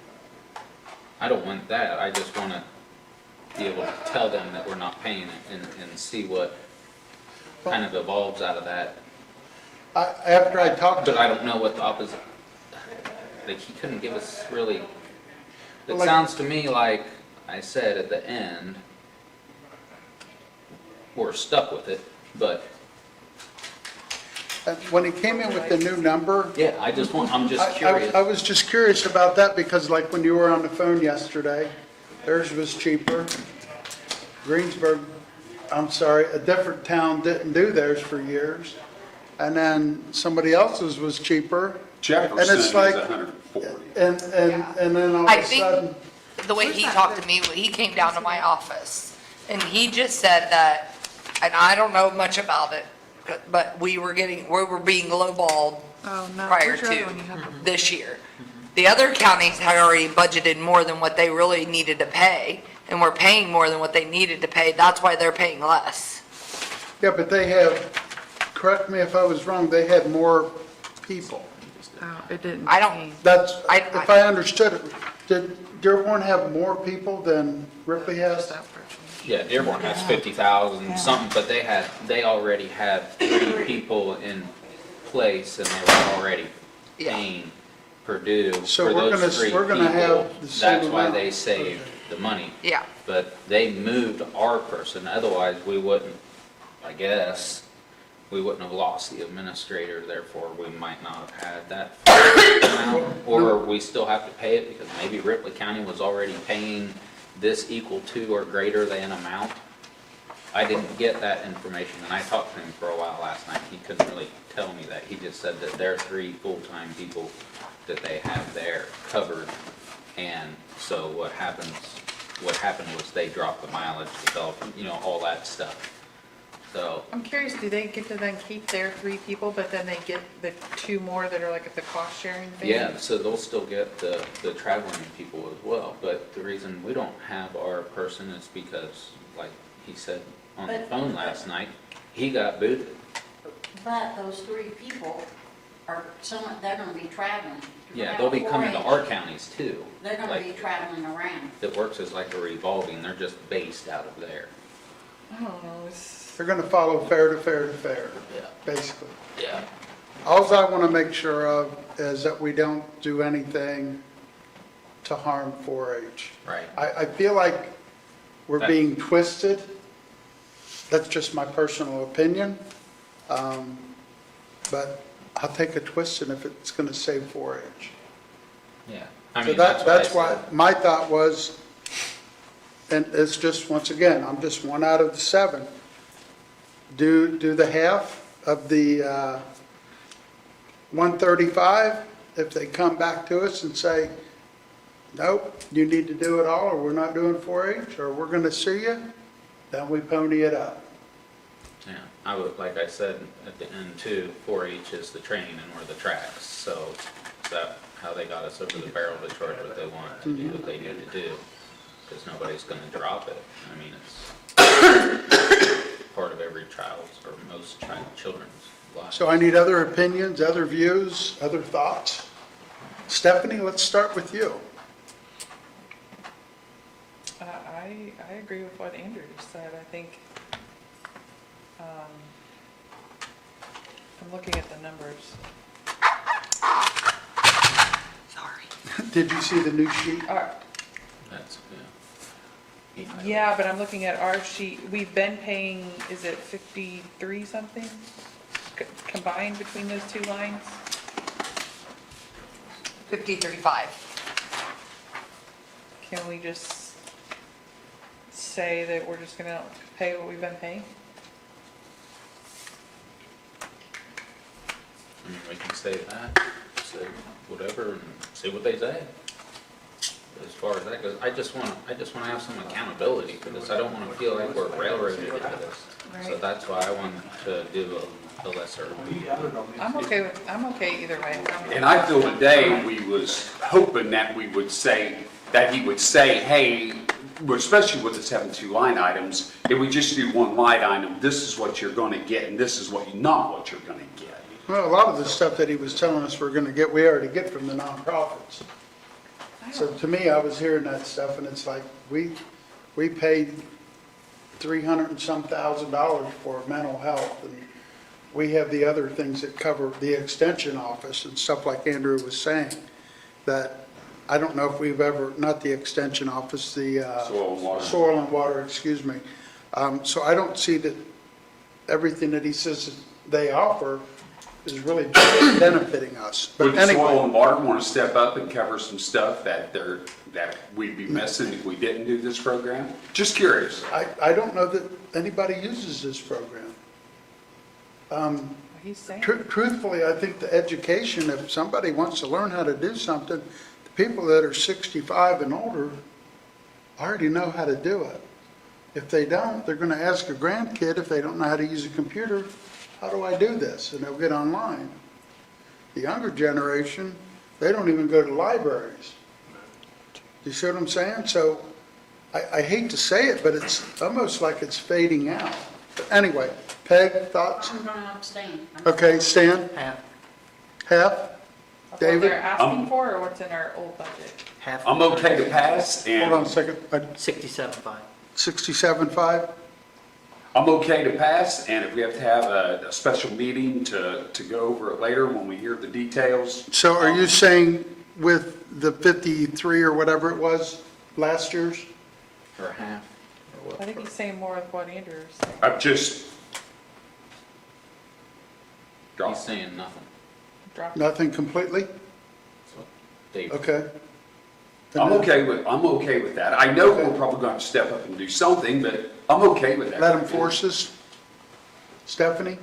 I don't want that. I just want to be able to tell them that we're not paying it and see what kind of evolves out of that. After I talked to But I don't know what the opposite, like, he couldn't give us really, it Like- sounds to me like I said at the end, we're stuck with it, but, when he came in with the new number, yeah, I'm just curious. I was just curious about that because like when you were on the phone yesterday, theirs was cheaper. Greensburg, I'm sorry, a different town didn't do theirs for years. And then somebody else's was cheaper. Jefferson And is it's like, 140. and then all I of a think sudden, the way he talked to me, he came down to my office, and he just said that, and I don't know much about it, but we were being lowballed Oh, no. prior Where's your other to one you have? this year. The other counties had already budgeted more than what they really needed to pay, and were paying more than what they needed to pay. That's why they're paying less. yeah, but they have, correct me if I was wrong, they had more people. Oh, it didn't. I don't- change. That's, I- if I understood it, did Dearborn have more people than Ripley has? That person. Yeah, Dearborn has 50,000 something, but they already had 3 people in place and they were already Yeah. paying Purdue So for we're those gonna- 3 we're gonna people. have the same That's why amount. they saved the money. Yeah. But they moved our person, otherwise we wouldn't, I guess, we wouldn't have lost the administrator, therefore we might not have had that amount. Or we still have to pay it because maybe Ripley County was already paying this equal to or greater than amount. I didn't get that information, and I talked to him for a while last night. He couldn't really tell me that. He just said that their 3 full-time people that they have there covered. And so what happened was they dropped the mileage, development, all that stuff. So, I'm curious, do they get to then keep their 3 people, but then they get the 2 more that are like at the cost sharing thing? yeah, so they'll still get the traveling people as well. But the reason we don't have our person is because, like he said on the phone last night, he got booted. But those 3 people are, they're gonna be traveling. Yeah, they'll be coming to our counties too. They're gonna Like, be traveling around. it works as like a revolving, they're just based out of there. I don't know, They're going to follow fair to fair to fair, Yeah. basically. Yeah. Alls I want to make sure of is that we don't do anything to harm 4-H. Right. I feel like we're That- being twisted. That's just my personal opinion. But I'll take a twisting if it's going to save 4-H. Yeah. I So mean, that's what I why, said. my thought was, and it's just, once again, I'm just 1 out of the 7. Do the half of the 135. If they come back to us and say, nope, you need to do it all, or we're not doing 4-H, or we're going to sue you, then we pony it up. Yeah, I would, like I said at the end too, 4-H is the train and we're the tracks. So is that how they got us over the barrel to charge what they want to do what they need to do? Because nobody's going to drop it. I mean, it's part of every child's or most children's life. So I need other opinions, other views, other thoughts. Stephanie, let's start with you. I agree with what Andrew just said. I think, I'm looking at the numbers. Did you see the new sheet? That's, yeah. Yeah, but I'm looking at our sheet. We've been paying, is it 53 something combined between those 2 lines? 5035. Can we just say that we're just gonna pay what we've been paying? I mean, we can say that, say whatever, and see what they say. As far as that goes, I just want to have some accountability for this. I don't want to feel like we're railroaded into this. So that's why I want to do a lesser. I'm okay either way. And I feel today, we was hoping that we would say, that he would say, hey, especially with the 72 line items, if we just do 1 line item, this is what you're going to get, and this is not what you're going to get. Well, a lot of the stuff that he was telling us we're going to get, we already get from the nonprofits. So to me, I was hearing that stuff, and it's like, we paid $300 and some thousand for mental health, and we have the other things that cover the extension office and stuff like Andrew was saying, that I don't know if we've ever, not the extension office, the Soil and water. Soil and water, excuse me. So I don't see that everything that he says they offer is really benefiting us. But Would Soil anyway, and Water want to step up and cover some stuff that we'd be missing if we didn't do this program? Just curious. I don't know that anybody uses this program. He's saying. Truthfully, I think the education, if somebody wants to learn how to do something, the people that are 65 and older already know how to do it. If they don't, they're going to ask a grandkid, if they don't know how to use a computer, how do I do this? And they'll get online. The younger generation, they don't even go to libraries. You see what I'm saying? So I hate to say it, but it's almost like it's fading out. But anyway, Peg, thoughts? I'm gonna abstain. Okay, Stan? Half. Half? What David? they're asking for, or what's in our old budget? Half. I'm okay to pass, Hold on a and second. 67.5. 67.5? I'm okay to pass, and if we have to have a special meeting to go over it later when we hear the details. So are you saying with the 53 or whatever it was last year's? Or half, or I what? think he's saying more of what Andrew was saying. I'm just, Drop. He's saying nothing. Drop. Nothing completely? That's what Dave. Okay. I'm okay with that. I know we're probably going to step up and do something, but I'm okay with that. Let them force us? Stephanie?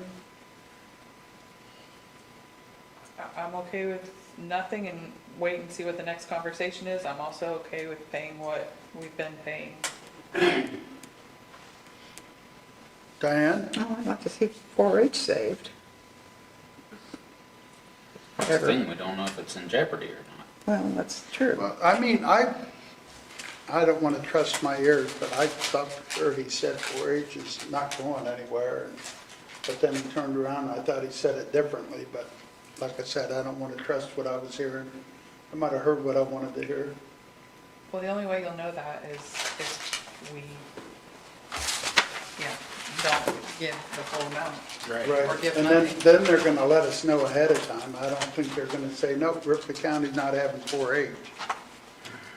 I'm okay with nothing and wait and see what the next conversation is. I'm also okay with paying what we've been paying. Diane? Oh, I'd like to see 4-H saved. That's the thing, we don't know if it's in jeopardy or not. Well, that's true. Well, I mean, I don't want to trust my ears, but I thought for sure he said 4-H is not going anywhere. But then he turned around, and I thought he said it differently, but like I said, I don't want to trust what I was hearing. I might have heard what I wanted to hear. Well, the only way you'll know that is if we, don't give the full amount. Or give And money. then they're going to let us know ahead of time. I don't think they're going to say, nope, Ripley County's not having 4-H.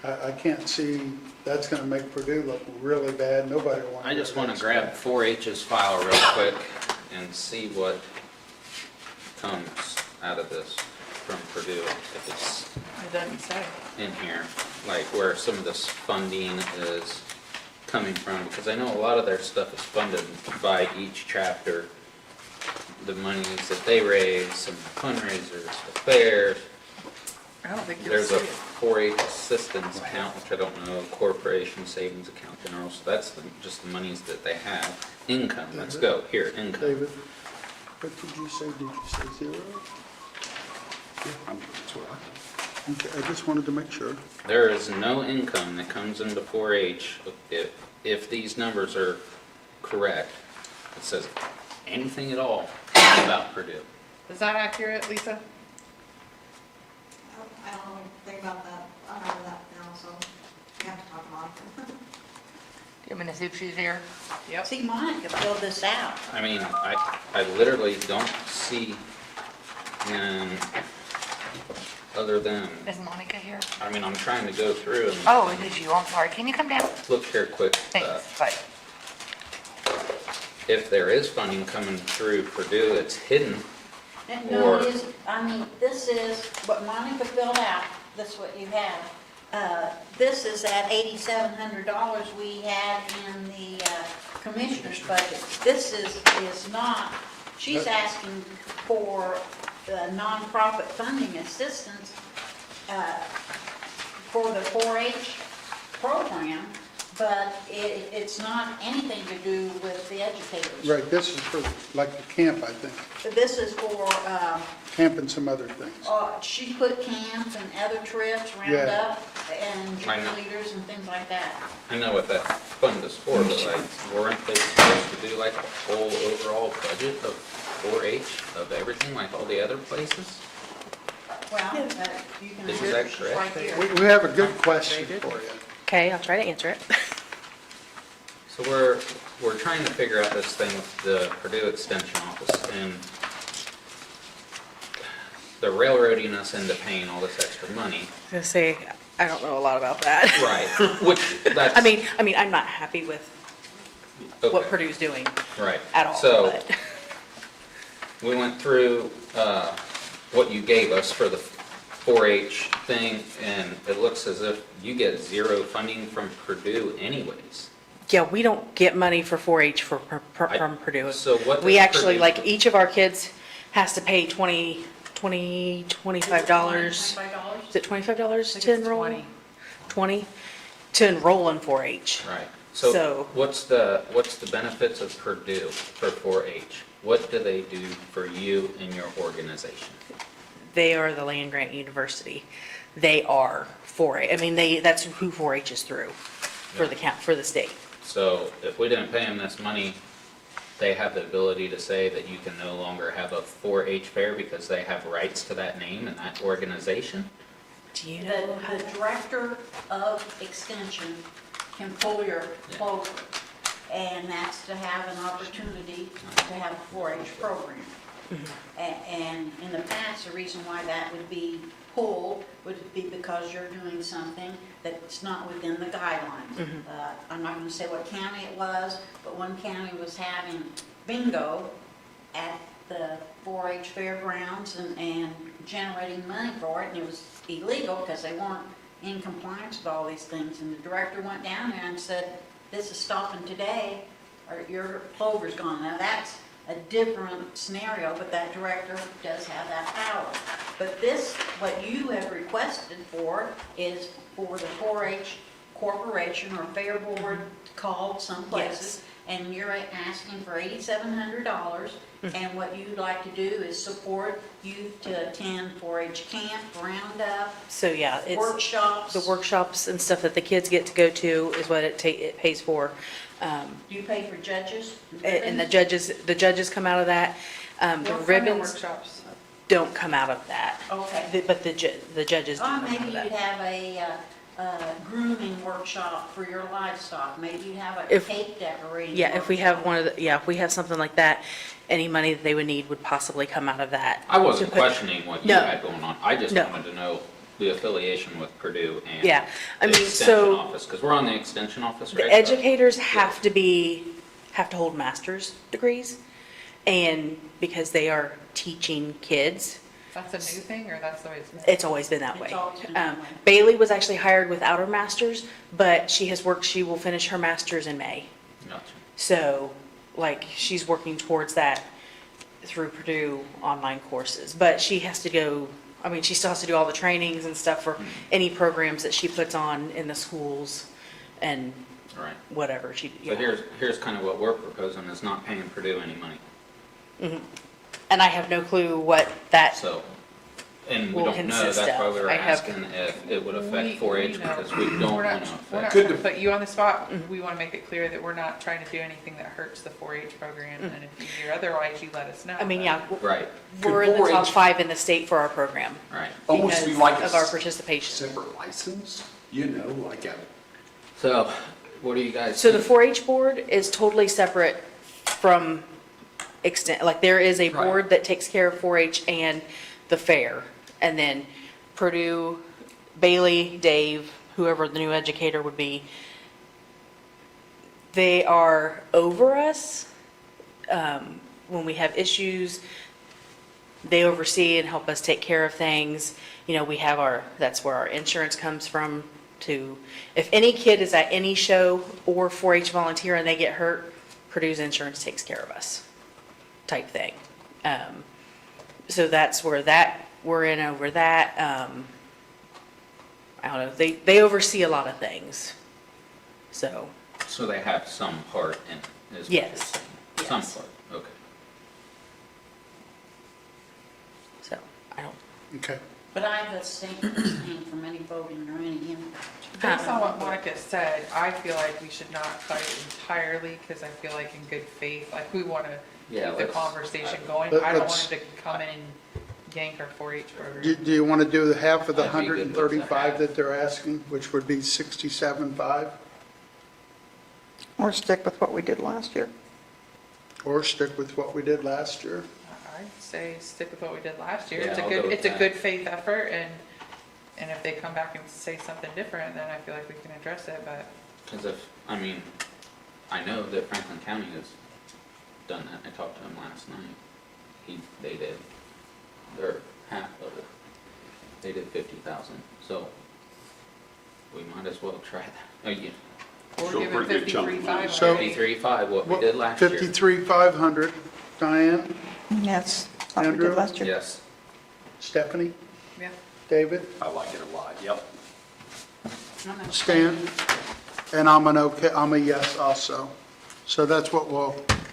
I can't see, that's going to make Purdue look really bad. Nobody will want to. I just want to grab 4-H's file real quick and see what comes out of this from Purdue, if it's It doesn't say. in here, like where some of this funding is coming from, because I know a lot of their stuff is funded by each chapter. The monies that they raise, some fundraisers, the fairs. I don't think you'll There's see a it. 4-H assistance account, which I don't know, corporation savings account general, so that's just the monies that they have. Income, let's go, here, income. David, what did you say? Did you say 0? That's what I thought. Okay, I just wanted to make sure. There is no income that comes into 4-H if these numbers are correct. It says anything at all about Purdue. Is that accurate, Lisa? I don't know anything about that. I don't know that now, so you have to talk about it. Do you want me to see if she's here? Yep. See, Monica filled this out. I mean, I literally don't see, other than, Is Monica here? I mean, I'm trying to go through and Oh, it is you. I'm sorry. Can you come down? look here quick. Thanks. Bye. If there is funding coming through Purdue, it's hidden. And no, Or- it is, I mean, this is what Monica filled out, this is what you have. This is that $8,700 we had in the commissioner's budget. This is not, she's asking for the nonprofit funding assistance for the 4-H program, but it's not anything to do with the educators. Right, this is for like the camp, I think. This is for, Camp and some other things. she put camp and other trips, Yeah. roundup, and I know. cheerleaders and things like that. I know what that fund is for, but like, weren't they supposed to do like a whole overall budget of 4-H of everything, like all the other places? Well, you can. Is that it's correct? right here. We have a good question for you. Okay, I'll try to answer it. So we're trying to figure out this thing with the Purdue Extension Office, and they're railroading us into paying all this extra money. I was gonna say, I don't know a lot about that. Right, which, that's. I mean, I'm not happy with what okay, Purdue's doing right. at all, So, but we went through what you gave us for the 4-H thing, and it looks as if you get zero funding from Purdue anyways. yeah, we don't get money for 4-H from Purdue. So what We does actually, Purdue like, do? each of our kids has to pay $25. $25? Is it $25 to enroll? 20. 20 to enroll in 4-H. Right. So- So what's the benefits of Purdue for 4-H? What do they do for you and your organization? They are the land grant university. They are 4-H. I mean, that's who 4-H is through for the state. So if we didn't pay them this money, they have the ability to say that you can no longer have a 4-H fair because they have rights to that name and that organization? Do you know? The director of extension can pull your clover, and that's to have an opportunity to have a 4-H program. And in the past, the reason why that would be pulled would be because you're doing something that's not within the guidelines. I'm not gonna say what county it was, but one county was having bingo at the 4-H fairgrounds and generating money for it, and it was illegal because they weren't in compliance with all these things. And the director went down there and said, this is stopping today, or your clover's gone. Now, that's a different scenario, but that director does have that power. But this, what you have requested for, is for the 4-H corporation or fair board called some places, and you're asking for $8,700, and what you'd like to do is support youth to attend 4-H camp, roundup, So, yeah, it's workshops. the workshops and stuff that the kids get to go to is what it pays for. Do you pay for judges? And the judges come out of that. The What kind of ribbons workshops? don't come out of that. Okay. But the judges do come out Maybe of you'd that. have a grooming workshop for your livestock. Maybe you'd have a If- cake decorating. Yeah, if we have workshop. if we have something like that, any money that they would need would possibly come out of that. I wasn't To put- questioning what you No. had going on. I just No. wanted to know the affiliation with Purdue and Yeah, I the mean, extension so office, because we're on the extension office, the right? educators have to hold master's degrees, and because they are teaching kids, That's a new thing, or that's the way it's been? it's always been that It's way. always been that way. Bailey was actually hired without her master's, but she will finish her master's in May. Gotcha. So, like, she's working towards that through Purdue online courses, but she has to go, I mean, she still has to do all the trainings and stuff for any programs that she puts on in the schools and Right. whatever she, So here's kind of what we're proposing, is not paying Purdue any money. And I have no clue what that, So, and we Will don't know, consist that's why of. we were I have- asking if it would affect We 4-H, know. because we don't We're want not, to we're not affect. trying to put you on the spot. We want to make it clear that we're not trying to do anything that hurts the 4-H program, and if you hear otherwise, you let us know. I mean, yeah, Right, we're in the top 4-H 5 in the state for our program right. Almost be because like of our a participation. separate license, you know, like a, So, what do you guys? So the think? 4-H board is totally separate from extent, like there is a Right. board that takes care of 4-H and the fair. And then Purdue, Bailey, Dave, whoever the new educator would be, they are over us. When we have issues, they oversee and help us take care of things. You know, we have that's where our insurance comes from to, if any kid is at any show or 4-H volunteer and they get hurt, Purdue's insurance takes care of us, type thing. So that's where we're in over that. I don't know, they oversee a lot of things. So, So they have some part in it, is what you're Yes, saying. Some yes. part, okay. so, I don't, Okay. But I abstain from any voting or any impact. Based on what Monica said, I feel like we should not fight entirely, because I feel like in good faith, like, we want to Yeah, keep the let's- conversation going. Let- I don't let's- want him to come in and yank our 4-H Do program. do you want to do the half of the I'd be good with 135 that. that they're asking, which would be 67.5? Or stick with what we did last year. Or stick with what we did last year? I'd say stick with what we did last year. Yeah, It's a I'll go with it's a that. good faith effort, and if they come back and say something different, then I feel like we can address it, but Because I mean, I know that Franklin County has done that. I talked to him last night. They did their half of it. They did 50,000, so we might as well try that. Oh, yeah, we're Still a giving pretty good chunk of 53.5 money. So- already. 53.5, what we did last year. 53,500. Diane, Yes, like we Andrew? did last year. Yes. Stephanie, Yeah. David, I like it a lot, yep. Stan, and I'm a yes also. So that's what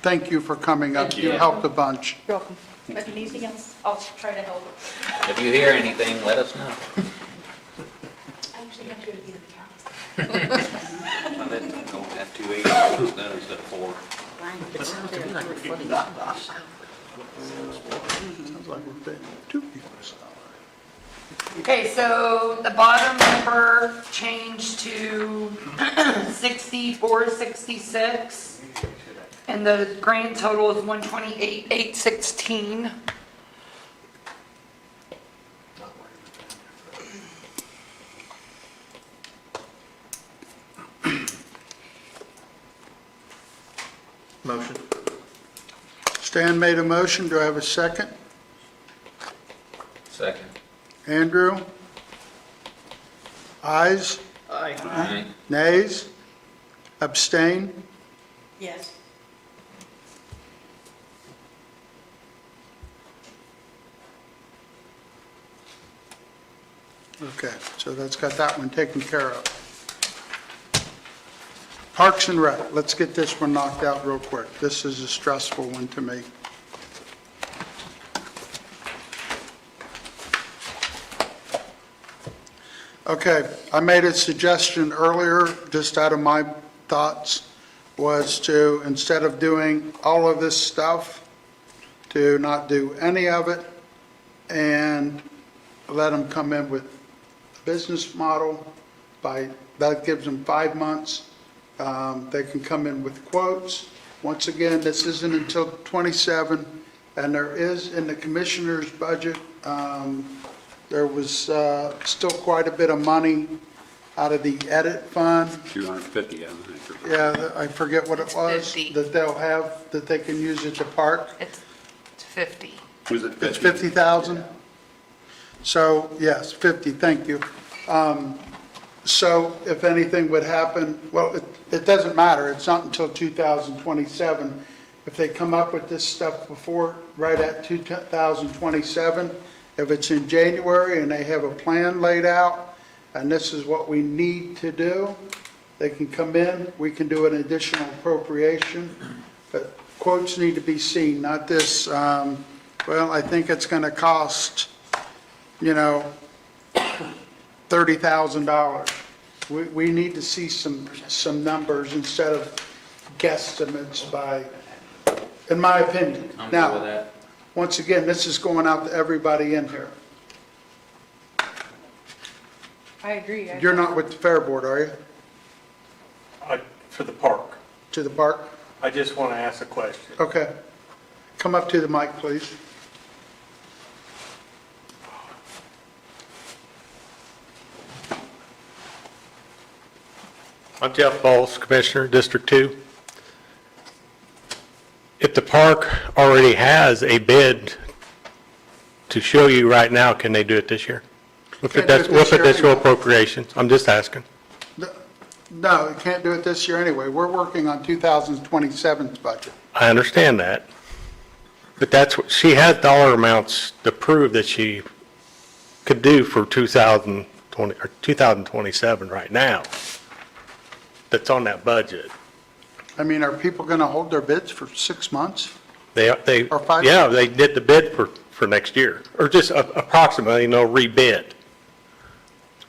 thank you for coming up. Thank you. You helped a bunch. you're welcome. If anything else, I'll try to help. If you hear anything, let us know. I actually have to go to the other county. I bet don't have 2 acres then instead of 4. Sounds like we're paying two people's salary. Okay, so the bottom number changed to 6466, and the grand total is 128,816. Motion. Stan made a motion, do I have a second? Second. Andrew? Ayes? Aye. Nays? Abstain? Yes. Okay, so that's got that one taken care of. Parks and Rec, let's get this one knocked out real quick. This is a stressful one to me. Okay, I made a suggestion earlier, just out of my thoughts, was to, instead of doing all of this stuff, to not do any of it and let them come in with a business model that gives them 5 months. They can come in with quotes. Once again, this isn't until 27, and there is in the commissioner's budget, there was still quite a bit of money out of the edit fund. 250, I think. Yeah, I forget what it was, 50. that they'll have, that they can use at the park. It's 50. Was it 50? It's 50,000? So, yes, 50, thank you. So if anything would happen, well, it doesn't matter, it's not until 2027. If they come up with this stuff before, right at 2027, if it's in January and they have a plan laid out, and this is what we need to do, they can come in, we can do an additional appropriation, but quotes need to be seen, not this, well, I think it's going to cost, $30,000. We need to see some numbers instead of guesstimates by, in my opinion. I'm good with Now, that. once again, this is going out to everybody in here. I agree. You're not with the Fair Board, are you? For the park, To the park? I just want to ask a question. Okay. Come up to the mic, please. I'm Jeff Bowles, Commissioner, District 2. If the park already has a bid to show you right now, can they do it this year? With Can't do it this year additional anyway. appropriations? I'm just asking. No, you can't do it this year anyway. We're working on 2027's budget. I understand that. But that's what, she has dollar amounts to prove that she could do for 2020, or 2027 right now. That's on that budget. I mean, are people going to hold their bids for 6 months? They, Or 5 yeah, they did the bid for next year, or just approximately, rebid.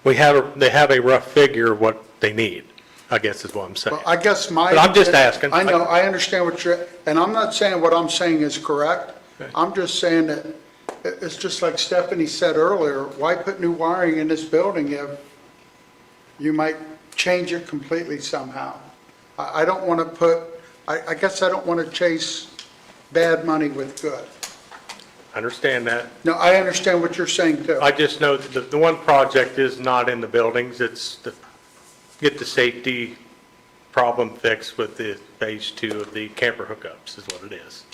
They have a rough figure of what they need, I guess is what I'm saying. Well, I guess my. But I'm just asking. I know, I understand what you're, and I'm not saying what I'm saying is correct. Okay. I'm just saying that, it's just like Stephanie said earlier, why put new wiring in this building if you might change it completely somehow? I don't want to put, I guess I don't want to chase bad money with good. I understand that. No, I understand what you're saying too. I just know that the one project is not in the buildings, it's to get the safety problem fixed with the phase 2 of the camper hookups is what it is.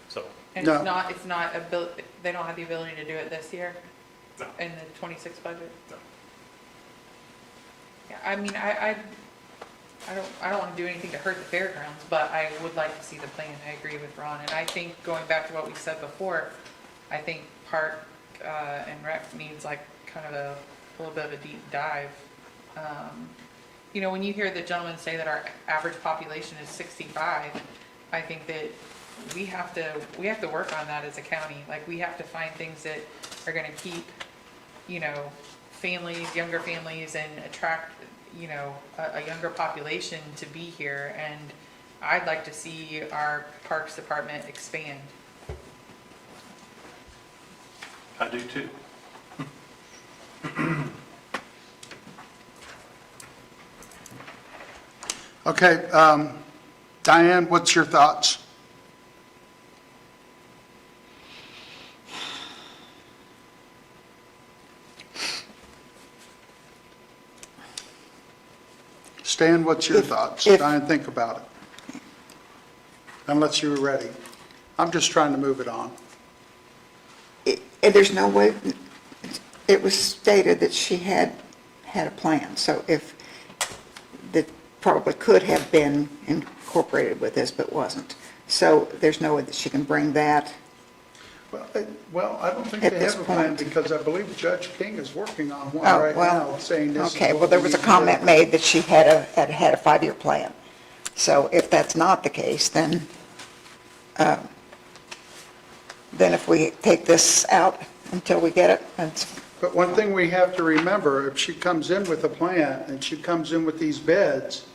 So, And No. it's not, they don't have the ability to do it this year? No. In the 26 budget? No. Yeah, I mean, I don't want to do anything to hurt the fairgrounds, but I would like to see the plan. I agree with Ron. And I think, going back to what we said before, I think Park and Rec needs like kind of a little bit of a deep dive. When you hear the gentleman say that our average population is 65, I think that we have to work on that as a county. Like, we have to find things that are going to keep, families, younger families, and attract, a younger population to be here. And I'd like to see our Parks Department expand. I do too. Okay, Diane, what's your thoughts? Stan, what's your thoughts? if- Diane, think about it. Unless you're ready. I'm just trying to move it on. And there's no way, it was stated that she had a plan, so that probably could have been incorporated with this, but wasn't. So there's no way that she can bring that. Well, I don't think At they this have a plan point. because I believe Judge King is working on one Oh, right well, now, saying this is okay, what well, there we was a need to do. comment made that she had a 5-year plan. So if that's not the case, then if we take this out until we get it, that's, But one thing we have to remember, if she comes in with a plan and she comes in with these beds,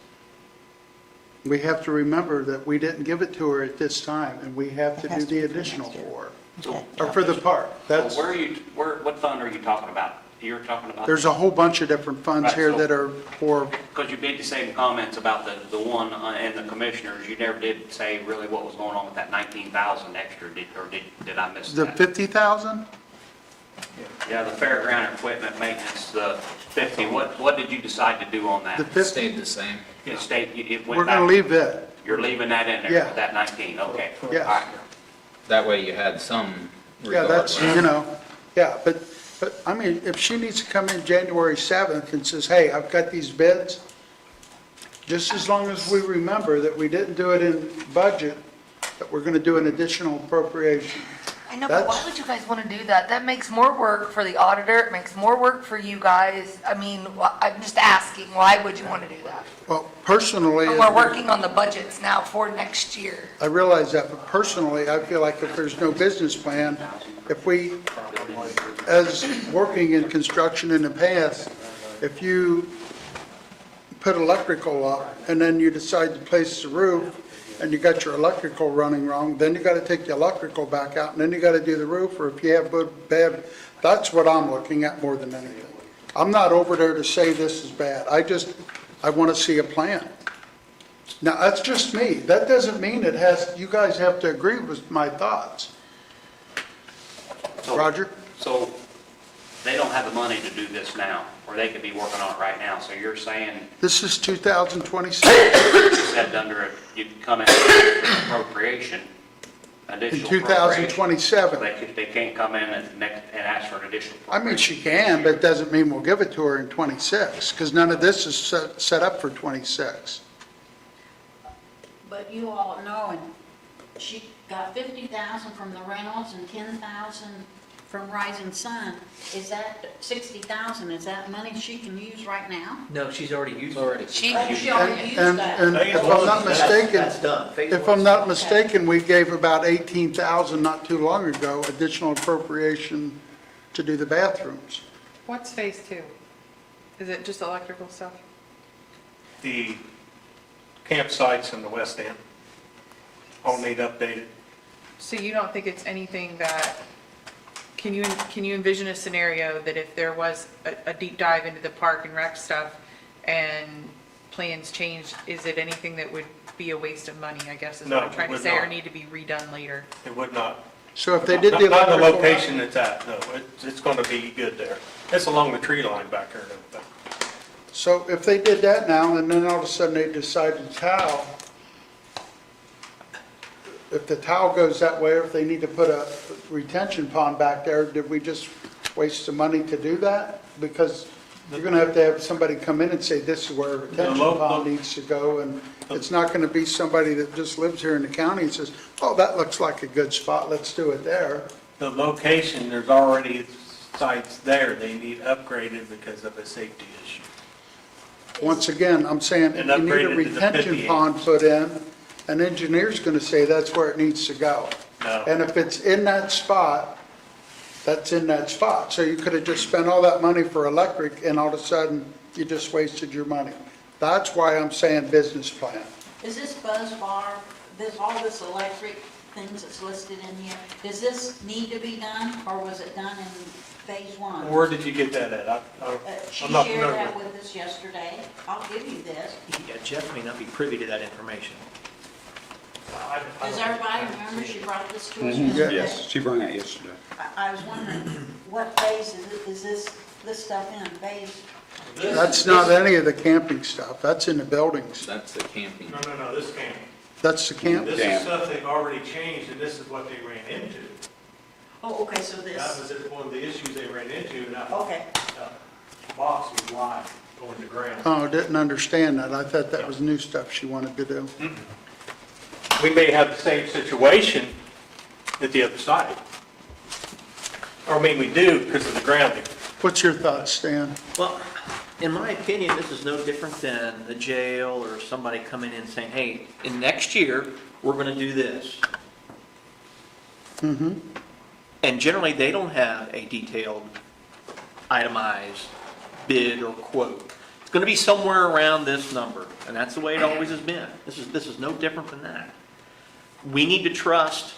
we have to remember that we didn't give it to her at this time, and we have to It has do to the be for additional next year. for her, okay. or for the park. That's, Where are you, what fund are you talking about? You're talking about? there's a whole bunch of different funds Right, here so- that are for, Because you made the same comments about the one and the commissioners, you never did say really what was going on with that 19,000 extra, did I miss the that? 50,000? Yeah, the fairground equipment maintenance, the 50, what did you decide to do on that? The 50, Stayed the same. It stayed, it we're went going to back, leave it, you're leaving that in there, Yeah. that 19, okay. Yes. All right. That way you had some yeah, that's, regardless. yeah, but, I mean, if she needs to come in January 7th and says, hey, I've got these bids, just as long as we remember that we didn't do it in budget, that we're going to do an additional appropriation. I know, but why That's- would you guys want to do that? That makes more work for the auditor, it makes more work for you guys. I mean, I'm just asking, why would you want to do that? Well, personally, And we're working on the budgets now for next year. I realize that, but personally, I feel like if there's no business plan, if we, as working in construction in the past, if you put electrical up and then you decide to place the roof and you got your electrical running wrong, then you got to take the electrical back out and then you got to do the roof, or if you have bad, that's what I'm looking at more than anything. I'm not over there to say this is bad. I want to see a plan. Now, that's just me. That doesn't mean it has, you guys have to agree with my thoughts. So- Roger? So they don't have the money to do this now, or they could be working on it right now, so you're saying This is 2026. you said under, you could come in with appropriation, In additional appropriation. 2027. They can't come in and ask for an additional I mean, appropriation. she can, but it doesn't mean we'll give it to her in 26, because none of this is set up for 26. But you all know, and she got 50,000 from the Reynolds and 10,000 from Rising Sun. Is that 60,000, is that money she can use right now? No, she's already used it. She, Oh, she already used And that. if I'm not mistaken, That's done. Phase if one's I'm not done. mistaken, we gave about 18,000 not too long ago, additional appropriation to do the bathrooms. What's phase 2? Is it just electrical stuff? The campsites in the west end all need updated. So you don't think it's anything that, can you envision a scenario that if there was a deep dive into the park and rec stuff and plans changed, is it anything that would be a waste of money, I guess is No, what I'm it trying to would say, or not. need to be redone later? It would not. So if they did the Not the electrical... location it's at, no. It's going to be good there. It's along the tree line back there and everything. So if they did that now, and then all of a sudden they decided tile, if the tile goes that way, or if they need to put a retention pond back there, did we just waste the money to do that? Because you're going to have somebody come in and say, this is where a retention pond needs to go, and it's not going to be somebody that just lives here in the county and says, oh, that looks like a good spot, let's do it there. The location, there's already sites there. They need upgraded because of a safety issue. Once again, I'm saying, if And you need a upgraded to the retention 58. pond put in, an engineer's going to say that's where it needs to go. No. And if it's in that spot, that's in that spot. So you could have just spent all that money for electric, and all of a sudden, you just wasted your money. That's why I'm saying business plan. Is this buzz bar, all this electric things that's listed in here, does this need to be done, or was it done in phase 1? Where did you get that at? She I'm not shared familiar. that with us yesterday. I'll give you this. Yeah, Jeff may not be privy to that information. Does everybody remember she brought this to us yesterday? Yes, she brought that yesterday. I was wondering, what phase is this stuff in, phase? That's not any of the camping stuff. That's in the buildings. That's the camping. No, this can't. That's the camp? This Damn. is stuff they've already changed, and this is what they ran into. Oh, okay, so That this, was one of the issues they ran into, and that okay. box was live going to ground. Oh, didn't understand that. I thought that was new stuff she wanted to do. We may have the same situation at the other side. Or I mean, we do because of the grounding. What's your thoughts, Stan? Well, in my opinion, this is no different than a jail or somebody coming in saying, hey, in next year, we're gonna do this. Mm-hmm. And generally, they don't have a detailed, itemized bid or quote. It's gonna be somewhere around this number, and that's the way it always has been. This is no different than that. We need to trust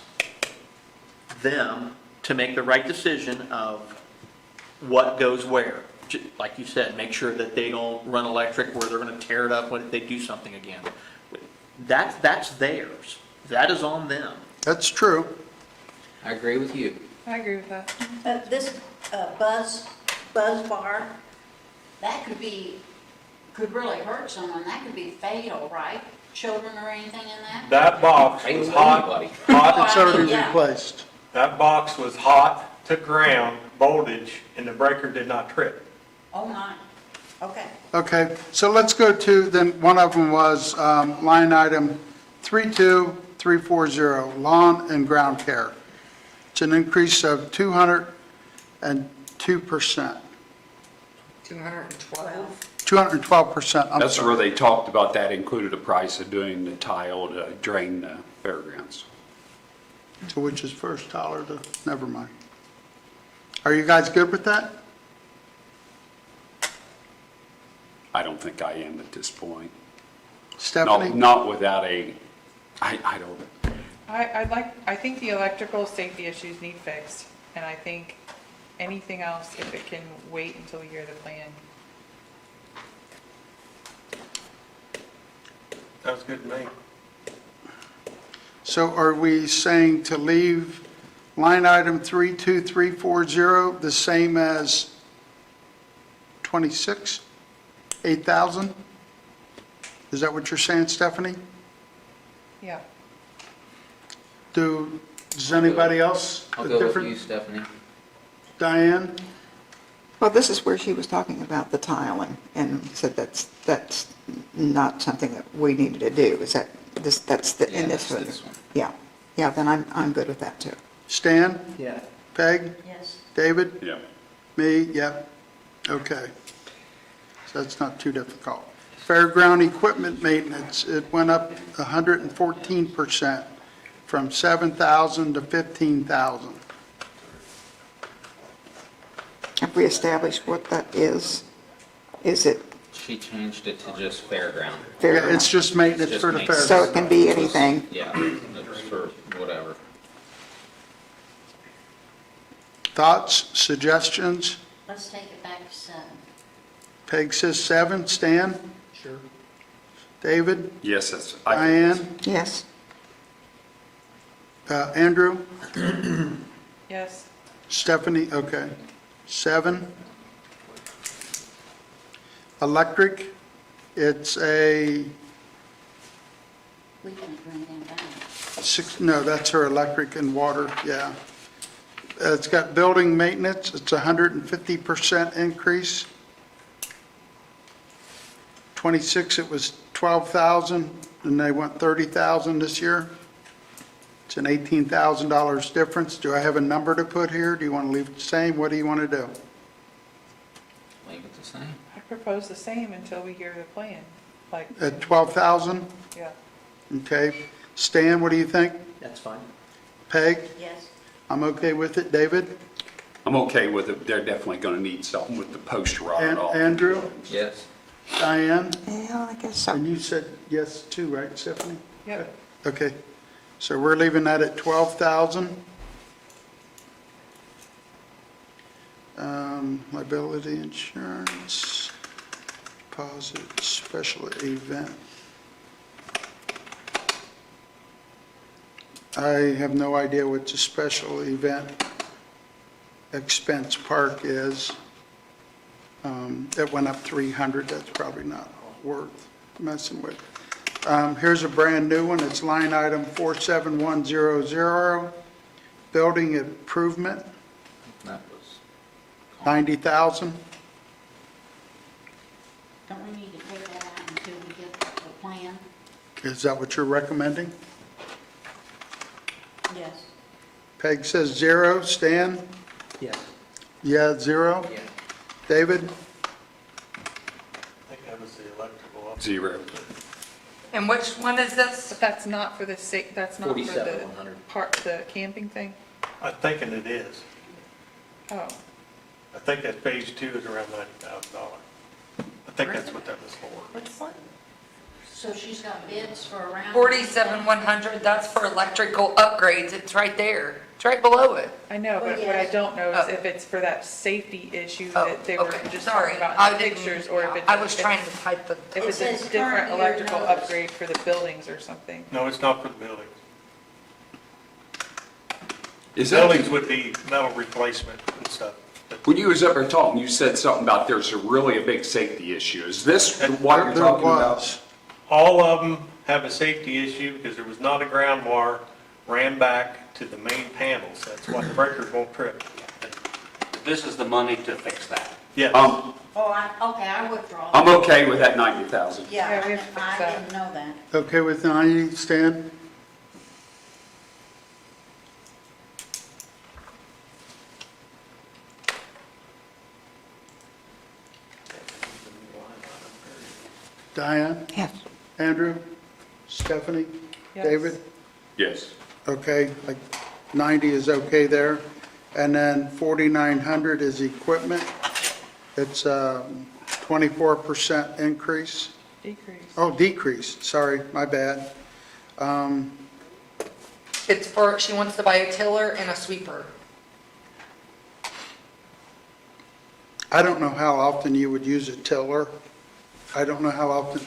them to make the right decision of what goes where. Like you said, make sure that they don't run electric where they're gonna tear it up when they do something again. That's theirs. That is on them. That's true. I agree with you. I agree with that. This buzz bar, that could really hurt someone. That could be fatal, right? Children or anything in that? That box was hot, hot, It's already Yeah. replaced. that box was hot to ground voltage, and the breaker did not trip. Oh, my. Okay. Okay, so let's go to, then one of them was line item 32340, lawn and ground care. It's an increase of 202%, 212. 212%. I'm That's sorry. where they talked about that included a price of doing the tile to drain the fairgrounds. So which is first, Tyler, never mind. Are you guys good with that? I don't think I am at this point. Stephanie? Not without I don't, I think the electrical safety issues need fixed, and I think anything else, if it can wait until we hear the plan. That was good to me. So are we saying to leave line item 32340 the same as 26, 8,000? Is that what you're saying, Stephanie? Yeah. Does anybody else? I'll a go with different- you, Stephanie. Diane? Well, this is where she was talking about the tiling and said that's not something that we needed to do. Is that, that's the, in this one? This one. Yeah, then I'm good with that too. Stan? Yeah. Peg? Yes. David? yeah. Me? Yep. Okay. So that's not too difficult. Fairground equipment maintenance, it went up 114%, from 7,000 to 15,000. Have we established what that is? Is it She changed it to just fairground. Yeah, fair? it's just maintenance Just for the maintenance. So fairground. it can be anything. Yeah, it's for whatever. Thoughts, suggestions? Let's take it back to 7. Peg says 7. Stan? Sure. David? Yes, that's, Diane? Yes. Andrew? Yes. Stephanie? Okay. 7. Electric, it's a We can bring them down. 6, no, that's her electric and water, yeah. It's got building maintenance, it's 150% increase. 26, it was 12,000, and they went 30,000 this year. It's an $18,000 difference. Do I have a number to put here? Do you want to leave it the same? What do you want to do? Leave it the same. I propose the same until we hear the plan, like, At 12,000? yeah. Okay. Stan, what do you think? That's fine. Peg? Yes. I'm okay with it. David? I'm okay with it. They're definitely going to need something with the post rod And off. Andrew? Yes. Diane? Yeah, I guess so. And you said yes too, right, Stephanie? Yep. Okay. So we're leaving that at 12,000. Liability insurance, deposit, special event. I have no idea what the special event expense park is. It went up 300, that's probably not worth messing with. Here's a brand new one, it's line item 47100, building improvement, That was. 90,000. Don't we need to take that out until we get the plan? Is that what you're recommending? Yes. Peg says 0, Stan? Yes. Yeah, 0? Yeah. David? I think that was the electrical up. 0. And which one is this? But that's not for the that's not for the 47,100. part, the camping thing? I'm thinking it is. Oh, I think that phase 2 is around $90,000. I think that's what that was for. Which one? So she's got bids for around. 47,100, that's for electrical upgrades, it's right there, it's right below it. I know, but Well, what I yes. don't know is Oh. if it's for that safety issue Oh, that they were okay, just sorry, talking about I in the didn't- pictures, or if it's. I was trying to type the, If It it's says a different current year electrical notice. upgrade for the buildings or something. No, it's not for the buildings. Is that, Buildings would be metal replacement and stuff. But when you was up there talking, you said something about there's really a big safety issue. Is this what you're There talking about? was. all of them have a safety issue because there was not a ground wire ran back to the main panels. That's why the breakers won't trip. This is the money to fix that. Yes. Oh, okay, I withdraw. I'm okay with that 90,000. Yeah, Yeah, we have to fix I that. didn't know that. Okay with 90, Stan? Diane? Yes. Andrew? Stephanie? Yes. David? Yes. Okay, like 90 is okay there. And then 4,900 is equipment. It's 24% increase. Decrease. Oh, decrease, sorry, my bad. it's for, she wants to buy a tiller and a sweeper. I don't know how often you would use a tiller. I don't know how often,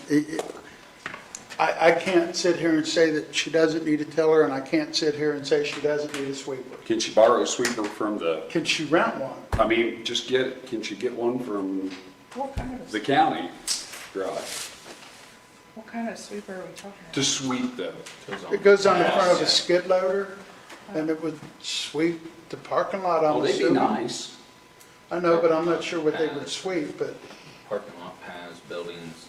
I can't sit here and say that she doesn't need a tiller, and I can't sit here and say she doesn't need a sweeper. Can she borrow a sweeper from the, Can she rent one? I mean, just get, can she get one from What kind of, the county garage what kind of sweeper are we talking about? to sweep the, It goes on the front of a skid loader, and it would sweep the parking lot, I'm oh, they'd be assuming. nice. I know, but I'm not sure what they would sweep, but Parking lot paths, buildings,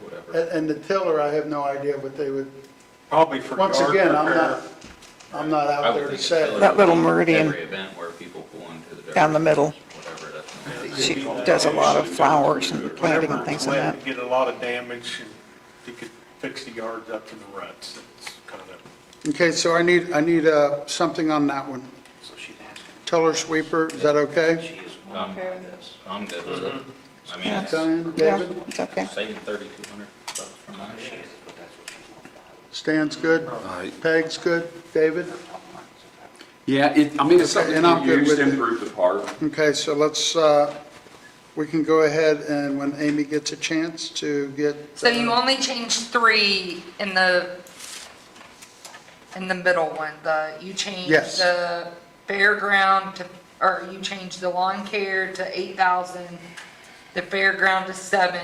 whatever. and the tiller, I have no idea what they would, Probably for yard once again, repair. I'm not I out would there to think a say. tiller That little would be meridian Every event where people pull into the. down the middle. Whatever, that's. She does a lot of flowers and planting and Whenever things it's like wet, that. you get a lot of damage, and you could fix the yards up to the ruts. It's kind of, Okay, so I need something on that one. So she's asking, Tiller sweeper, is that okay? she is I'm Okay with this. I'm good with it. I mean, Yeah. it's Diane, Yeah, David, it's okay. saving 3,200 bucks from that. she is, but that's what she's wanting. Stan's good, Right. Peg's good, David? Yeah, I mean, it's something And I'm you good use with to it. improve the park. Okay, so let's, we can go ahead and when Amy gets a chance to get. So you only changed 3 in the middle one, you changed Yes. the fairground to, or you changed the lawn care to 8,000, the fairground to 7,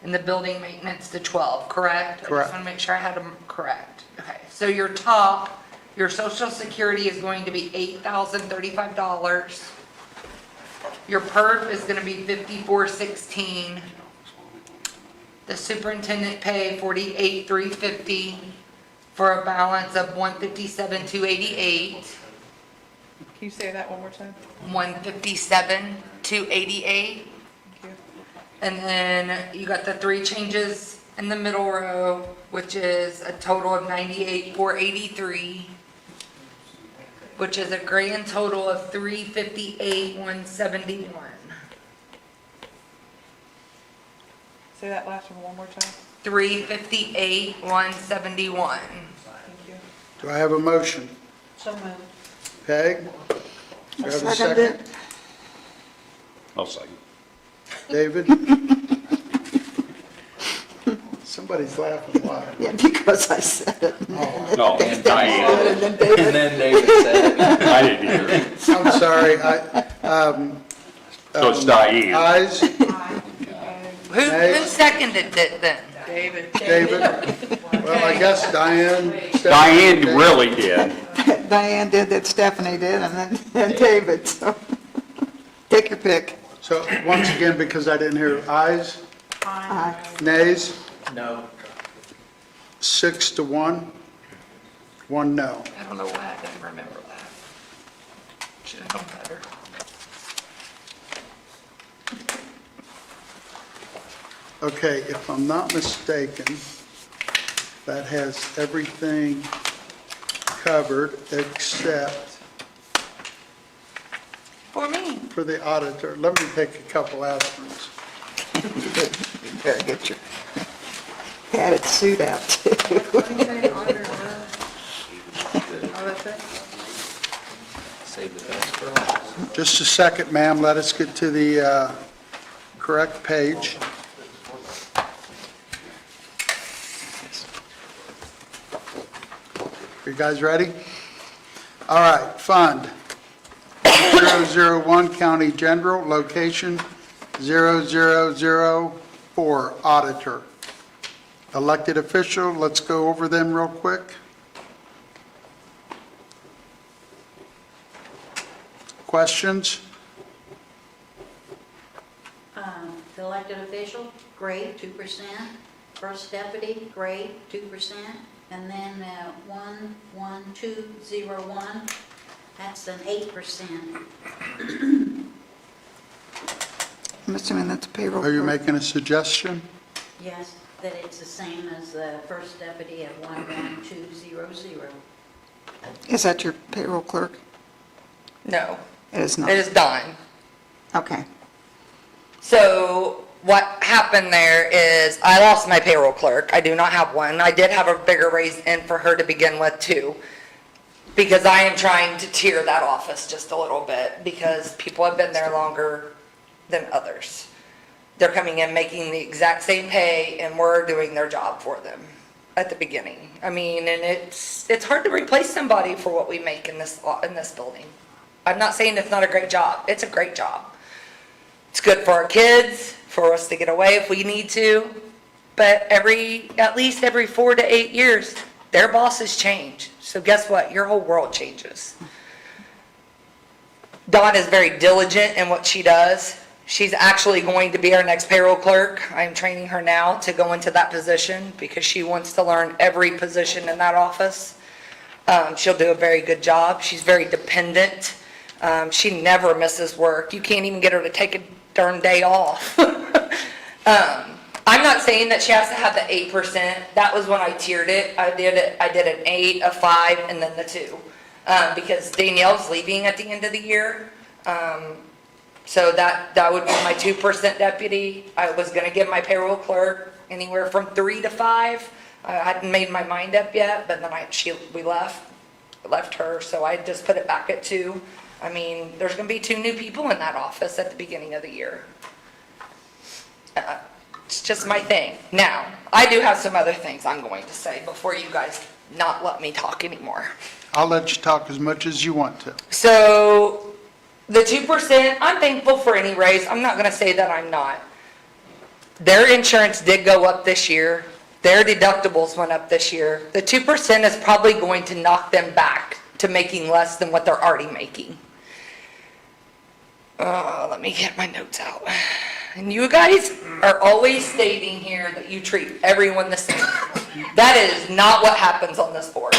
and the building maintenance to 12, correct? I Correct. just want to make sure I had them correct. Okay, so your top, your social security is going to be $8,035. Your perp is going to be $54,16. The superintendent pay $48,350 for a balance of $157,288. Can you say that one more time? $157,288. Thank you. And then you got the 3 changes in the middle row, which is a total of $98,483, which is a grand total of $358,171. Say that last one more time. $358,171. Thank you. Do I have a motion? So moved. Peg? Do I have a Second it. I'll second. David? Somebody's laughing, why? Yeah, because I said it. No, And Diane, and then David. And then David said, I didn't hear it. I'm sorry, So it's Diane. ayes? Nay. seconded it then? David. David? Well, I guess Diane. Diane really did. Diane did that, Stephanie did, and then David, so take your pick. So once again, because I didn't hear ayes, Aye. nays, No. 6-1, 1 no. I don't know why I didn't remember that. Should have known better. Okay, if I'm not mistaken, that has everything covered except For me. for the auditor. Let me take a couple aspirins. You better get your padded suit out, too. Save the best for last. Just a second, ma'am, let us get to the correct page. You guys ready? All right, fund 001, county general, location 0004, auditor. Elected official, let's go over them real quick. Questions? The elected official, grade 2%. First deputy, grade 2%. And then 11201, that's an 8%. I'm assuming that's payroll. Are you clerk. making a suggestion? Yes, that it's the same as the first deputy at 11200. Is that your payroll clerk? No, It is not. it is Dawn. Okay. So what happened there is I lost my payroll clerk. I do not have one. I did have a bigger raise in for her to begin with too, because I am trying to tier that office just a little bit because people have been there longer than others. They're coming in making the exact same pay and we're doing their job for them at the beginning. I mean, and it's hard to replace somebody for what we make in this building. I'm not saying it's not a great job. It's a great job. It's good for our kids, for us to get away if we need to. But at least every 4 to 8 years, their bosses change. So guess what? Your whole world changes. Dawn is very diligent in what she does. She's actually going to be our next payroll clerk. I'm training her now to go into that position because she wants to learn every position in that office. She'll do a very good job. She's very dependent. She never misses work. You can't even get her to take a darn day off. I'm not saying that she has to have the 8%. That was when I tiered it. I did an 8, a 5, and then the 2. Because Danielle's leaving at the end of the year. So that would be my 2% deputy. I was gonna give my payroll clerk anywhere from 3 to 5. I hadn't made my mind up yet, but then we left her, so I just put it back at 2. I mean, there's gonna be 2 new people in that office at the beginning of the year. It's just my thing. Now, I do have some other things I'm going to say before you guys not let me talk anymore. I'll let you talk as much as you want to. So, the 2%, I'm thankful for any raise. I'm not gonna say that I'm not. Their insurance did go up this year. Their deductibles went up this year. The 2% is probably going to knock them back to making less than what they're already making. Let me get my notes out. And you guys are always stating here that you treat everyone the same. That is not what happens on this board.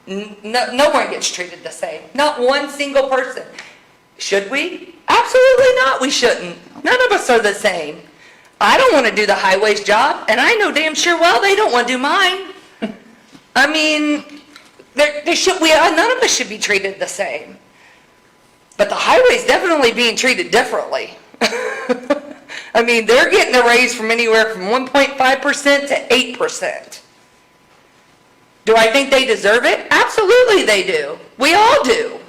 No one gets treated the same. Not one single person. Should we? Absolutely not, we shouldn't. None of us are the same. I don't want to do the highways job, and I know damn sure well they don't want to do mine. I mean, none of us should be treated the same. But the highway's definitely being treated differently. I mean, they're getting a raise from anywhere from 1.5% to 8%. Do I think they deserve it? Absolutely they do. We all do.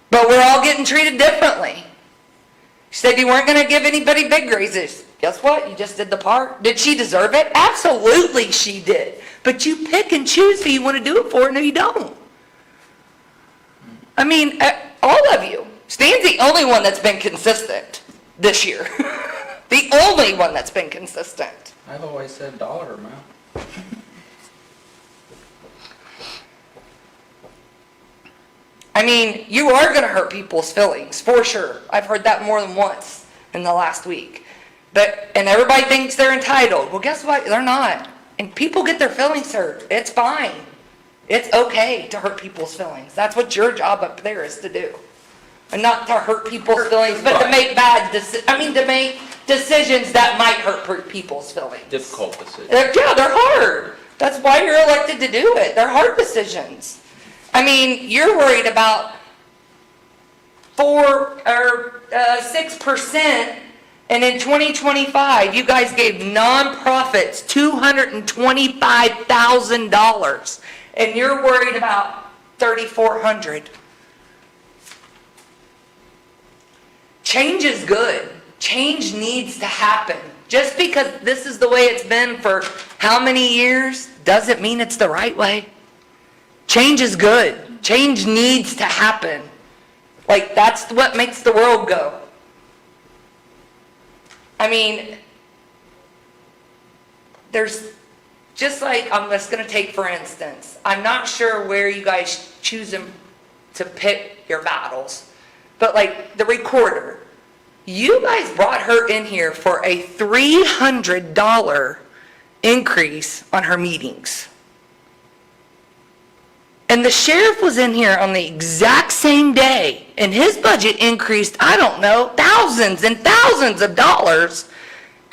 But we're all getting treated differently. You said you weren't going to give anybody big raises. Guess what? You just did the part. Did she deserve it? Absolutely she did. But you pick and choose who you want to do it for and who you don't. I mean, all of you. Stan's the only one that's been consistent this year. The only one that's been consistent. I've always said dollar amount. I mean, you are gonna hurt people's feelings, for sure. I've heard that more than once in the last week. And everybody thinks they're entitled. Well, guess what? They're not. And people get their feelings hurt. It's fine. It's okay to hurt people's feelings. That's what your job up there is to do. And not to hurt people's feelings, but to make to make decisions that might hurt people's feelings. Difficult decision. Yeah, they're hard. That's why you're elected to do it. They're hard decisions. I mean, you're worried about 6%, and in 2025, you guys gave nonprofits $225,000, and you're worried about $3,400. Change is good. Change needs to happen. Just because this is the way it's been for how many years doesn't mean it's the right way. Change is good. Change needs to happen. Like, that's what makes the world go. I mean, there's, just like, I'm just going to take for instance, I'm not sure where you guys choose to pick your battles, but like the recorder, you guys brought her in here for a $300 increase on her meetings. And the sheriff was in here on the exact same day, and his budget increased, I don't know, thousands and thousands of dollars,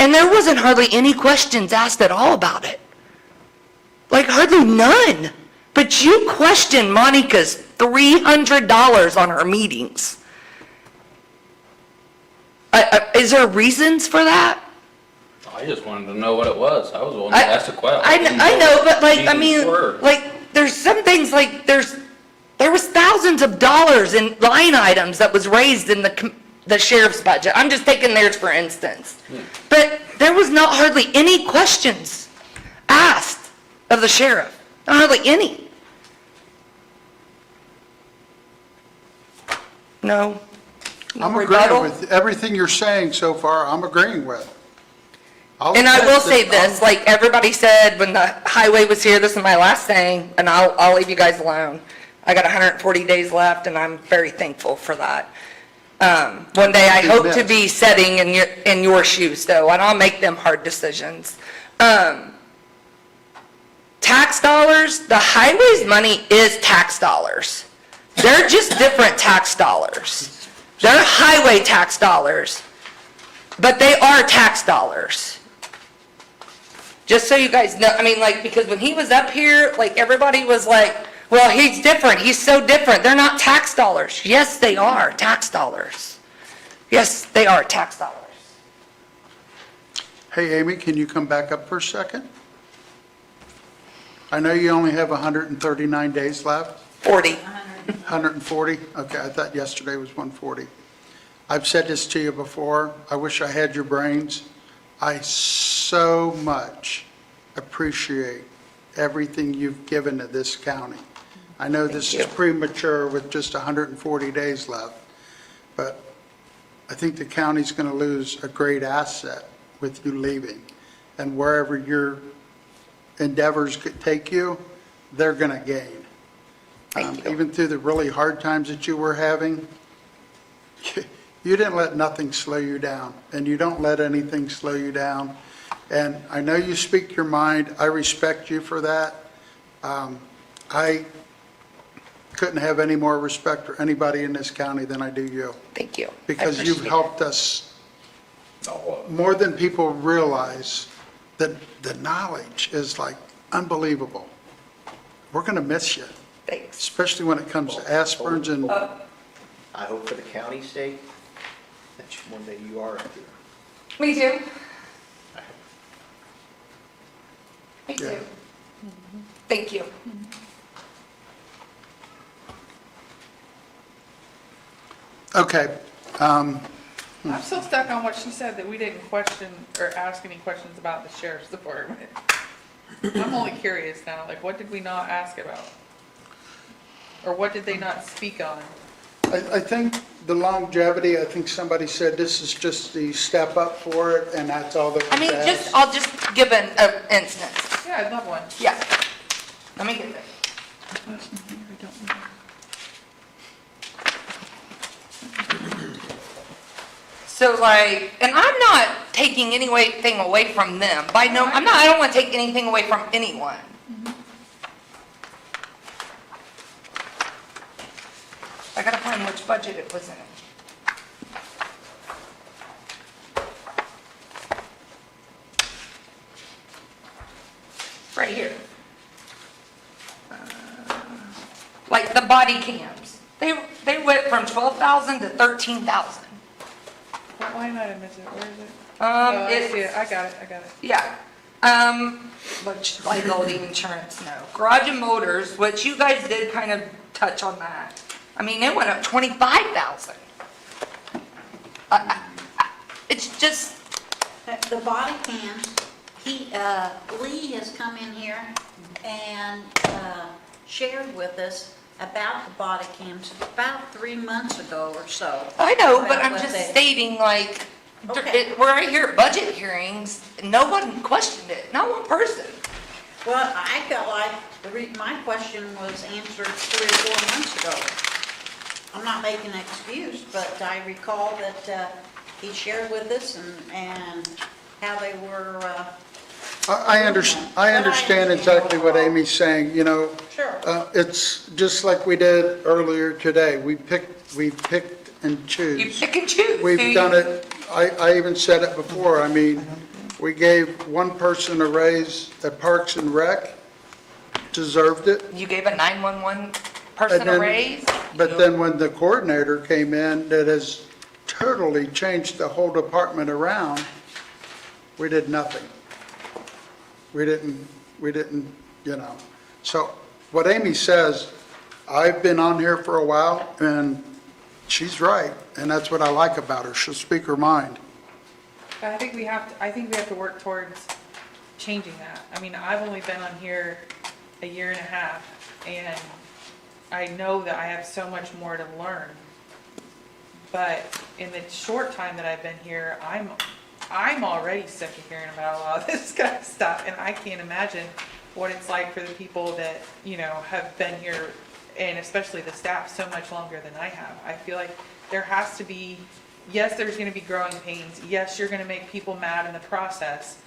and there wasn't hardly any questions asked at all about it. Like, hardly none. But you questioned Monica's $300 on her meetings. Is there reasons for that? I just wanted to know what it was. I was the one that asked the question. I know, but like, I mean, like, there's some things like, there was thousands of dollars in line items that was raised in the sheriff's budget. I'm just taking theirs for instance. But there was not hardly any questions asked of the sheriff. Not hardly any. No. No I'm rebuttal? agreeing with everything you're saying so far, I'm agreeing with. And I will say this, like everybody said when the highway was here, this is my last thing, and I'll leave you guys alone. I got 140 days left, and I'm very thankful for that. One day I hope to be sitting in your shoes, though, and I'll make them hard decisions. Tax dollars, the highway's money is tax dollars. They're just different tax dollars. They're highway tax dollars, but they are tax dollars. Just so you guys know, I mean, like, because when he was up here, like, everybody was like, well, he's different, he's so different. They're not tax dollars. Yes, they are tax dollars. Yes, they are tax dollars. Hey, Amy, can you come back up for a second? I know you only have 139 days left. 40. 140? Okay, I thought yesterday was 140. I've said this to you before. I wish I had your brains. I so much appreciate everything you've given to this county. I know this is premature with just 140 days left, but I think the county's going to lose a great asset with you leaving. And wherever your endeavors could take you, they're going to gain. Even through the really hard times that you were having, you didn't let nothing slow you down, and you don't let anything slow you down. And I know you speak your mind. I respect you for that. I couldn't have any more respect for anybody in this county than I do you. Thank you. Because you've helped us more than people realize. The knowledge is like unbelievable. We're going to miss you. Thanks. Especially when it comes to aspirins and, I hope for the county's sake that one day you are up there. Me too. Me Yeah. too. Thank you. okay. I'm still stuck on what she said, that we didn't question or ask any questions about the sheriff's department. I'm only curious now, like, what did we not ask about? Or what did they not speak on? I think the longevity, I think somebody said this is just the step up for it, and that's all that was I mean, asked. I'll just give an instance. Yeah, I'd love one. Yeah. Let me get it. So like, and I'm not taking anything away from them. I don't want to take anything away from anyone. I gotta find which budget it was in. Right here. Like the body cams. They went from 12,000 to 13,000. What line item is it? Where is it? Oh, I see it. I got it. Yeah. Which liability insurance, no. Garage and motors, which you guys did kind of touch on that. I mean, it went up 25,000. It's just, The body cams, Lee has come in here and shared with us about the body cams about 3 months ago or so. I know, but About I'm what just they- stating like, Okay. we're right here at budget hearings, no one questioned it, not one person. Well, I felt like my question was answered 3 or 4 months ago. I'm not making an excuse, but I recall that he shared with us and how they were, I understand exactly what Amy's saying, you know. Sure. It's just like we did earlier today. We picked and choose. You pick and choose. We've done it, I even said it before, I mean, we gave one person a raise at Parks and Rec, deserved it. You gave a 911 person And a then- raise? But then when the coordinator came in, that has totally changed the whole department around, we did nothing. We didn't, you know. So what Amy says, I've been on here for a while, and she's right, and that's what I like about her. She'll speak her mind. I think we have to work towards changing that. I mean, I've only been on here a year and a half, and I know that I have so much more to learn. But in the short time that I've been here, I'm already sick of hearing about a lot of this kind of stuff, and I can't imagine what it's like for the people that, you know, have been here, and especially the staff, so much longer than I have. I feel like there has to be, yes, there's gonna be growing pains, yes, you're gonna make people mad in the process,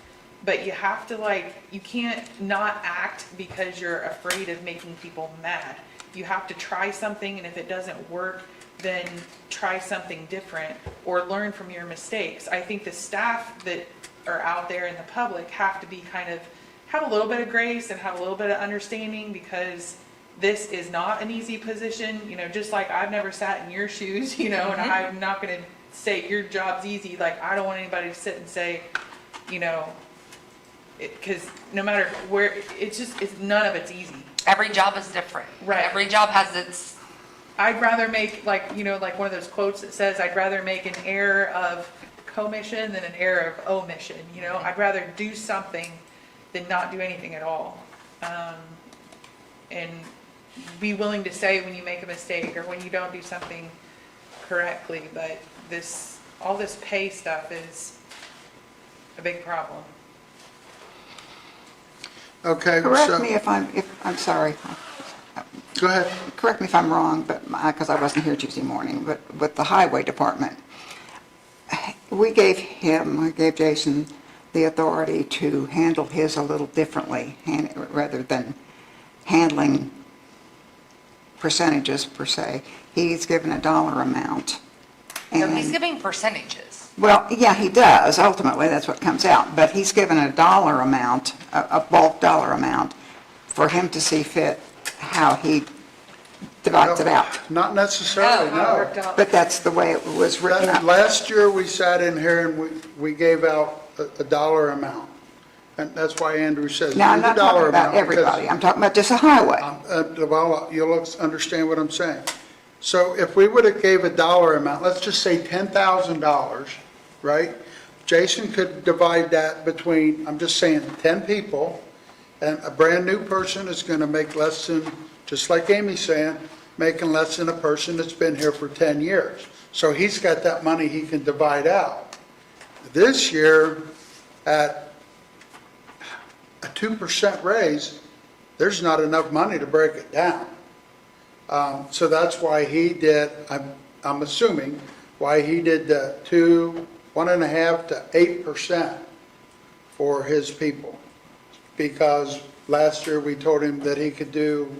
but you have to, like, you can't not act because you're afraid of making people mad. You have to try something, and if it doesn't work, then try something different or learn from your mistakes. I think the staff that are out there in the public have to be have a little bit of grace and have a little bit of understanding, because this is not an easy position, you know, just like I've never sat in your shoes, you know, and I'm not gonna say your job's easy. Like, I don't want anybody to sit and say, you know, because no matter where, none of it's easy. Every job is different. Right. Every job has its, I'd rather make, like, you know, like one of those quotes that says, I'd rather make an error of commission than an error of omission, you know? I'd rather do something than not do anything at all. And be willing to say when you make a mistake or when you don't do something correctly, but all this pay stuff is a big problem. Okay, Correct me if I'm sorry. Go ahead. Correct me if I'm wrong, but, because I wasn't here Tuesday morning, but with the highway department, we gave Jason the authority to handle his a little differently, rather than handling percentages per se. He's given a dollar amount. no, he's and- giving percentages. Well, yeah, he does. Ultimately, that's what comes out. But he's given a dollar amount, a bulk dollar amount, for him to see fit how he divides it out. Not necessarily, no. But that's the way it was written up. Last year, we sat in here and we gave out a dollar amount. And that's why Andrew says, Now, I'm use a not dollar talking about amount. because- everybody. I'm talking about just a highway. Well, you'll understand what I'm saying. So if we would have gave a dollar amount, let's just say $10,000, right? Jason could divide that between, I'm just saying, 10 people, and a brand-new person is going to make less than, just like Amy's saying, making less than a person that's been here for 10 years. So he's got that money he can divide out. This year, at a 2% raise, there's not enough money to break it down. So that's why he did, I'm assuming, why he did the 1.5% to 8% for his people. Because last year we told him that he could do,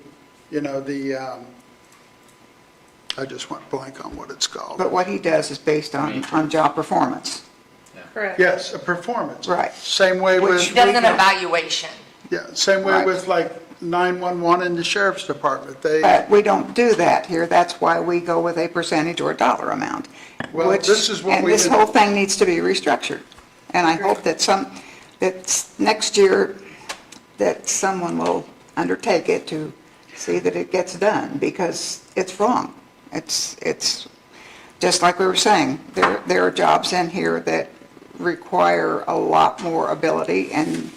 I just went blank on what it's called. But what he does is based on job performance. Correct. Yes, a performance. Right. Same way with. She does an evaluation. Yeah, same way Right. with like 911 in the sheriff's department. But we don't do that here. That's why we go with a percentage or a dollar amount. Well, which- this is what we And this did. whole thing needs to be restructured. And I hope that next year, that someone will undertake it to see that it gets done, because it's wrong. It's just like we were saying, there are jobs in here that require a lot more ability and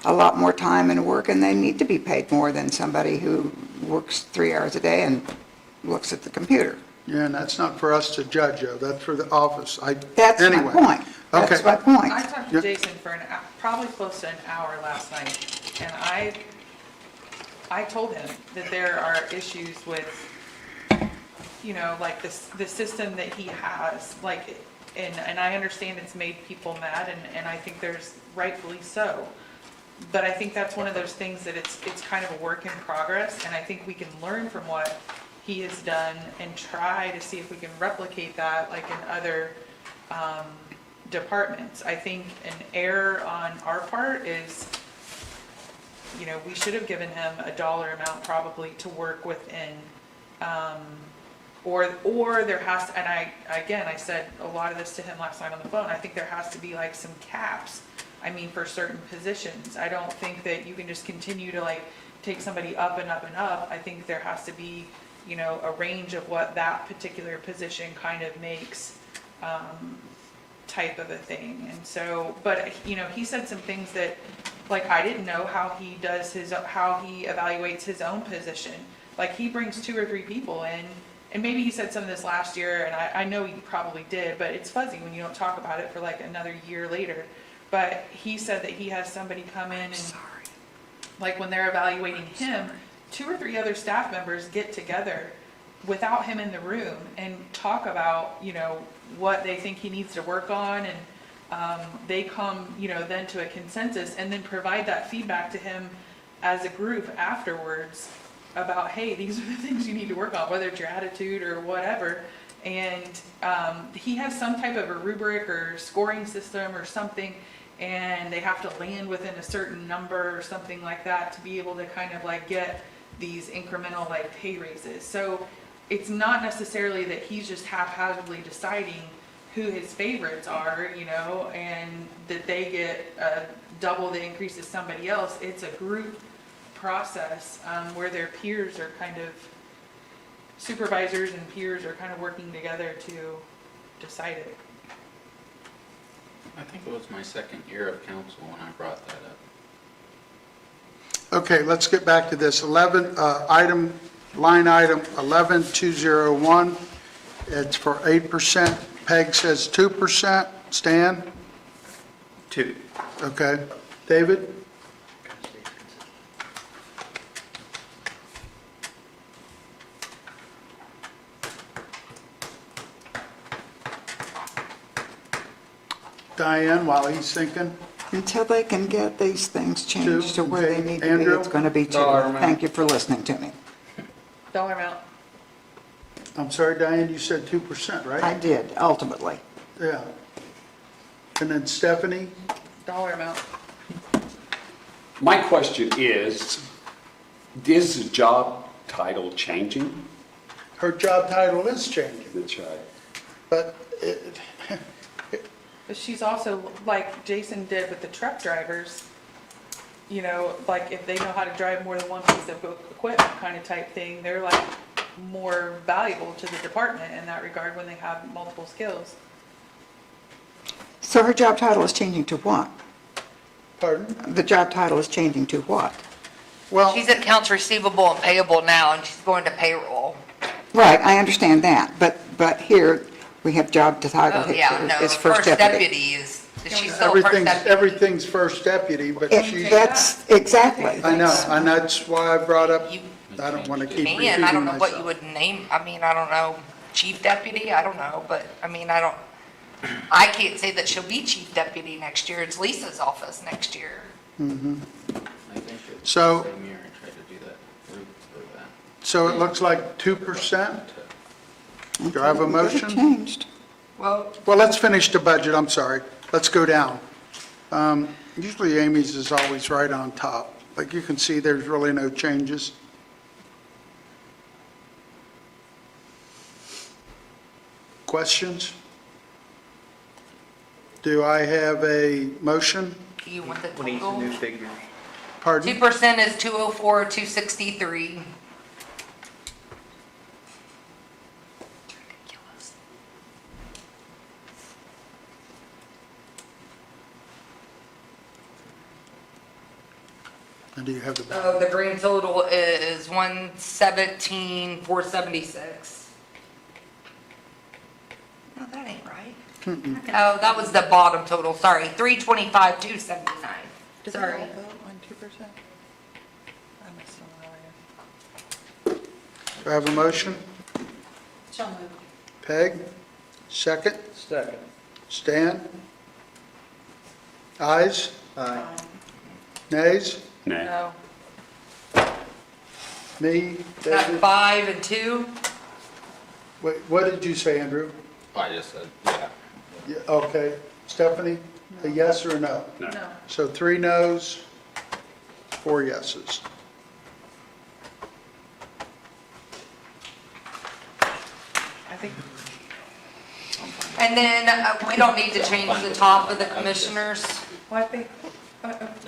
a lot more time and work, and they need to be paid more than somebody who works 3 hours a day and looks at the computer. Yeah, and that's not for us to judge, though. That's for the office. That's my Anyway. point. That's Okay. my point. I talked Yeah. to Jason for probably close to an hour last night, and I told him that there are issues with, like the system that he has, like, and I understand it's made people mad, and I think there's rightfully so. But I think that's one of those things that it's kind of a work in progress, and I think we can learn from what he has done and try to see if we can replicate that, like in other departments. I think an error on our part is, we should have given him a dollar amount probably to work within. Or there has to, and I said a lot of this to him last night on the phone, I think there has to be like some caps, for certain positions. I don't think that you can just continue to like take somebody up and up and up. I think there has to be, a range of what that particular position kind of makes, type of a thing. And so, but, he said some things that, like, I didn't know how he evaluates his own position. Like, he brings 2 or 3 people in, and maybe he said some of this last year, and I know he probably did, but it's fuzzy when you don't talk about it for like another year later. But he said that he has somebody come in and, like, when they're evaluating him, 2 or 3 other staff members get together without him in the room and talk about, what they think he needs to work on, and they come, then to a consensus, and then provide that feedback to him as a group afterwards about, hey, these are the things you need to work on, whether it's your attitude or whatever. And he has some type of a rubric or scoring system or something, and they have to land within a certain number or something like that to be able to kind of like get these incremental like pay raises. So it's not necessarily that he's just haphazardly deciding who his favorites are, and that they get double the increase as somebody else. It's a group process where their peers are kind of, supervisors and peers are kind of working together to decide it. I think it was my second year of council when I brought that up. Okay, let's get back to this. Line item 11201, it's for 8%. Peg says 2%. Stan? 2. Okay. David? Diane, while he's thinking? Until they can get these things changed to where they Okay. need to be, Andrew? it's going to be 2. Dollar amount. Thank you for listening to me. Dollar amount. I'm sorry, Diane, you said 2%, right? I did, ultimately. Yeah. And then Stephanie? Dollar amount. My question is the job title changing? Her job title is changing, That's right. but But she's also, like Jason did with the truck drivers, like if they know how to drive more than one piece of equipment kind of type thing, they're like more valuable to the department in that regard when they have multiple skills. So her job title is changing to what? pardon? The job title is changing to what? Well, She's at accounts receivable and payable now, and she's going to payroll. Right, I understand that, but here, we have job title Oh, yeah, here no, is first deputy. is she's still first deputy. Everything's first deputy, but she's, That's, exactly. I know, and that's why I brought up, I don't want to keep repeating Man, I don't know what you myself. would name, I mean, I don't know, chief deputy, I don't know, but, I mean, I can't say that she'll be chief deputy next year, it's Lisa's office next year. I think it's So- the same year and try to do that, or that. So it looks like 2%? Do I have a We got it motion? changed. Well, Well, let's finish the budget, I'm sorry. Let's go down. Usually Amy's is always right on top. Like you can see, there's really no changes. Questions? Do I have a motion? you want the We need some new total? figures. Pardon? 2% is 204, 263. And do you have the, Oh, the grand total is 117, 476. No, that ain't right. Oh, that was the bottom total, sorry, 325, 279. Sorry. Vote on 2%? I missed one earlier. do I have a motion? So moved. Peg? Second? Second. Stan? Ayes? Aye. Nays? Nah. No. Me? That David? 5 and 2? Wait, what did you say, Andrew? I just said, yeah. Yeah, okay. Stephanie, a yes or a no? No. No. So 3 noes, 4 yeses. I think, And then we don't need to change the top of the commissioners. well, I think,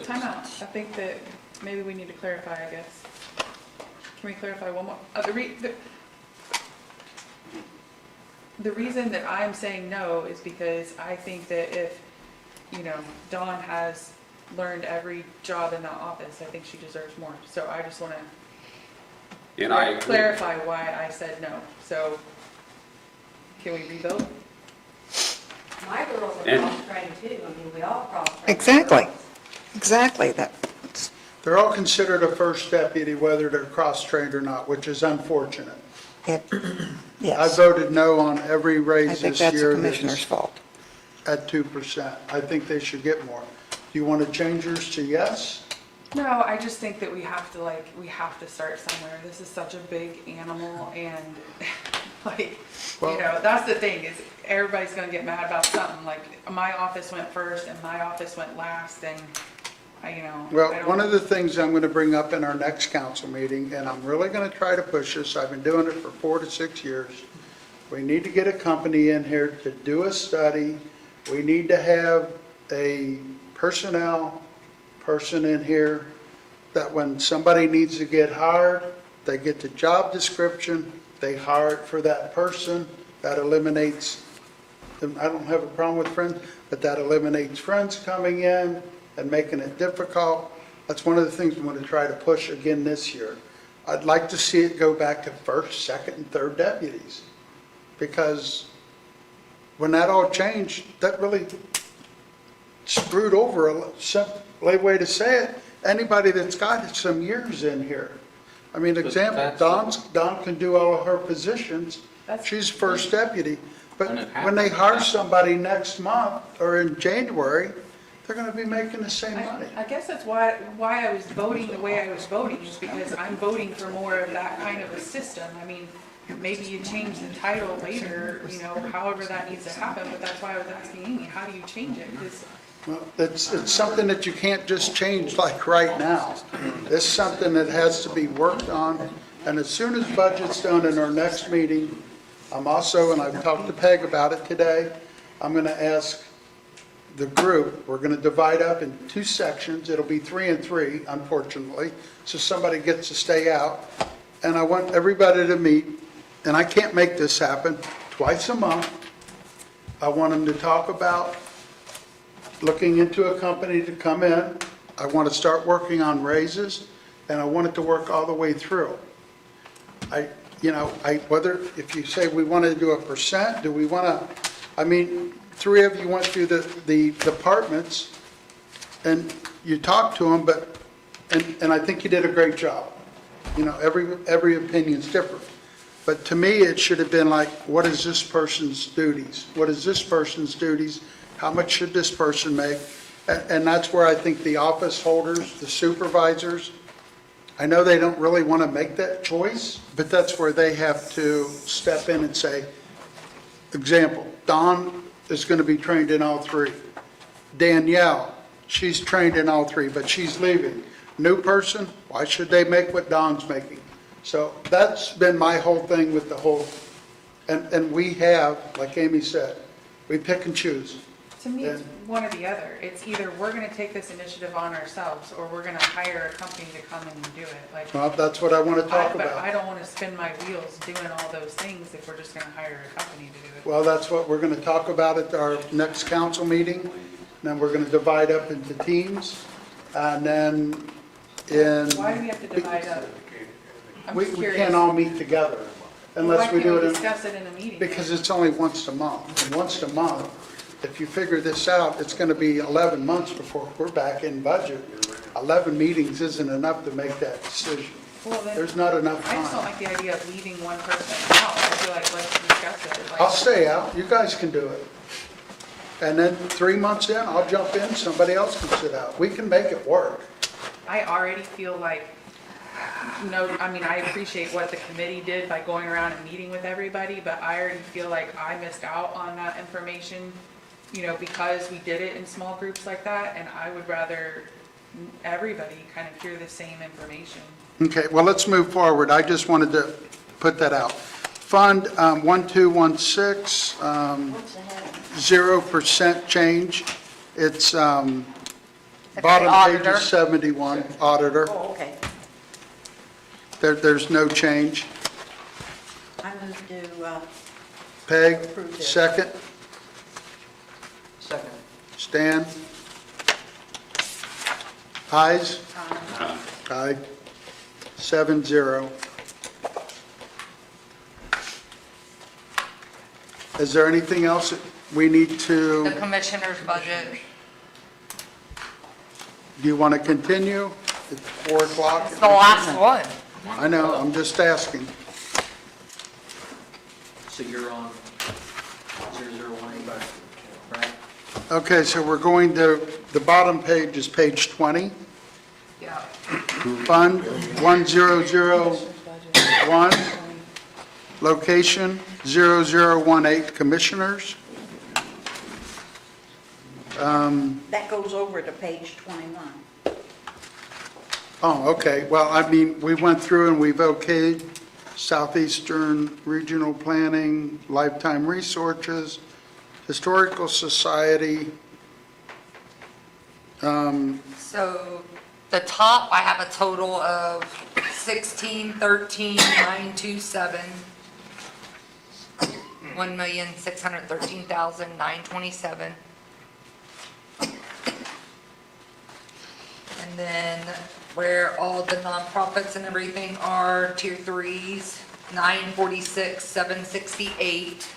time out. I think that maybe we need to clarify, I guess. Can we clarify one more? The reason that I'm saying no is because I think that if, Dawn has learned every job in that office, I think she deserves more. So I just want to And I agree. clarify why I said no. So can we revote? My girls are And- cross-trained too, I mean, we all cross-train. Exactly, exactly, that, They're all considered a first deputy, whether they're cross-trained or not, which is unfortunate. it, I yes. voted no on every I raise think this that's the year commissioner's that's fault. at 2%. I think they should get more. Do you want to change yours to yes? No, I just think that we have to start somewhere. This is such a big animal and Well- that's the thing is everybody's gonna get mad about something. Like my office went first and my office went last and Well, I don't- one of the things I'm going to bring up in our next council meeting, and I'm really going to try to push this, I've been doing it for 4 to 6 years. We need to get a company in here to do a study. We need to have a personnel person in here that when somebody needs to get hired, they get the job description, they hire it for that person. That eliminates, I don't have a problem with friends, but that eliminates friends coming in and making it difficult. That's one of the things I'm going to try to push again this year. I'd like to see it go back to first, second, and third deputies. Because when that all changed, that really screwed over, a simple way to say it, anybody that's got some years in here. I mean, example, Dawn can do all of her positions. She's first deputy. But when they hire somebody next month or in January, they're going to be making the same money. I guess that's why I was voting the way I was voting, is because I'm voting for more of that kind of a system. I mean, maybe you change the title later, however that needs to happen, but that's why I was asking Amy, how do you change it? 'Cause Well, it's something that you can't just change like right now. It's something that has to be worked on, and as soon as budget's done in our next meeting, I'm also, and I've talked to Peg about it today, I'm going to ask the group, we're going to divide up in 2 sections. It'll be 3 and 3, unfortunately, so somebody gets to stay out. And I want everybody to meet, and I can't make this happen, twice a month. I want them to talk about looking into a company to come in. I want to start working on raises, and I want it to work all the way through. you know, whether, if you say we want to do a percent, do we want to, I mean, three of you went through the departments, and you talked to them, but, and I think you did a great job. You know, every opinion's different. But to me, it should have been like, what is this person's duties? What is this person's duties? How much should this person make? And that's where I think the office holders, the supervisors, I know they don't really want to make that choice, but that's where they have to step in and say, example, Dawn is going to be trained in all three. Danielle, she's trained in all three, but she's leaving. New person, why should they make what Dawn's making? So that's been my whole thing with the whole, and we have, like Amy said, we pick and choose. To me, it's one or the other. It's either we're gonna take this initiative on ourselves, or we're gonna hire a company to come in and do it, like. Well, that's what I want to talk But I about. don't wanna spin my wheels doing all those things if we're just gonna hire a company to do it. Well, that's what we're going to talk about at our next council meeting. And then we're going to divide up into teams. And then Why do we have to divide up? I'm we just we curious. can't all meet together unless we do it in. discuss it in a meeting? Because it's only once a month. And once a month, if you figure this out, it's going to be 11 months before we're back in budget. 11 meetings isn't enough to make that decision. Well, then, There's not enough I just don't time. like the idea of leaving one person out. I feel like let's discuss it. Like, I'll stay out, you guys can do it. And then 3 months in, I'll jump in, somebody else can sit out. We can make it work. I already feel like, no, I mean, I appreciate what the committee did by going around and meeting with everybody, but I already feel like I missed out on that information, you know, because we did it in small groups like that, and I would rather everybody kind of hear the same information. Okay, well, let's move forward. I just wanted to put that out. Fund 1216, What's the heading? 0% change. It's bottom page auditor. is 71, auditor. Oh, okay. There's no change. I moved to, Peg, Approve it. second. Second. Stan? Ayes? Aye. 7-0. Is there anything else that we need The to, commissioner's budget. do you want to continue? It's 4 o'clock. It's the last one. I know, I'm just asking. So you're on 0018, right? Okay, so we're going to, the bottom page is page 20. Yeah. Fund 1001, location 0018, commissioners. that goes over to page 21. Oh, okay, well, I mean, we went through and we've okayed Southeastern Regional Planning, Lifetime Resources, Historical Society. So the top, I have a total of 1613,927. 1,613,927. And then where all the nonprofits and everything are, tier threes, 946,768.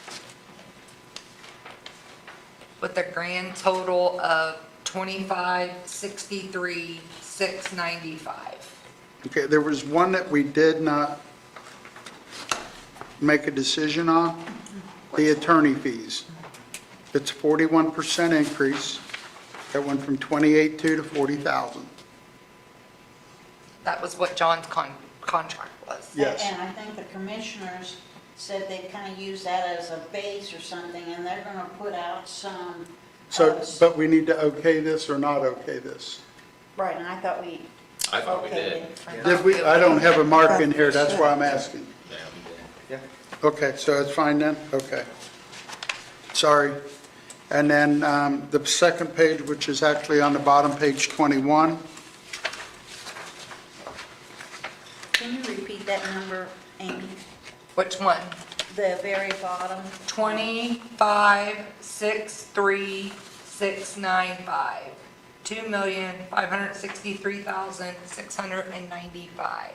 With a grand total of 25,63,695. Okay, there was one that we did not make a decision on, the attorney fees. It's 41% increase. That went from 28,200 to 40,000. That was what John's contract was. Yes. And I think the commissioners said they kind of use that as a base or something, and they're going to put out some. So, but we need to okay this or not okay this? Right, and I thought we. I thought we did. Did we, I don't have a mark in here, that's why I'm asking. Yeah, we did. Okay, so it's fine then? Okay. Sorry. And then the second page, which is actually on the bottom, page 21. Can you repeat that number, Amy? Which one? The very bottom? 25,63695. 2,563,695.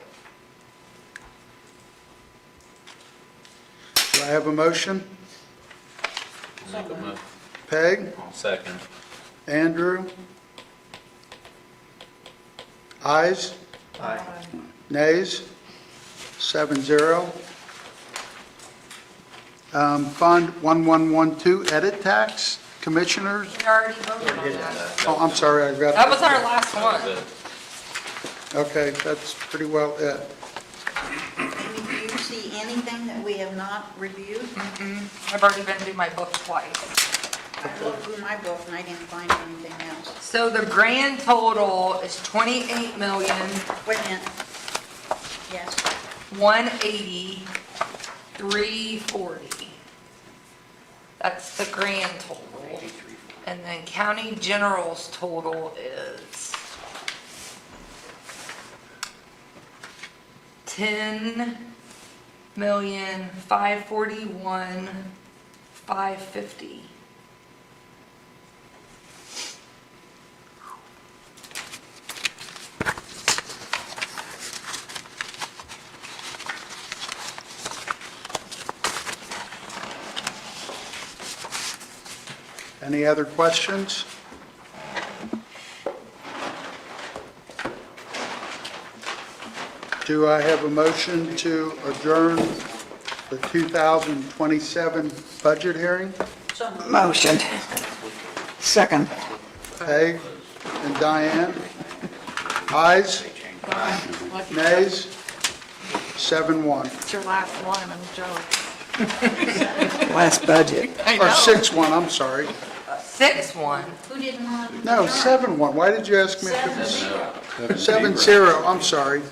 Do I have a motion? Make a mo- Peg, I'll second. Andrew? Ayes? Aye. Nays? 7-0. Fund 1112, edit tax, commissioners? We already voted on that. Oh, I'm sorry, I got. That was our last one. Okay, that's pretty well it. Amy, do you see anything that we have not reviewed? I've already been through my book twice. I looked through my book and I didn't find anything else. So the grand total is 28 million, Wait a minute. Yes. 180, 340. That's the grand total. And then county general's total is 10,541,550. Any other questions? Do I have a motion to adjourn the 2027 budget hearing? So moved. Motion. Second. Peg and Diane? Ayes? Nays? 7-1. It's your last one, I'm joking. Last budget. Or 6-1, I'm sorry. 6-1. Who didn't want to? No, 7-1. Why did you ask me if it was? 7-0, I'm sorry.